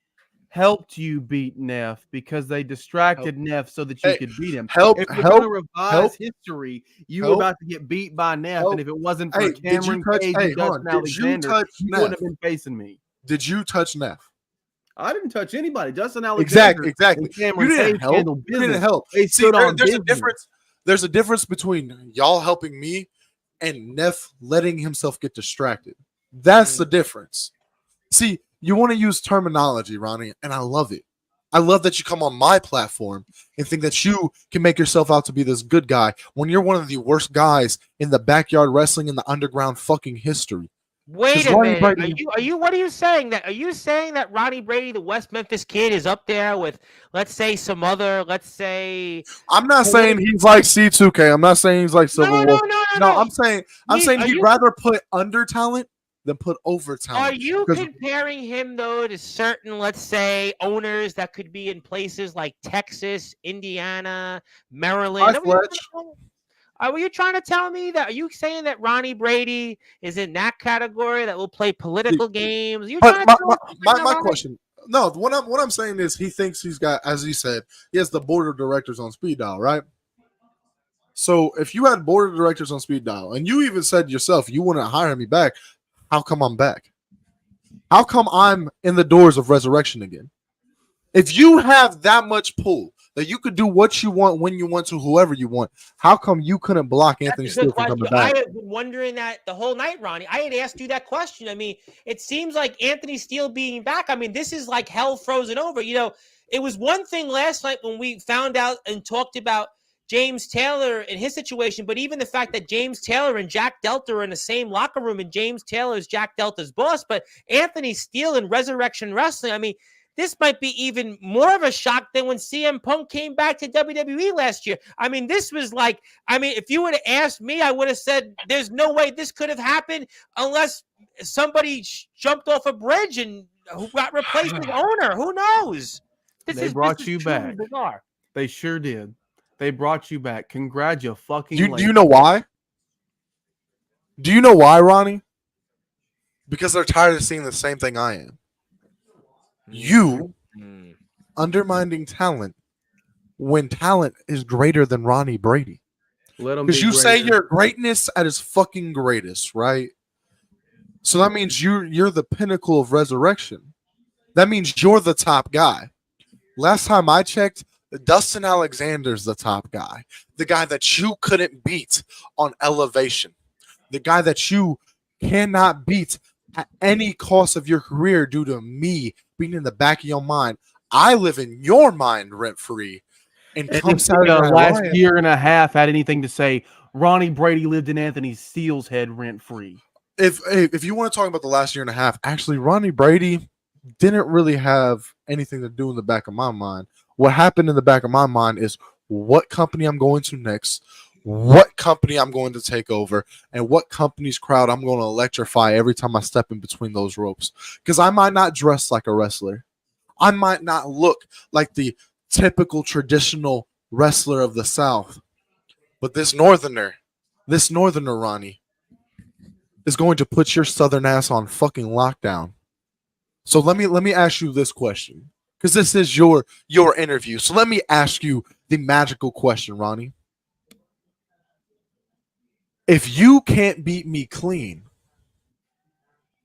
helped you beat Neff because they distracted Neff so that you could beat him. If we're going to revise history, you were about to get beat by Neff, and if it wasn't for Cameron Cage and Dustin Alexander, you wouldn't have been facing me. Did you touch Neff? I didn't touch anybody. Dustin Alexander. Exactly. You didn't help. See, there's a difference. There's a difference between y'all helping me and Neff letting himself get distracted. That's the difference. See, you want to use terminology, Ronnie, and I love it. I love that you come on my platform and think that you can make yourself out to be this good guy when you're one of the worst guys in the backyard wrestling in the underground fucking history. Wait a minute. What are you saying? Are you saying that Ronnie Brady, the West Memphis kid, is up there with, let's say, some other, I'm not saying he's like C2K. I'm not saying he's like Civil War. No, I'm saying he'd rather put under talent than put over talent. Are you comparing him, though, to certain, let's say, owners that could be in places like Texas, Indiana, Maryland? Are you trying to tell me that? Are you saying that Ronnie Brady is in that category that will play political games? My question. No, what I'm saying is he thinks he's got, as he said, he has the board of directors on speed dial, right? So if you had board of directors on speed dial, and you even said yourself you wouldn't hire me back, how come I'm back? How come I'm in the doors of resurrection again? If you have that much pull that you could do what you want when you want to whoever you want, how come you couldn't block Anthony Steele from coming back? I have been wondering that the whole night, Ronnie. I had asked you that question. I mean, it seems like Anthony Steele being back, I mean, this is like hell frozen over. You know, it was one thing last night when we found out and talked about James Taylor and his situation, but even the fact that James Taylor and Jack Delta are in the same locker room and James Taylor is Jack Delta's boss, but Anthony Steele in Resurrection Wrestling, I mean, this might be even more of a shock than when CM Punk came back to WWE last year. I mean, this was like, if you would have asked me, I would have said there's no way this could have happened unless somebody jumped off a bridge and who got replaced as owner. Who knows? They brought you back. Bizarre. They sure did. They brought you back. Congratulations. Do you know why? Do you know why, Ronnie? Because they're tired of seeing the same thing I am. You undermining talent when talent is greater than Ronnie Brady. Because you say your greatness at his fucking greatest, right? So that means you're the pinnacle of resurrection. That means you're the top guy. Last time I checked, Dustin Alexander's the top guy. The guy that you couldn't beat on elevation. The guy that you cannot beat at any cost of your career due to me being in the back of your mind. I live in your mind rent-free. And come last year and a half had anything to say, Ronnie Brady lived in Anthony Steele's head rent-free. If you want to talk about the last year and a half, actually, Ronnie Brady didn't really have anything to do in the back of my mind. What happened in the back of my mind is what company I'm going to next, what company I'm going to take over, and what company's crowd I'm going to electrify every time I step in between those ropes. Because I might not dress like a wrestler. I might not look like the typical traditional wrestler of the South. But this northerner, Ronnie, is going to put your southern ass on fucking lockdown. So let me ask you this question. Because this is your interview. So let me ask you the magical question, Ronnie. If you can't beat me clean,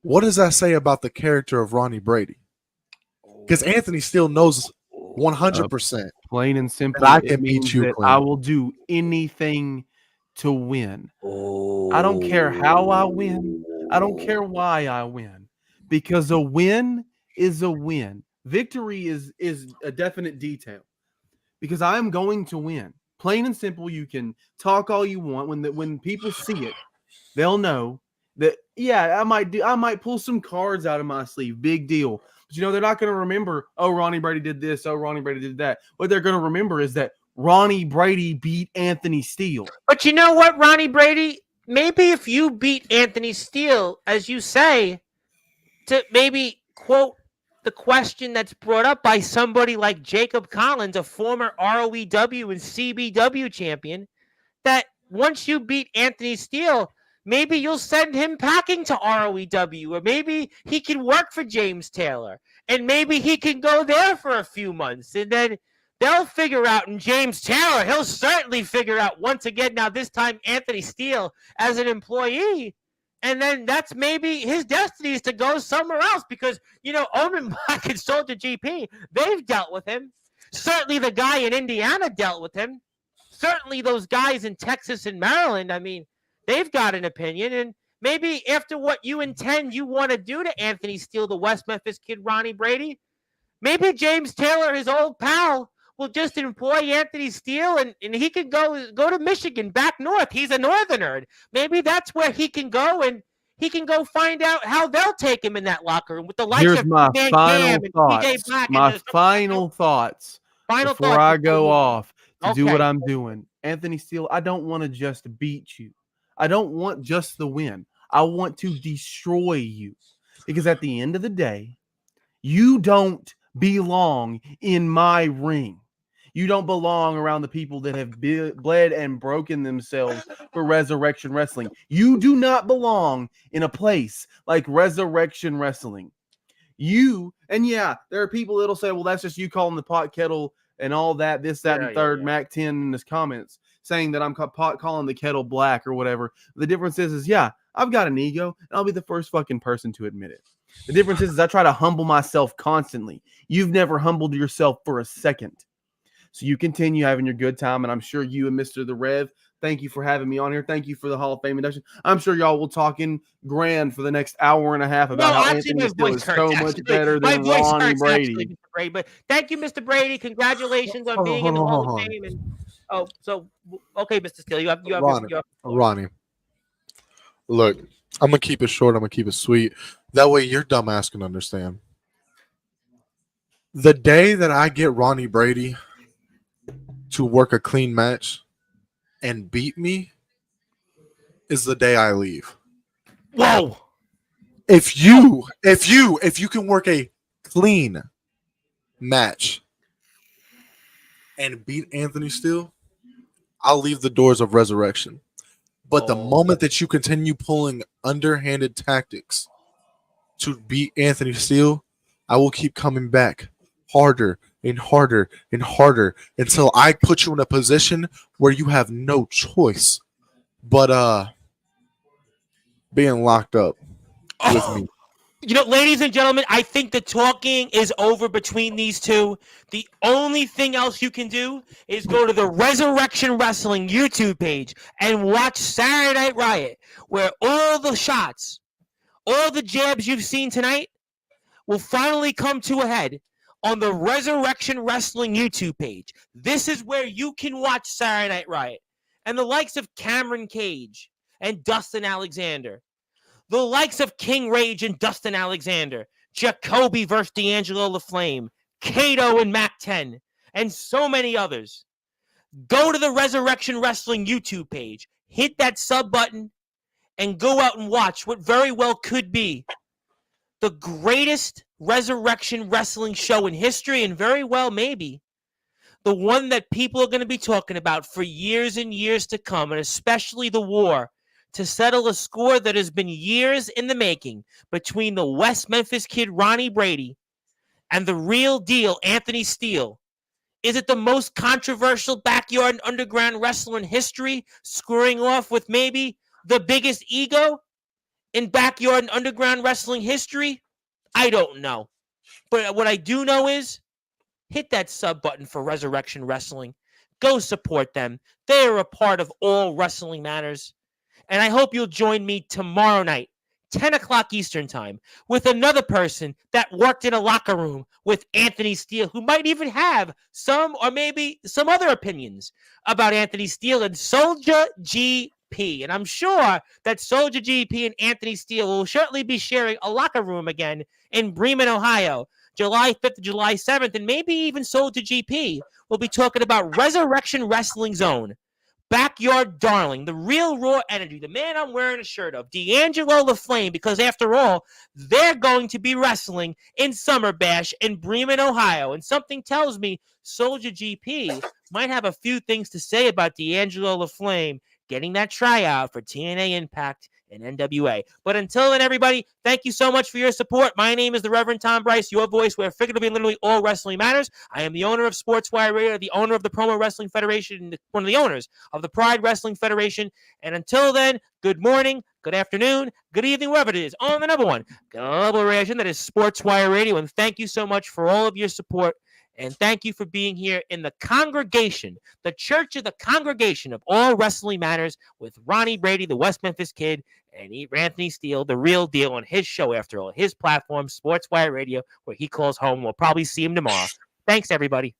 what does that say about the character of Ronnie Brady? Because Anthony Steele knows 100%. Plain and simple, I it can beat means you that clean. I will do anything to win. I don't care how I win. I don't care why I win. Because a win is a win. Victory is a definite detail. Because I am going to win. Plain and simple, you can talk all you want. When people see it, they'll know that, yeah, I might pull some cards out of my sleeve. Big deal. But they're not going to remember, oh, Ronnie Brady did this, oh, Ronnie Brady did that. What they're going to remember is that Ronnie Brady beat Anthony Steele. But you know what, Ronnie Brady? Maybe if you beat Anthony Steele, as you say, to maybe quote the question that's brought up by somebody like Jacob Collins, a former ROEW and CBW champion, that once you beat Anthony Steele, maybe you'll send him packing to ROEW, or maybe he can work for James Taylor, and maybe he can go there for a few months, and then they'll figure out, and James Taylor, he'll certainly figure out once again, now this time Anthony Steele as an employee, and then that's maybe his destiny is to go somewhere else, because, Omen Black and Soldier GP, they've dealt with him. Certainly the guy in Indiana dealt with him. Certainly those guys in Texas and Maryland, I mean, they've got an opinion. And maybe after what you want to do to Anthony Steele, the West Memphis kid, Ronnie Brady, maybe James Taylor, his old pal, will just employ Anthony Steele, and he can go to Michigan, back north. He's a northerner. Maybe that's where he can go, and he can go find out how they'll take him in that locker room with the likes Here's of my Van final Cam and thoughts. TJ Black. My final thoughts before I go off to do what I'm doing. Anthony Steele, I don't want to just beat you. I don't want just the win. I want to destroy you. Because at the end of the day, you don't belong in my ring. You don't belong around the people that have bled and broken themselves for Resurrection Wrestling. You do not belong in a place like Resurrection Wrestling. There are people that'll say, well, that's just you calling the pot kettle and all that, this, that, and third, Mac 10 in his comments, saying that I'm calling the kettle black or whatever. The difference is, I've got an ego, and I'll be the first fucking person to admit it. The difference is I try to humble myself constantly. You've never humbled yourself for a second. So you continue having your good time, and I'm sure you and Mr. The Rev, thank you for having me on here. Thank you for the Hall of Fame induction. I'm sure y'all will talk in grand for the next hour and a half about how Anthony Steele is so much better than Ronnie Brady. Mr. Brady. But thank you, Mr. Brady. Congratulations on being in the Hall of Fame. And, okay, Mr. Steele, you have Ronnie. Look, I'm gonna keep it short. I'm gonna keep it sweet. That way, your dumb ass can understand. The day that I get Ronnie Brady to work a clean match and beat me is the day I leave. Whoa! If you can work a clean match and beat Anthony Steele, I'll leave the doors of Resurrection. But the moment that you continue pulling underhanded tactics to beat Anthony Steele, I will keep coming back harder and harder and harder until I put you in a position where you have no choice but being locked up with me. Ladies and gentlemen, I think the talking is over between these two. The only thing else you can do is go to the Resurrection Wrestling YouTube page and watch Saturday Night Riot, where all the shots, all the jabs you've seen tonight will finally come to a head on the Resurrection Wrestling YouTube page. This is where you can watch Saturday Night Riot. And the likes of Cameron Cage and Dustin Alexander, the likes of King Rage and Dustin Alexander, Jacoby versus D'Angelo LaFlame, Kato and Mac 10, and so many others. Go to the Resurrection Wrestling YouTube page, hit that sub button, and go out and watch what very well could be the greatest Resurrection Wrestling show in history, and very well maybe the one that people are going to be talking about for years and years to come, and especially the war to settle a score that has been years in the making between the West Memphis kid Ronnie Brady and the real deal Anthony Steele. Is it the most controversial backyard and underground wrestler in history, scoring off with maybe the biggest ego in backyard and underground wrestling history? I don't know. But what I do know is hit that sub button for Resurrection Wrestling. Go support them. They are a part of All Wrestling Matters. And I hope you'll join me tomorrow night, 10 o'clock Eastern Time, with another person that worked in a locker room with Anthony Steele, who might even have some or maybe some other opinions about Anthony Steele and Soldier GP. And I'm sure that Soldier GP and Anthony Steele will certainly be sharing a locker room again in Bremen, Ohio, July 5th to July 7th, and maybe even Soldier GP will be talking about Resurrection Wrestling Zone. Backyard Darling, the real raw energy, the man I'm wearing a shirt of, D'Angelo LaFlame, because after all, they're going to be wrestling in Summer Bash in Bremen, Ohio. And something tells me Soldier GP might have a few things to say about D'Angelo LaFlame getting that tryout for TNA Impact and NWA. But until then, everybody, thank you so much for your support. My name is the Reverend Tom Bryce, your voice where figuratively and literally all wrestling matters. I am the owner of Sportswire Radio, the owner of the Promo Wrestling Federation, and one of the owners of the Pride Wrestling Federation. And until then, good morning, good afternoon, good evening, wherever it is, on the number one global reaction that is Sportswire Radio. And thank you so much for all of your support. And thank you for being here in the congregation, the Church of the Congregation of All Wrestling Matters with Ronnie Brady, the West Memphis Kid, and Anthony Steele, the real deal, on his show, after all, his platform, Sportswire Radio, where he calls home. We'll probably see him tomorrow. Thanks, everybody.